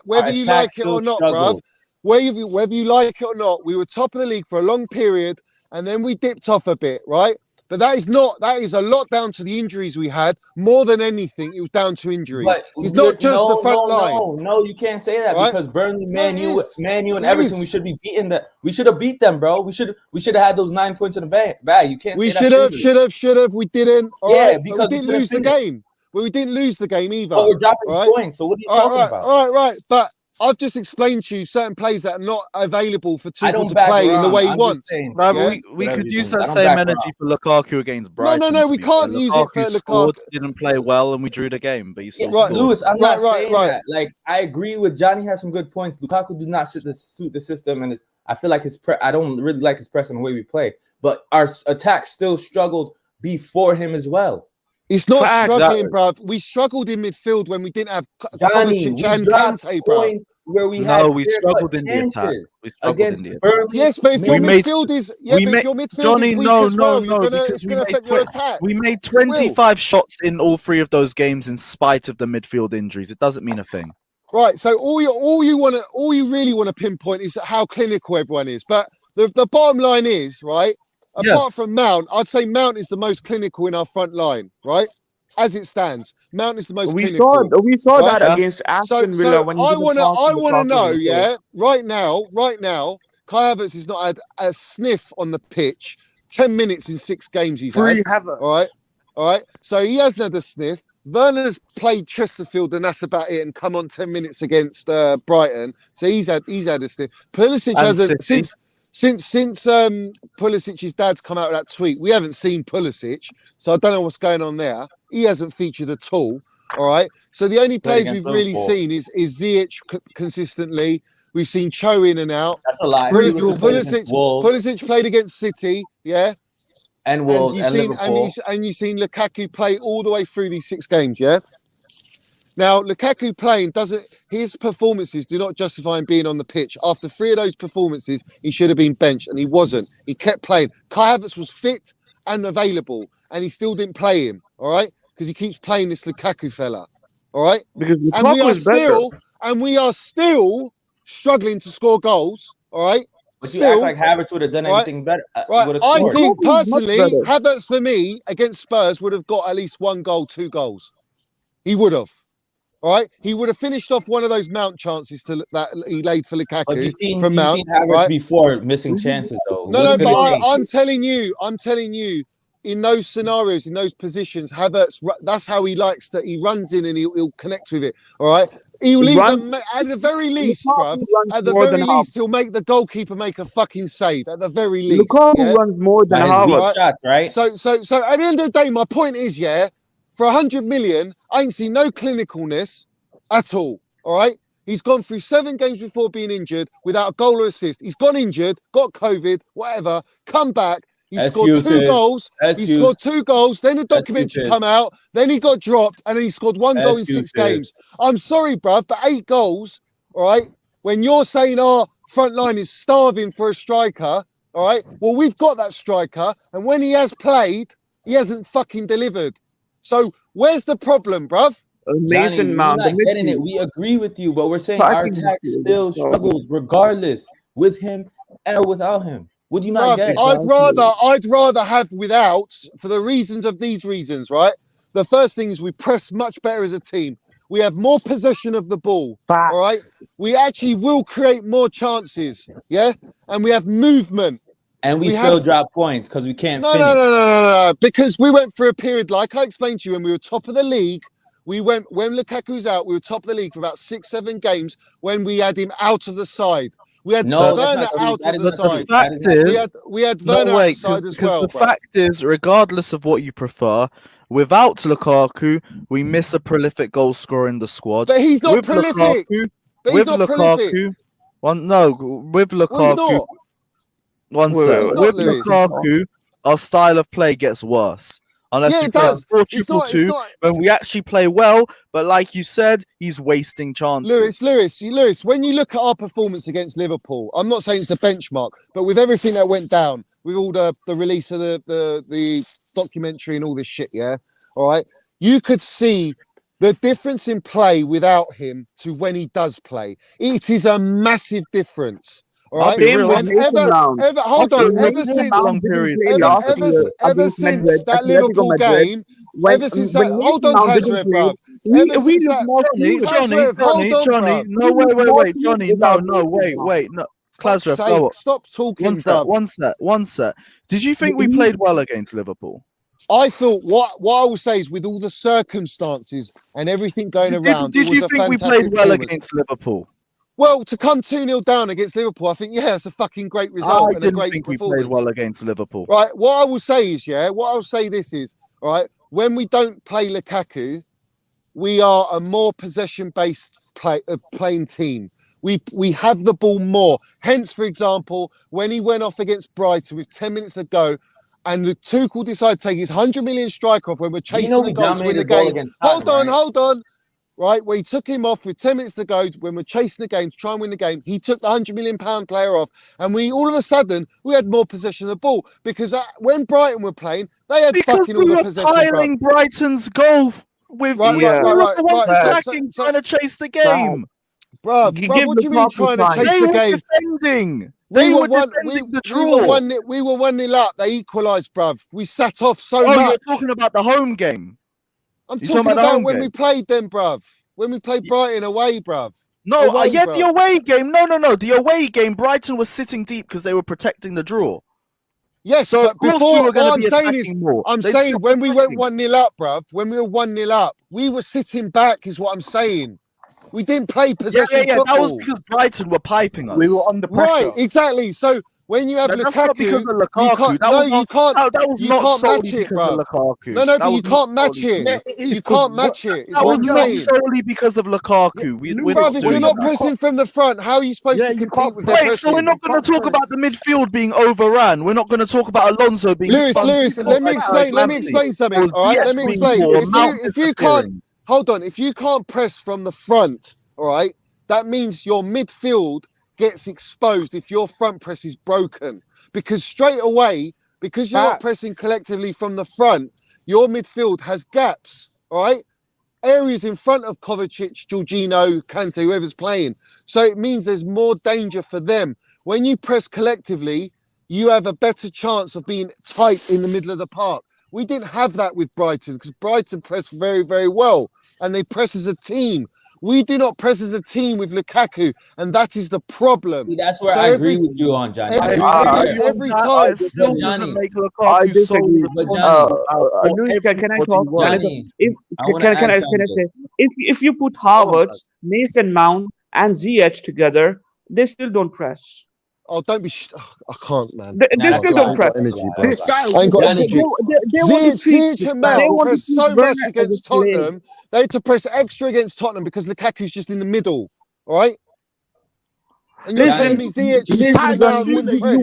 whether you like it or not, bruv, whether you like it or not, we were top of the league for a long period, and then we dipped off a bit, right? But that is a lot down to the injuries we had. More than anything, it was down to injuries. But It's not just the front line. No, you can't say that, right? because Burnley, Man U, and It Everton, is. we should be beating that. We should have beat them, bro. We should have had those 9 points in the bag. You can't. We say that should have. We didn't. Yeah, right? because we didn't lose the game. Well, we didn't lose the game either. But we're dropping right? points. So what are you talking about? All right. But I've just explained to you certain players that are not available for Tuchel to back play in the wrong. way he I'm wants. But we could use that same energy for Lukaku against Brighton. No, we can't use it for Lukaku. Didn't play well, and we drew the game, but he still right, scored. Lewis, I'm not saying that. Like, I agree with Johnny has some good points. Lukaku did not suit the system, and I feel like I don't really like his press and the way we play. But our attack still struggled before him as well. It's not struggling, bruv. We struggled in midfield when we didn't have Johnny, Kovacic and Kante, bruv. Where we struggled in the attack. We struggled against in the attack. Burnley. Yes, but if your midfield is if your midfield is weak as well, it's going to affect your attack. We made 25 shots in all 3 of those games in spite of the midfield injuries. It doesn't mean a thing. Right. So all you really want to pinpoint is how clinical everyone is. But the bottom line is, right, apart from Mount, I'd say Mount is the most clinical in our front line, right? As it stands, Mount is the most clinical. We saw right? that against Aston Villa when I want to know, right now, Kai Havertz has not had a sniff on the pitch. 10 minutes in 6 games he's had. Havertz. All right. So he hasn't had a sniff. Werner's played Chesterfield, and that's about it. And come on, 10 minutes against Brighton, so he's had a sniff. Pulisic hasn't since Pulisic's dad's come out with that tweet. We haven't seen Pulisic, so I don't know what's going on there. He hasn't featured at all. All right. So the only players we've really seen is Ziyech consistently. We've seen Cho in and out. That's a lie. Pulisic played against City, yeah. And Wolves and Liverpool. And you've seen Lukaku play all the way through these 6 games, yeah? Now, Lukaku playing his performances do not justify him being on the pitch. After 3 of those performances, he should have been benched, and he wasn't. He kept playing. Kai Havertz was fit and available, and he still didn't play him, all right? Because he keeps playing this Lukaku fella, all right? Because we are still struggling to score goals, all right? But you act like Havertz would have done anything better. Right. I think personally, Havertz for me against Spurs would have got at least 1 goal, 2 goals. He would have. All right, he would have finished off one of those Mount chances that he laid for Lukaku. But you've seen Mount, Havertz before missing chances, though. No, but I'm telling you, in those scenarios, in those positions, Havertz, that's how he likes to. He runs in and he'll connect with it. All right, he'll even at the very least, bruv. At the very least, he'll make the goalkeeper make a fucking save. At the very least, Lukaku runs more than Havertz. Shots, right? So at the end of the day, my point is, for 100 million, I ain't seen no clinicalness at all. All right, he's gone through 7 games before being injured without a goal or assist. He's gone injured, got COVID, whatever. Come back. He scored 2 goals. He scored 2 goals. Then the documentary come out. Then he got dropped, and then he scored 1 goal in 6 games. I'm sorry, bruv, but 8 goals. All right. When you're saying our front line is starving for a striker, all right. Well, we've got that striker, and when he has played, he hasn't fucking delivered. So where's the problem, bruv? Mason Mount. We're not getting it. We agree with you, but we're saying our attack still struggles regardless with him or without him. Would you not get it? I'd rather have without for the reasons of these reasons, right? The first thing is we press much better as a team. We have more possession of the ball. All right. We actually will create more chances. Yeah. And we have movement. And we still drop points because we can't finish. No. Because we went through a period, like I explained to you, when we were top of the league. We went, when Lukaku's out, we were top of the league for about 6-7 games when we had him out of the side. We had Werner out of the side. The fact is, we had Werner outside as well. Because the fact is, regardless of what you prefer, without Lukaku, we miss a prolific goal scorer in the squad. But he's not prolific. With Lukaku, One sec. With Lukaku, our style of play gets worse. Unless you play 4-2-2, when we actually play well, but like you said, he's wasting chances. Lewis, when you look at our performance against Liverpool, I'm not saying it's a benchmark, but with everything that went down, with all the release of the documentary and all this shit, all right, you could see The difference in play without him to when he does play, it is a massive difference. All right. Hold on. Ever since that Liverpool game, ever since that. Hold on, Kazrev, bruv. Ever since that, Johnny. No, wait, Johnny. No, wait. No, Kazrev, stop talking. One sec. Did you think we played well against Liverpool? I thought what I will say is, with all the circumstances and everything going around, did you think we played well against Liverpool? Well, to come 2-0 down against Liverpool, I think, yeah, it's a fucking great result and a great think performance. We played well against Liverpool. Right, what I will say is, all right, when we don't play Lukaku, we are a more possession-based playing team. We have the ball more. Hence, for example, when he went off against Brighton with 10 minutes to go, and the Tuchel decided to take his 100 million strike off when we're chasing the goal to win the game. Hold on. Right, where he took him off with 10 minutes to go when we're chasing the game to try and win the game. He took the £100 million player off, and we all of a sudden we had more possession of the ball because when Brighton were playing, they had fucking all the possession. Because we were piling Brighton's goal with attacking, trying to chase the game. Bruv, what do you mean trying to chase the game? Defending. We were 1-0 up. They equalised, bruv. We sat off so much. You're talking about the home game. I'm talking about when we played them, bruv. When we played Brighton away, bruv. No, the away game. No. The away game, Brighton was sitting deep because they were protecting the draw. Yes, so but before, what I'm saying when we went 1-0 up, bruv, when we were 1-0 up, we were sitting back, is what I'm saying. We didn't play possession football. That was because Brighton were piping us. We were under pressure. Right, exactly. So when you have Lukaku, that's not because of Lukaku. You can't match it, bro. No, but you can't match it. You can't match it. That was not solely because of Lukaku. Bruv, if you're not pressing from the front, how are you supposed to compete with their pressing? So we're not going to talk about the midfield being overran. We're not going to talk about Alonso being. Lewis, let me explain something. All right, let me explain. If you can't. Hold on, if you can't press from the front, all right, that means your midfield gets exposed if your front press is broken. Because straight away, because you're not pressing collectively from the front, your midfield has gaps, all right? Areas in front of Kovacic, Jorginho, Kante, whoever's playing. So it means there's more danger for them. When you press collectively, you have a better chance of being tight in the middle of the park. We didn't have that with Brighton because Brighton pressed very, very well and they press as a team. We do not press as a team with Lukaku, and that is the problem. See, that's where I agree with you on, Johnny. Every time, it still doesn't make Lukaku I disagree. Can I talk? Johnny, if you put Havertz, Mason Mount, and Ziyech together, they still don't press. Oh, don't be! I can't, man. They still don't press. Energy, bro. I ain't got energy. Ziyech and Mount press so much against Tottenham. They had to press extra against Tottenham because Lukaku's just in the middle. All right. And you're telling me Ziyech, you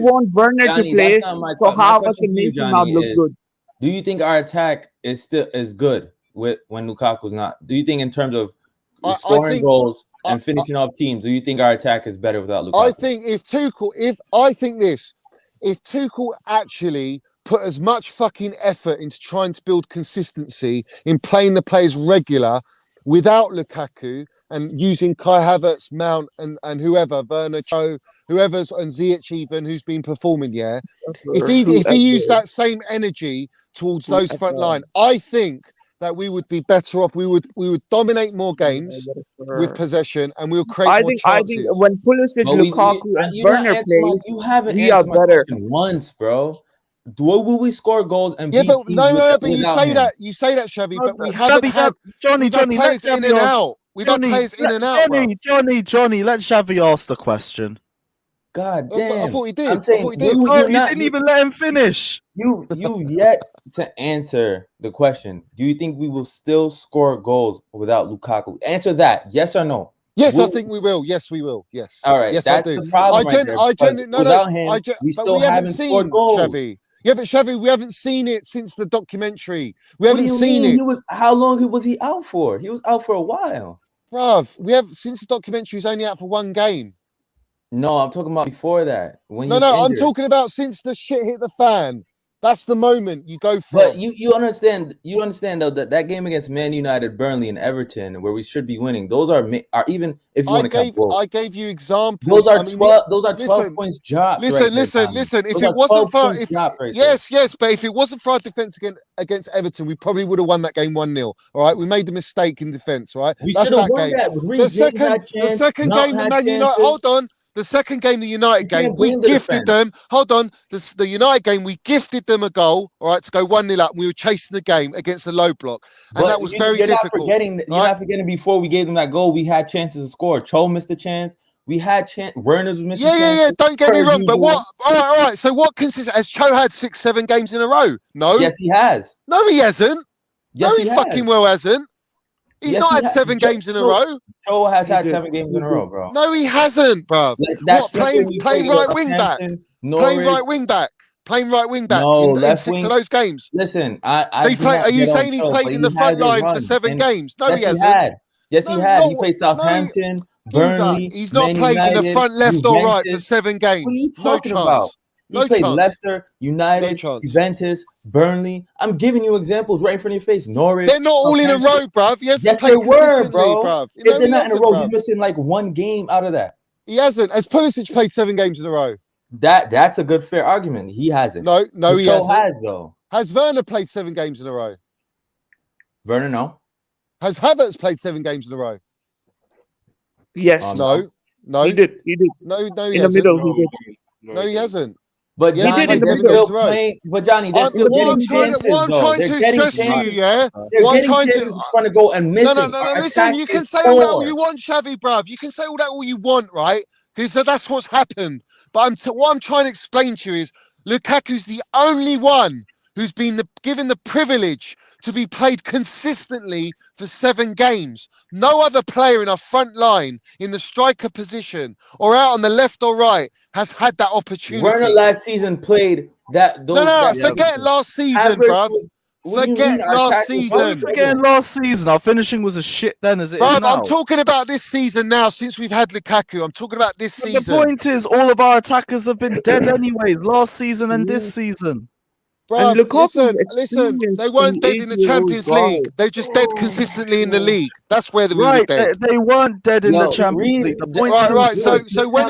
want Werner to play, so Havertz and Mason Mount look good. Do you think our attack is good when Lukaku's not? Do you think in terms of scoring goals and finishing off teams, do you think our attack is better without Lukaku? I think if Tuchel actually put as much fucking effort into trying to build consistency in playing the players regular without Lukaku and using Kai Havertz, Mount and whoever, Werner, Cho, whoever's and Ziyech even who's been performing, if he used that same energy towards those front line, I think that we would be better off. We would dominate more games with possession, and we'll create more chances. I think when Pulisic, Lukaku, and Werner play, you haven't we are better once, bro. Will we score goals and but you say that, Xavi, but we haven't had Johnny, players in and out. We've had players in and out. Johnny, let Xavi ask the question. God damn! I thought he did. I'm saying, you didn't even let him finish. You yet to answer the question. Do you think we will still score goals without Lukaku? Answer that. Yes or no? Yes, I think we will. Yes, we will. Yes. All right. Yes, that's I do. The problem. Without him, we still haven't scored goals. Xavi. Yeah, but Xavi, we haven't seen it since the documentary. We haven't seen it. How long was he out for? He was out for a while. Bruv, since the documentary was only out for one game. No, I'm talking about before that. I'm talking about since the shit hit the fan. That's the moment you go from. But you understand though that game against Man United, Burnley, and Everton, where we should be winning, those are even if you want to count goals. I gave you examples. Those are 12. Those are 12 points dropped. Listen. If it wasn't for yes, but if it wasn't for our defense against Everton, we probably would have won that game 1-0. All right, we made a mistake in defense. Right, we should have won that. The second game, Man United. Hold on. The second game, the United game, we gifted them. Hold on. The United game, we gifted them a goal, all right, to go 1-0 up. And we were chasing the game against a low block. And that was very difficult. You're not forgetting before we gave them that goal, we had chances to score. Cho missed a chance. We had chance. Werner's missing chances. Yeah. Don't get me wrong. But what? All right. So what consists? Has Cho had 6-7 games in a row? No. Yes, he has. No, he hasn't. Yes, no, he fucking well hasn't. He's not had 7 games in a row. Cho has had 7 games in a row, bro. No, he hasn't, bro. What, playing right wing back? Playing right wing back? Playing right wing back in 6 of those games? Listen, are you saying he's played in the front line for 7 games? No, he hasn't. Yes, he had. He played Southampton, Burnley. He's not played in the front left or right for 7 games. No chance. He played Leicester, United, Juventus, Burnley. I'm giving you examples right in front of your face. Norwich. They're not all in a row, bruv. Yes, they were, bro. Bruv. If they're not in a row, he's missing like 1 game out of that. He hasn't. Has Pulisic played 7 games in a row? That's a good fair argument. He hasn't. No, he hasn't. Has though. Has Werner played 7 games in a row? Werner, no. Has Havertz played 7 games in a row? Yes. No. He did. No, he in the hasn't. middle, he did. No, he hasn't. But Johnny, they're still playing. But Johnny, they're still getting chances. What I'm trying to stress to you, yeah. What I'm trying to go and miss. No. Listen, you can say all that all you want, Xavi, bruv. You can say all that all you want, right? Because that's what's happened. But what I'm trying to explain to you is Lukaku's the only one who's been given the privilege to be played consistently for 7 games. No other player in our front line, in the striker position, or out on the left or right, has had that opportunity. Werner last season played that. Forget last season, bruv. Forget last season. Forgetting last season. Our finishing was as shit then as it is now. I'm talking about this season now, since we've had Lukaku. I'm talking about this season. The point is, all of our attackers have been dead anyways, last season and this season. Bruv, listen, they weren't dead in the Champions League. They're just dead consistently in the league. That's where they were dead. They weren't dead in the Champions League. The point right. So when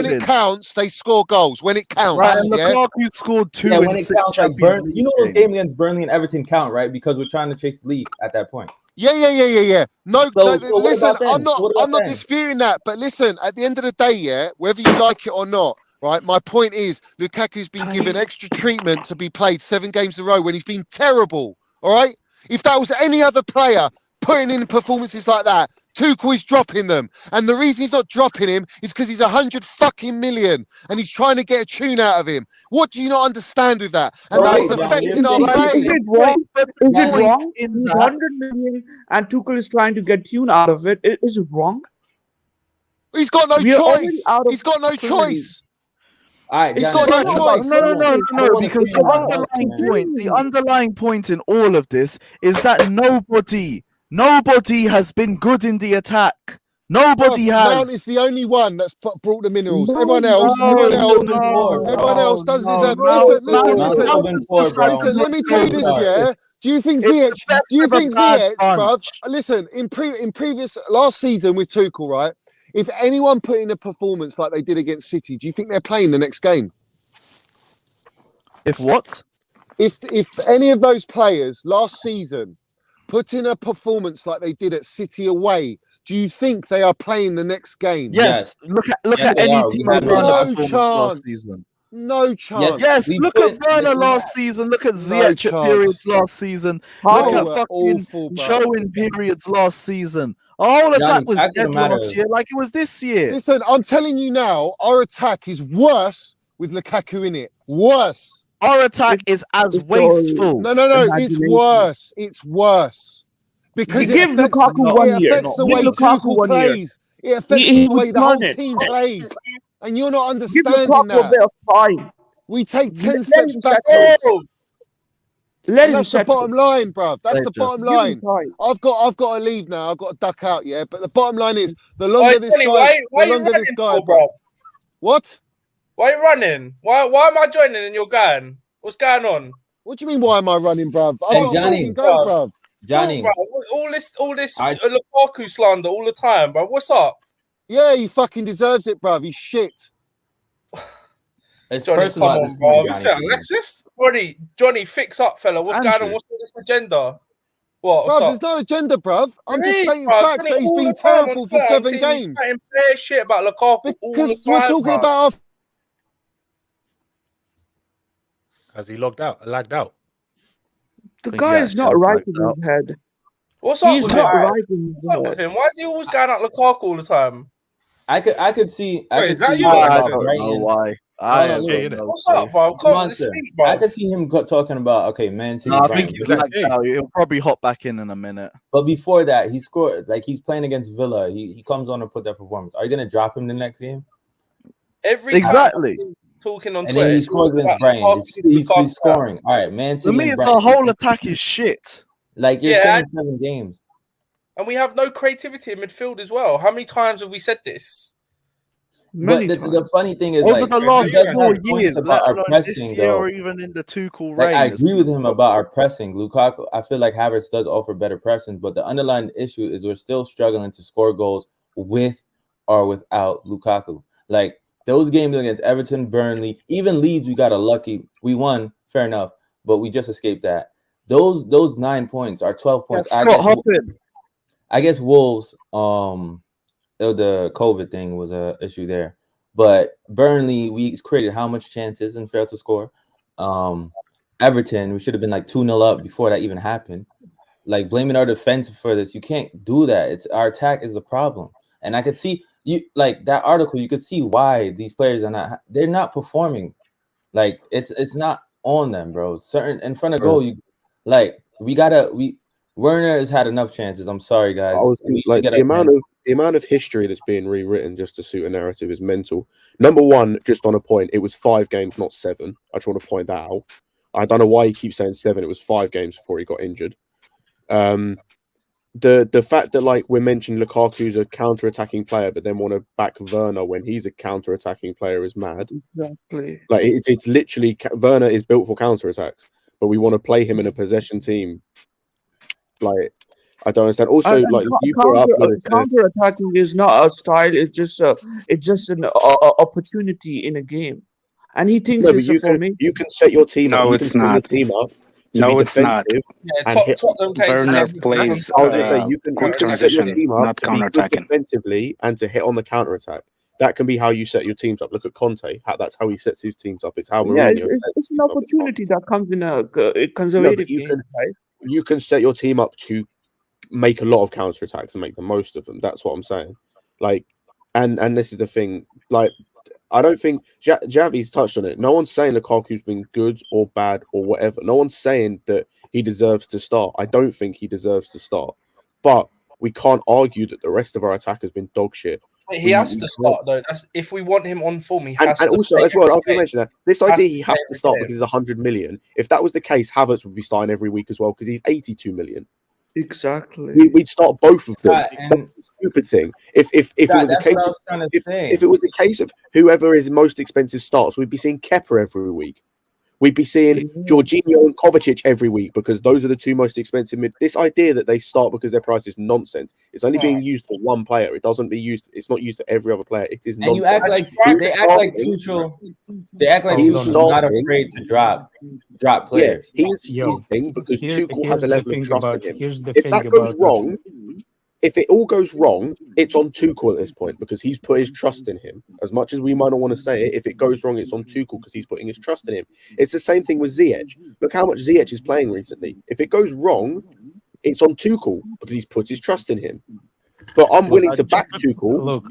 it counts, they score goals. When it counts, right? And Lukaku scored 2 in when it 6 counts, like you know, those games against Burnley and Everton count, right? Because we're trying to chase the league at that point. Yeah. No, listen, I'm not disputing that. But listen, at the end of the day, yeah, whether you like it or not. Right, my point is Lukaku's been given extra treatment to be played 7 games in a row when he's been terrible. All right, if that was any other player putting in performances like that, Tuchel is dropping them, and the reason he's not dropping him is because he's 100 fucking million, and he's trying to get a tune out of him. What do you not understand with that? And that is affecting our play. Is it wrong? Is it wrong? He's 100 million, and Tuchel is trying to get tune out of it. Is it wrong? He's got no choice. He's got no choice. All right, he's got no choice. No, because the underlying point in all of this is that nobody has been good in the attack. Nobody has. Mount is the only one that's brought the minerals. Everyone else does deserve. Listen. Let me tell you this, yeah. Do you think Ziyech, bruv? Listen, in previous last season with Tuchel, right? If anyone put in a performance like they did against City, do you think they're playing the next game? If what? If any of those players last season put in a performance like they did at City away, do you think they are playing the next game? Yes. Look at any team. No chance. No chance. Yes, look at Werner last season. Look at Ziyech at periods last season. Look at fucking Cho in periods last season. Our whole attack was dead last year, like it was this year. Listen, I'm telling you now, our attack is worse with Lukaku in it. Worse. Our attack is as wasteful. No. It's worse. It's worse. Because it affects the way Tuchel plays. It affects the way the whole team plays. And you're not understanding that. We take 10 steps backwards. That's the bottom line, bruv. That's the bottom line. I've got to leave now. I've got to duck out, yeah. But the bottom line is, the longer this guy, bro. What? Why are you running? Why am I joining and you're going? What's going on? What do you mean? Why am I running, bruv? I Hey, got Johnny, fucking go, bruv. Johnny, bro, all this Lukaku slander all the time, bro. What's up? Yeah, he fucking deserves it, bruv. He's shit. It's Johnny, personal come at on, this bro. point, What's Johnny. that, Alexis? Johnny, fix up, fella. What's going on? What's this agenda? What's Bruv, up? there's no agenda, bruv. I'm There just is, stating bruv. facts Johnny, that he's all been the time on terrible for Twitter, I'm 7 seeing you games. chatting bare shit about Lukaku all the Because time, we're talking bruv. about our Has he lagged out? The guy is not right in his head. What's up He's with not him? right in his What's up with him? Why is he always going at Lukaku all the time? I could see Wait, could is that see you? about I don't know Brighton. why. I don't know. What's up, bro? Come on, speak, bro. I could see him talking about Man City. No, I Brighton. think he's lagged out. He'll probably hop back in a minute. But before that, he scored. Like, he's playing against Villa. He comes on to put that performance. Are you gonna drop him the next game? Exactly. Talking on And Twitter, then he it's scores all against about Brighton. He's scoring. All right, Man For City. me, and it's Brighton. our whole attack is shit. Like, you're Yeah, saying 7 games. And we have no creativity in midfield as well. How many times have we said this? But the funny thing is, over like, the last he does 4 have points years, about let our alone pressing, this year though. or even in the Tuchel Like, reign. I agree with him about our pressing. Lukaku, I feel like Havertz does offer better pressing, but the underlying issue is we're still struggling to score goals with or without Lukaku. Like, those games against Everton, Burnley, even Leeds, we got a lucky. We won, fair enough, but we just escaped that. Those 9 points are 12 points. I guess Wolves, the COVID thing was a issue there. But Burnley, we created how much chances and failed to score. Everton, we should have been like 2-0 up before that even happened. Like, blaming our defense for this, you can't do that. It's our attack is the problem. And I could see you like that article, you could see why these players they're not performing. Like, it's not on them, bro. Certain in front of goal, Werner has had enough chances. I'm sorry, guys. Like, the amount of history that's being rewritten just to suit a narrative is mental. Number one, just on a point, it was 5 games, not 7. I just want to point that out. I don't know why he keeps saying 7. It was 5 games before he got injured. The fact that, like, we're mentioning Lukaku's a counter-attacking player, but then want to back Werner when he's a counter-attacking player is mad. Exactly. Like, it's literally Werner is built for counter-attacks, but we want to play him in a possession team. Like, I don't understand. Also, like, you brought up counter-attacking is not a style. It's just an opportunity in a game, and he thinks it's a formation. You can set your team up. No, You can it's set your not. team up to No, be it's not. defensive. Werner plays I was going to say you can set your transition, team up not to be good counter-attacking. defensively and to hit on the counter attack. That can be how you set your teams up. Look at Conte. That's how he sets his teams up. It's how Mourinho sets it's an opportunity that comes in a conservative game, right? You can set your team up to make a lot of counter attacks and make the most of them. That's what I'm saying. Like, and this is the thing. Like, I don't think Javi's touched on it. No one's saying Lukaku's been good or bad or whatever. No one's saying that he deserves to start. I don't think he deserves to start. But we can't argue that the rest of our attack has been dog shit. He has to start, though. If we want him on form, he has to. And also, as well, I was going to mention that this idea he has to start game. because he's 100 million. If that was the case, Havertz would be starting every week as well because he's 82 million. Exactly. We'd start both of them. That's a stupid thing. If it was a case of if it was a case of whoever is most expensive starts, we'd be seeing Kepa every week. We'd be seeing Jorginho and Kovacic every week because those are the 2 most expensive mid. This idea that they start because their price is nonsense. It's only being used for one player. It doesn't be used. It's not used for every other player. It is nonsense. And you act like they act like Tuchel. They act like Tuchel's not afraid to drop players. Yeah, he's starting because Tuchel has a level of trust in him. If that goes wrong, if it all goes wrong, it's on Tuchel at this point because he's put his trust in him. As much as we might not want to say it, if it goes wrong, it's on Tuchel because he's putting his trust in him. It's the same thing with Ziyech. Look how much Ziyech is playing recently. If it goes wrong, it's on Tuchel because he's put his trust in him. But I'm willing to back Tuchel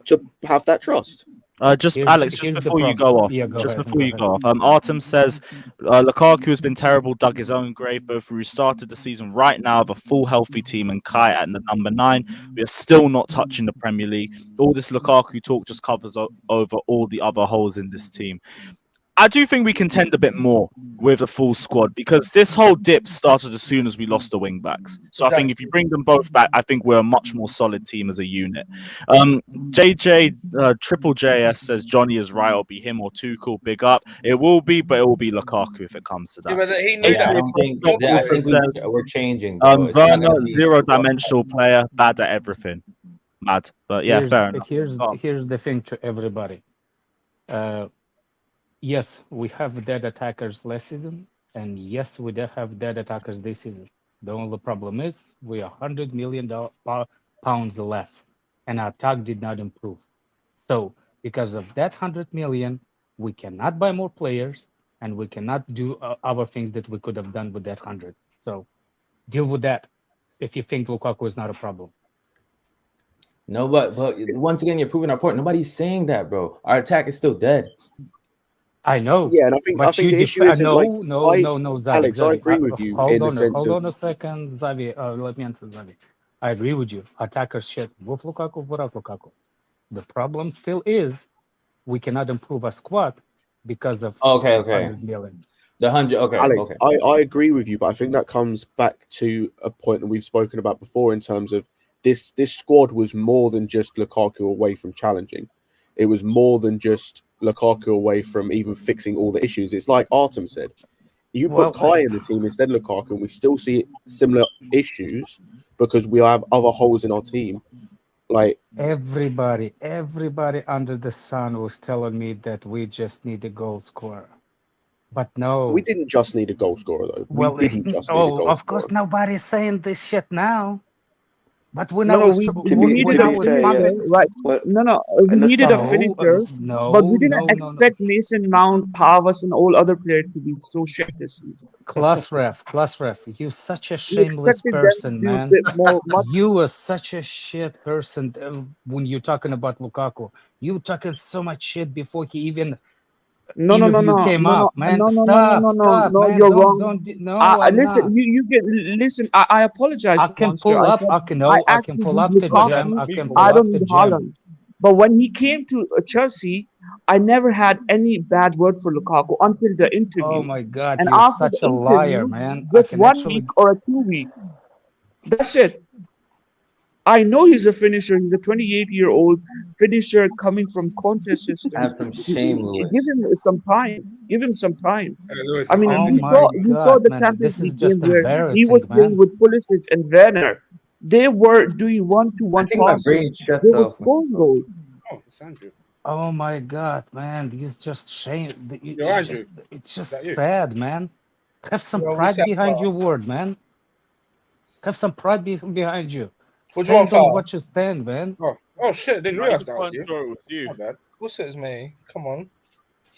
to have that trust. Alex, just before you go off, Artem says Lukaku has been terrible, dug his own grave, both we restarted the season right now with a full healthy team and Kai at the number 9. We are still not touching the Premier League. All this Lukaku talk just covers over all the other holes in this team. I do think we contend a bit more with a full squad because this whole dip started as soon as we lost the wing backs. So I think if you bring them both back, I think we're a much more solid team as a unit. JJ Triple JS says Johnny is right. It'll be him or Tuchel. Big up. It will be, but it will be Lukaku if it comes to that. Yeah, but he knew that. I think we're changing. Bro. Werner, zero-dimensional player, bad at everything. Mad, but yeah, fair enough. Here's the thing to everybody. Yes, we have dead attackers last season, and yes, we do have dead attackers this season. The only problem is we are $100 million pounds less, and our attack did not improve. So because of that 100 million, we cannot buy more players, and we cannot do other things that we could have done with that 100. So deal with that if you think Lukaku is not a problem. No, but once again, you're proving our point. Nobody's saying that, bro. Our attack is still dead. I know. Yeah, and I think the issue isn't no, Zavi, Alex, I agree with you in the sense hold on a second, Zavi. Let me answer, Zavi. I agree with you. Attackers shit with Lukaku, without Lukaku. The problem still is we cannot improve our squad because of 100 million. The 100. Okay, Alex, okay. I agree with you, but I think that comes back to a point that we've spoken about before in terms of this squad was more than just Lukaku away from challenging. It was more than just Lukaku away from even fixing all the issues. It's like Artem said. You put Kai in the team instead of Lukaku, and we still see similar issues because we have other holes in our team. Like everybody under the sun was telling me that we just need a goal scorer. But no. We didn't just need a goal scorer, though. We didn't just need a goal scorer. Of course, nobody's saying this shit now. But we needed a finisher, right? We needed a finisher, but we didn't expect Mason Mount, Pavas, and all other players to be so shit this season. Class ref, you're such a shameless person, man. You are such a shit person when you're talking about Lukaku. You talking so much shit before he even. No, man. Stop, man. You're wrong. Listen, you get listen. I apologize. I can pull up. I can pull up the gym. I don't need Haaland. But when he came to Chelsea, I never had any bad word for Lukaku until the interview. Oh my God, and you're such a liar, man. Just 1 week or a 2 week. That's it. I know he's a finisher. He's a 28-year-old finisher coming from Conte system. Have some shame, Lewis. Give him some time. Give him some time. Lewis, I mean, you saw the Champions League game where he was playing with Pulisic and Werner. They were doing one-to-one passes. They were scoring goals. Oh, it's Andrew. Oh my God, man! It's just shame. It's just that you? sad, man. Have some pride behind your word, man. Have some pride behind you. What do you want, Stand on what you stand, man. Oh shit! Didn't realize that was you. It was you. My bad. Of course it was me. Come on.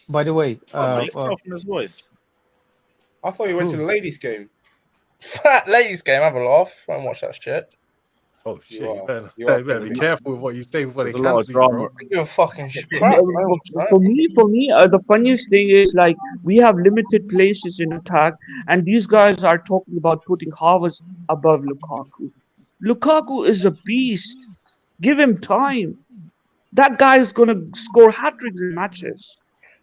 By the way, you can tell from his voice. I thought you went to the ladies' game. Ladies' game. Have a laugh. I won't watch that shit. Oh shit! You better be careful with what you say before they There's a lot of cancel you, drama. bro. You're fucking crap. For me, the funniest thing is like we have limited places in attack, and these guys are talking about putting Havertz above Lukaku. Lukaku is a beast. Give him time. That guy is gonna score hat-tricks in matches.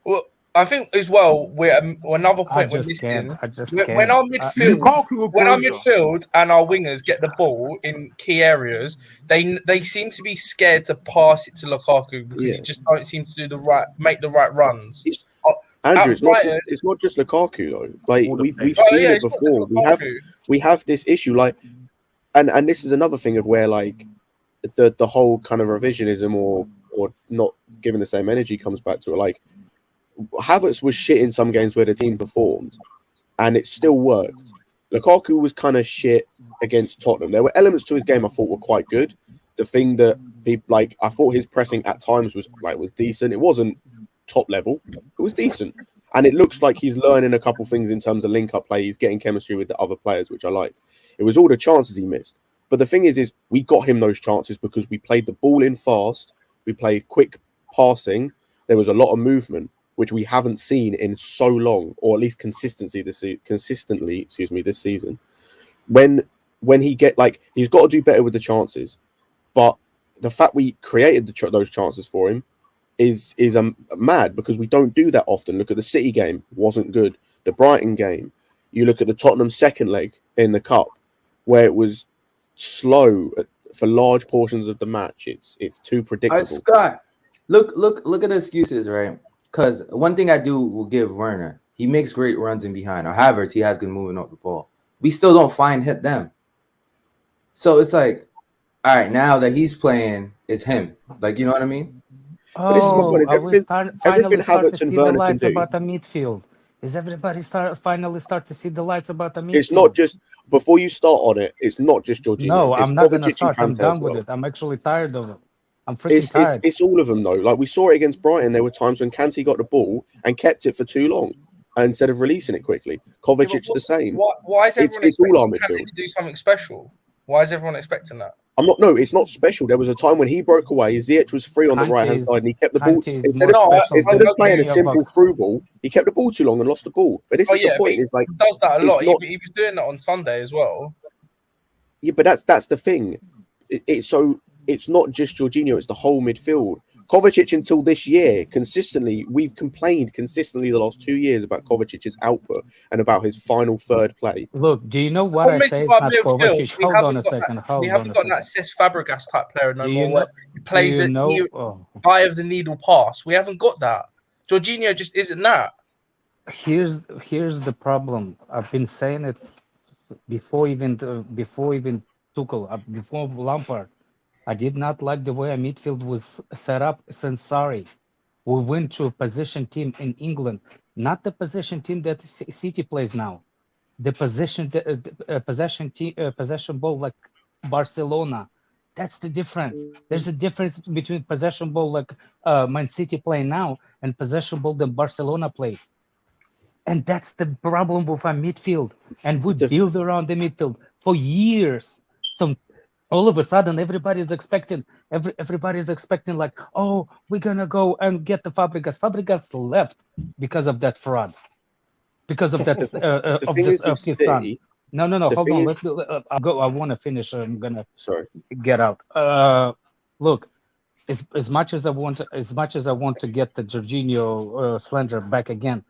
Well, I think as well we're another point we're missing. When our midfield and our wingers get the ball in key areas, they seem to be scared to pass it to Lukaku because he just don't seem to make the right runs. Andrew, it's not just Lukaku though. Like we've seen it before. We have this issue like, and this is another thing of where like the whole kind of revisionism or not giving the same energy comes back to it. Like Havertz was shit in some games where the team performed, and it still worked. Lukaku was kind of shit against Tottenham. There were elements to his game I thought were quite good. The thing that people like, I thought his pressing at times was decent. It wasn't top level. It was decent, and it looks like he's learning a couple things in terms of link-up play. He's getting chemistry with the other players, which I liked. It was all the chances he missed. But the thing is we got him those chances because we played the ball in fast. We played quick passing. There was a lot of movement, which we haven't seen in so long, or at least consistently this season. When he he's got to do better with the chances. But the fact we created those chances for him, is mad because we don't do that often. Look at the City game, wasn't good. The Brighton game. You look at the Tottenham second leg in the cup, where it was slow for large portions of the match. It's too predictable. Scott, look at the excuses, right? Because one thing I will give Werner, he makes great runs in behind. Or Havertz, he has good moving up the ball. We still don't hit them. So it's like, all right, now that he's playing, it's him. Like, you know what I mean? But this is my point. Everything Havertz and Werner can do. About the midfield. Is everybody finally start to see the lights about the midfield? It's not just before you start on it. It's not just Jorginho. No, it's I'm not gonna start. I'm Kante done as well. with it. I'm actually tired of it. I'm freaking tired. It's all of them though. Like we saw it against Brighton. There were times when Kante got the ball and kept it for too long instead of releasing it quickly. Kovacic the same. Why is everyone expecting Kante to do something special? Why is everyone expecting that? No, it's not special. There was a time when he broke away. Ziyech was free on the right hand side, and he kept the ball instead of playing a simple through ball. He kept the ball too long and lost the ball. But this is the point. It's like he does that a lot. He was doing that on Sunday as well. Yeah, but that's the thing. It's not just Jorginho. It's the whole midfield. Kovacic until this year, we've complained consistently the last 2 years about Kovacic's output and about his final third play. Look, do you know what I say? It's not Kovacic. Hold on a second. We haven't got that Cesc Fabregas type player no more. Where he plays the eye of the needle pass. We haven't got that. Jorginho just isn't that. Here's the problem. I've been saying it before even Tuchel, before Lampard. I did not like the way a midfield was set up since Sarri. We went to a possession team in England, not the possession team that City plays now. The possession ball like Barcelona. That's the difference. There's a difference between possession ball like Man City play now and possession ball that Barcelona play. And that's the problem with our midfield. And we build around the midfield for years. All of a sudden, everybody's expecting like, oh, we're gonna go and get the Fabregas. Fabregas left because of that fraud, because of that of his son. No. Hold on. I'll go. I want to finish. I'm gonna get out. Look, as much as I want to get the Jorginho slander back again,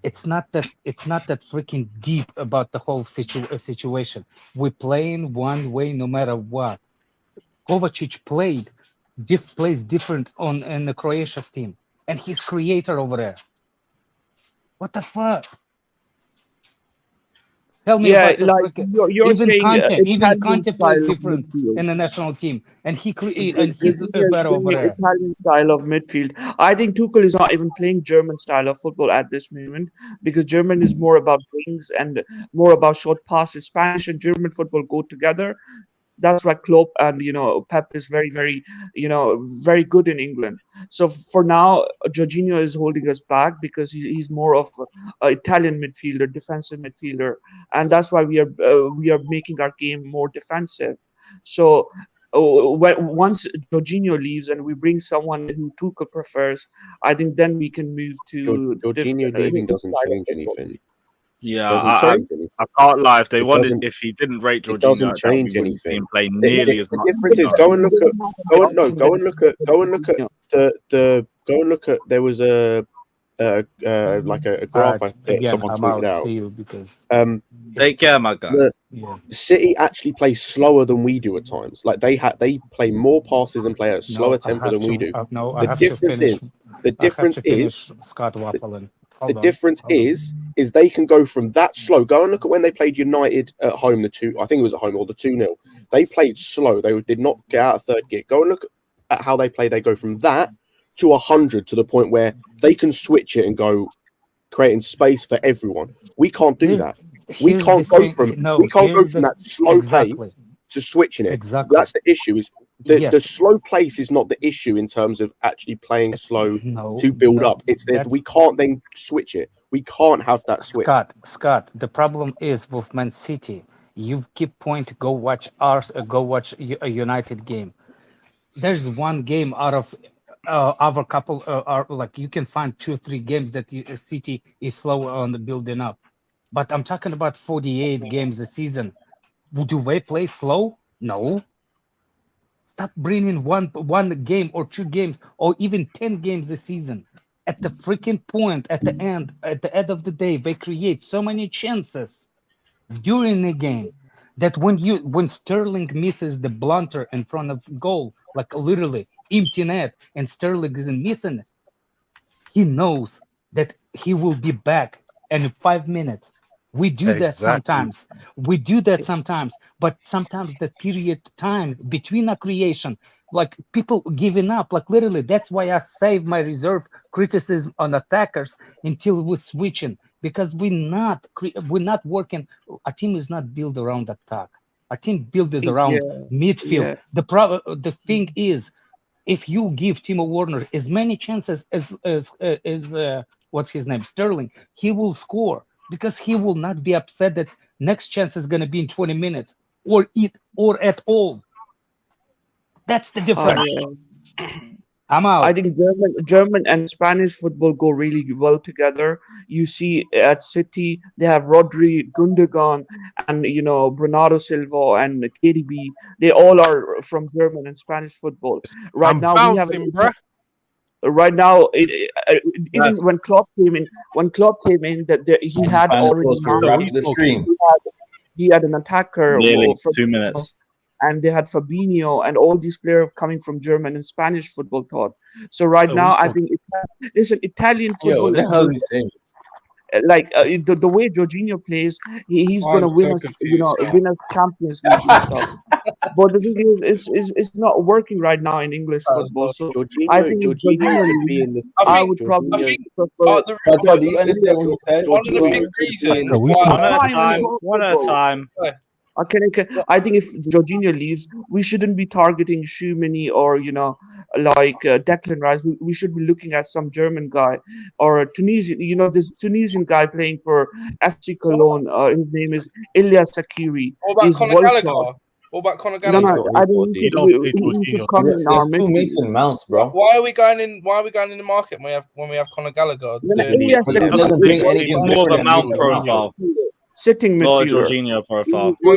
it's not that freaking deep about the whole situation. We're playing one way no matter what. Kovacic plays different in the Croatia's team, and he's creator over there. What the fuck? Tell me you're even saying Kante plays different in the national team, and he's better over there. Italian style of midfield. I think Tuchel is not even playing German style of football at this moment because German is more about wings and more about short passes. Spanish and German football go together. That's why Klopp and Pep is very, very very good in England. So for now, Jorginho is holding us back because he's more of an Italian midfielder, defensive midfielder, and that's why we are making our game more defensive. So once Jorginho leaves and we bring someone who Tuchel prefers, I think then we can move to Jorginho leaving doesn't change anything. Yeah, I can't lie. If he didn't rate Jorginho, it doesn't change anything. Play nearly as much. The difference is go and look at. There was a graph someone tweeted out. Because take care, my guy. City actually play slower than we do at times. Like they play more passes and play at a slower tempo than we do. The difference is Scott waffling. The difference is they can go from that slow. Go and look at when they played United at home, I think it was at home, or the 2-0. They played slow. They did not get out of third gear. Go and look at how they play. They go from that to 100 to the point where they can switch it and go creating space for everyone. We can't do that. We can't go from that slow pace to switching it. Exactly. That's the issue. Is the slow pace is not the issue in terms of actually playing slow to build up. It's that we can't then switch it. We can't have that switch. Scott, the problem is with Man City. You keep pointing. Go watch a United game. There's one game out of our couple. Like you can find 2-3 games that City is slow on the building up. But I'm talking about 48 games a season. Do they play slow? No. Stop bringing one game or 2 games or even 10 games this season. At the freaking point, at the end of the day, they create so many chances during the game that when Sterling misses the blunter in front of goal, like literally empty net, and Sterling isn't missing it, he knows that he will be back in 5 minutes. We do that sometimes. But sometimes the period time between a creation, like people giving up, like literally, that's why I save my reserve criticism on attackers until we're switching, because we're not working. A team is not built around attack. A team built is around midfield. The thing is, if you give Timo Werner as many chances as what's his name, Sterling, he will score, because he will not be upset that next chance is going to be in 20 minutes or at all. That's the difference. I'm out. I think German and Spanish football go really well together. You see at City they have Rodri, Gundogan, and Bernardo Silva and KDB. They all are from German and Spanish football. Right now we have. Right now, even when Klopp came in, that he had already he had an attacker. Nearly 2 minutes. And they had Fabinho and all these players coming from German and Spanish football thought. So now I think Italian football is like the way Jorginho plays, he's gonna win us, win us Champions League and stuff. But the thing is, it's not working right now in English football. So I think I would probably prefer. Do you understand what he said? One of the big reasons. One at a time. Okay. I think if Jorginho leaves, we shouldn't be targeting Schumann or Declan Rice. We should be looking at some German guy or a Tunisian. This Tunisian guy playing for FC Cologne. His name is Ilya Sakiri. What about Conor Gallagher? No, I think he should come in our midfield. 2 Mason Mounts, bro. Why are we going in the market when we have Conor Gallagher? He's more of a Mount profile. Sitting midfielder. Jorginho profile. We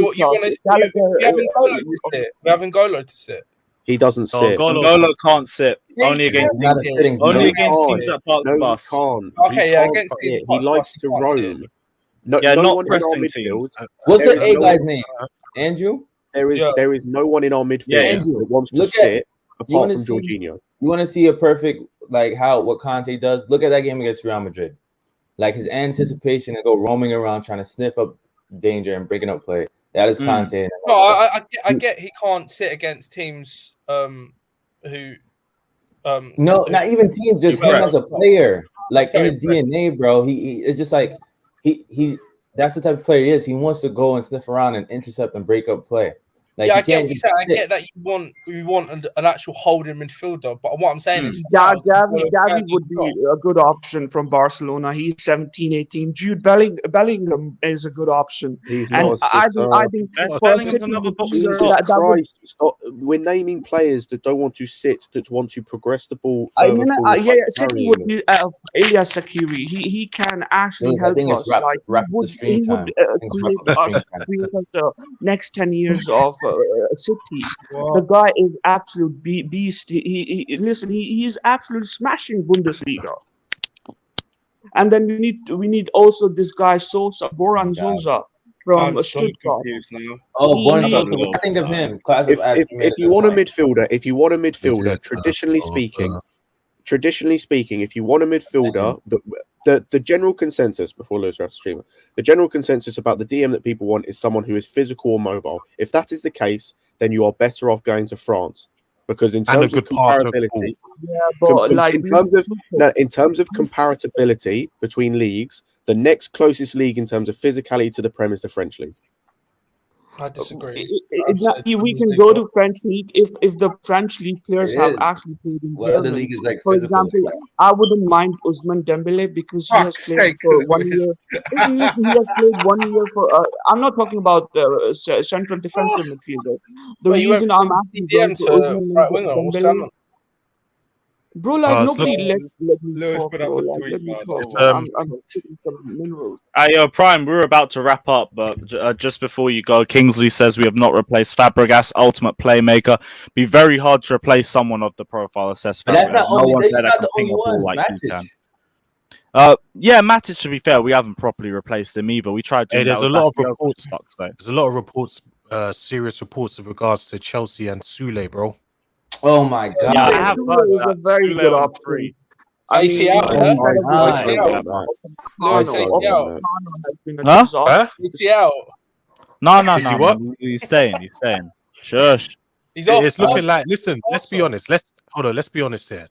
have N'Golo to sit. He doesn't sit. N'Golo can't sit. Only against teams that park the bus. Okay, against he likes to roam. Not pressing teams. What's the A guy's name? Andrew? There is no one in our midfield that wants to sit apart from Jorginho. You want to see a perfect what Conte does? Look at that game against Real Madrid. Like his anticipation to go roaming around trying to sniff up danger and breaking up play. That is Conte. No, I get he can't sit against teams who no, not even teams, just him as a player. Like in his DNA, bro. He it's just like he that's the type of player he is. He wants to go and sniff around and intercept and break up play. Like, I get that you want an actual holding midfielder, but what I'm saying is Gavi would be a good option from Barcelona. He's 17, 18. Jude Bellingham is a good option. I think Bellingham's another boxer. We're naming players that don't want to sit, that want to progress the ball. City would be Ilya Sakiri. He can actually help us. He would create us next 10 years of City. The guy is absolute beast. He is absolutely smashing Bundesliga. And then we need also this guy Boran Sosa from Stuttgart. Boran Sosa. I think of him. If you want a midfielder, traditionally speaking, if you want a midfielder, the general consensus before Lewis Raff streamer, the general consensus about the DM that people want is someone who is physical or mobile. If that is the case, then you are better off going to France, because in terms of comparability, in terms of comparability between leagues, the next closest league in terms of physicality to the Prem is the French league. I disagree. We can go to French league if the French league players have actually played in Germany. The league is like for example, I wouldn't mind Ousmane Dembele because he has played for 1 year. He has played 1 year for. I'm not talking about central defensive midfielder. The reason I'm asking Bro, like nobody look- let me Lewis talk, put up bro. a Like tweet, let me man. talk, It's, man. I'm taking some minerals. Yo, Prime, we're about to wrap up, but just before you go, Kingsley says we have not replaced Fabregas, ultimate playmaker. Be very hard to replace someone of the profile that says But that's Fabregas. not No only. one He's there that not can the ping only a ball one. like he Matic. can. Yeah, Matic, to be fair, we haven't properly replaced him either. We tried doing Hey, there's that a with lot of Bakayoko reports. stuck, so. There's a lot of reports, serious reports with regards to Chelsea and Sule, bro. Oh my god. Yeah, I have Sule heard is that. a very Sule good on option. free. I mean, ACL, instead huh? of my like God. Upamecano, Lewis, Upamecano ACL. has been a Huh? disaster. ACL. No, Is he what? He's staying. He's staying. Shush. He's off. It's looking like. Listen, let's be honest. Let's be honest here.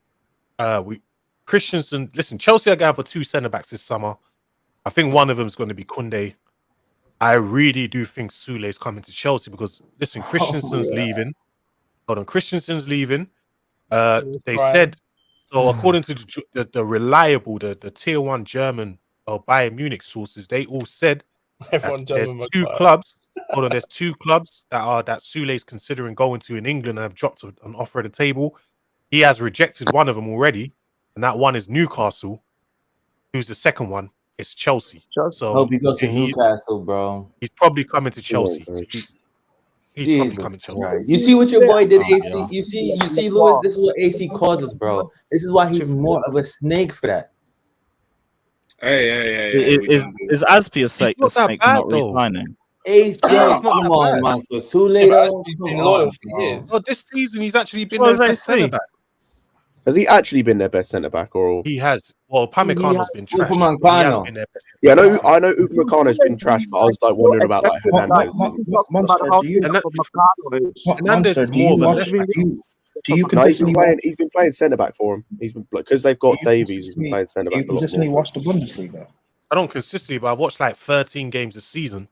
Christensen. Listen, Chelsea are going for 2 centre backs this summer. I think one of them is going to be Koundé. I really do think Sule is coming to Chelsea because listen, Christensen's leaving. Hold on, Christensen's leaving. They said so. According to the reliable, the tier 1 German or Bayern Munich sources, they all said that there's 2 clubs. Hold on, there's 2 clubs that Sule is considering going to in England and have dropped an offer at the table. He has rejected one of them already, and that one is Newcastle. Who's the second one? It's Chelsea. So Hope he goes to Newcastle, bro. He's probably coming to Chelsea. He's probably coming to Chelsea. Christ. You see what your boy did, AC? You see, Lewis. This is what AC causes, bro. This is why he's more of a snake for that. Hey. Is Aspi a snake for not resigning? AC, come on, man. So Sule, been loyal for years. Oh, this season he's actually been What their was best I saying? centre back. Has he actually been their best centre back, or He has. Well, Pamecano's been trash. He has Upamecano. been their best. yeah, I know Upamecano's been trash, but I was like wondering about like Hernandez. Hernandez is more of a left back. Do you No, consistently he's been playing centre back for him. He's been because they've got Davies. He's been playing centre do you back a lot consistently more. watch the Bundesliga? I don't consistently, but I've watched like 13 games this season.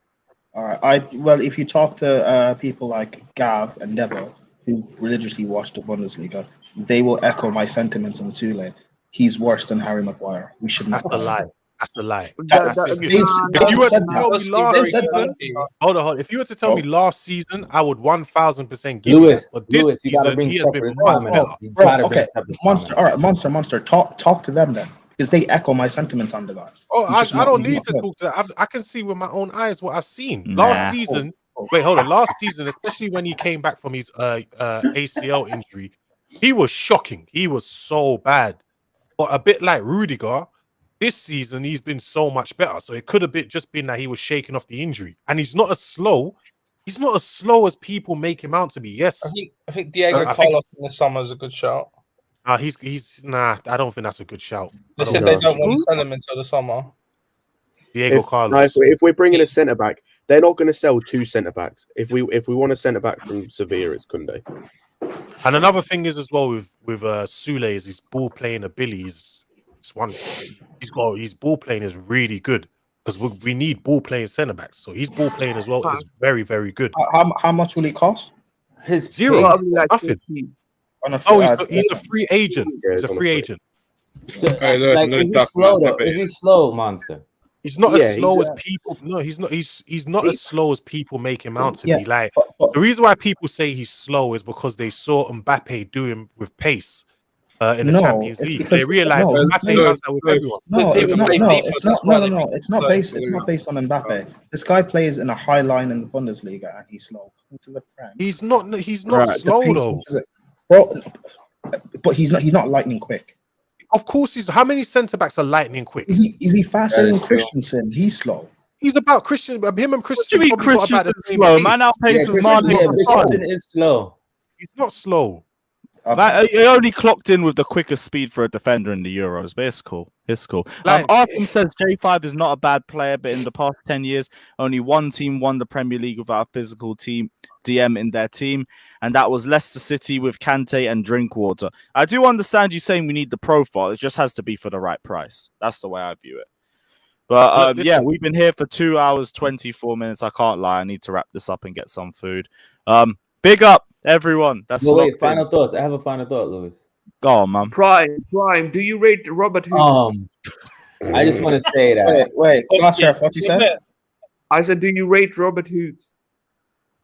All right. Well, if you talk to people like Gav and Devo, who religiously watch the Bundesliga, they will echo my sentiments on Sule. He's worse than Harry Maguire. We should not. That's a lie. That's a lie. If you were to tell me last season, hold on. If you were to tell me last season, I would 1000% give you that. But this Lewis, you gotta season, bring he has been separate much better. Bro, okay, Monster. All right, Monster. Talk to them then, because they echo my sentiments on the guy. Oh, He's I don't he's need not to good. talk to that. I can see with my own eyes what I've seen. Nah. Last season, wait, hold on. Last season, especially when he came back from his ACL injury, he was shocking. He was so bad. But a bit like Rudiger, this season he's been so much better. So it could have just been that he was shaking off the injury. And he's not as slow. He's not as slow as people make him out to be. Yes. I think Diego Carlos in the summer is a good shout. Nah, I don't think that's a good shout. They said they don't want to sell him until the summer. Diego Carlos. No, if we're bringing a centre back, they're not going to sell 2 centre backs. If we want a centre back from Sevilla, it's Koundé. And another thing is as well with Sule is his ball playing abilities. His ball playing is really good because we need ball playing centre backs. So his ball playing as well is very, very good. How much will he cost? His Zero, nothing. He's a free agent. He's a free agent. So, like, is he slow though? Is he slow, Monster? He's not as slow as people. No, he's not. He's not as slow as people make him out to be. Like the reason why people say he's slow is because they saw Mbappe do him with pace in the Champions League. They realized Mbappe does that with everyone. It's not based. It's not based on Mbappe. This guy plays in a high line in the Bundesliga, and he's slow. He's not. He's not slow though. Bro, but he's not lightning quick. Of course, he's. How many centre backs are lightning quick? Is he faster than Christensen? He's slow. He's about Christian. Him and Christian. What do you mean Christensen's slow? Man outpaces Christensen is slow. He's not slow. He only clocked in with the quickest speed for a defender in the Euros, but it's cool. It's cool. Arkham says J5 is not a bad player, but in the past 10 years, only one team won the Premier League without a physical team DM in their team, and that was Leicester City with Kante and Drinkwater. I do understand you saying we need the profile. It just has to be for the right price. That's the way I view it. But yeah, we've been here for 2 hours, 24 minutes. I can't lie. I need to wrap this up and get some food. Big up, everyone. That's wait. Final thoughts. I have a final thought, Lewis. Go on, man. Prime. Do you rate Robert Huth? I just want to say that. Wait. What you said? I said, do you rate Robert Huth?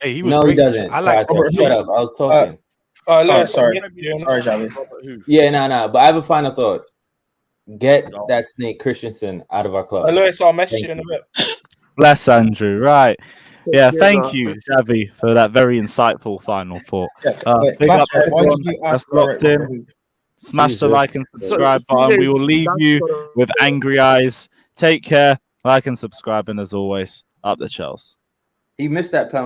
Hey, he was no, great. he doesn't. I like Shut up. I was talking. Lewis, sorry, Javi. Yeah, no. But I have a final thought. Get that snake Christensen out of our club. Lewis, I'll message you in a bit. Bless Andrew. Right. Yeah, thank you, Xavi, for that very insightful final thought. Big up everyone that's locked in. Smash the like and subscribe button. We will leave you with angry eyes. Take care. Like and subscribe, and as always, up the Chels. He missed that penalty.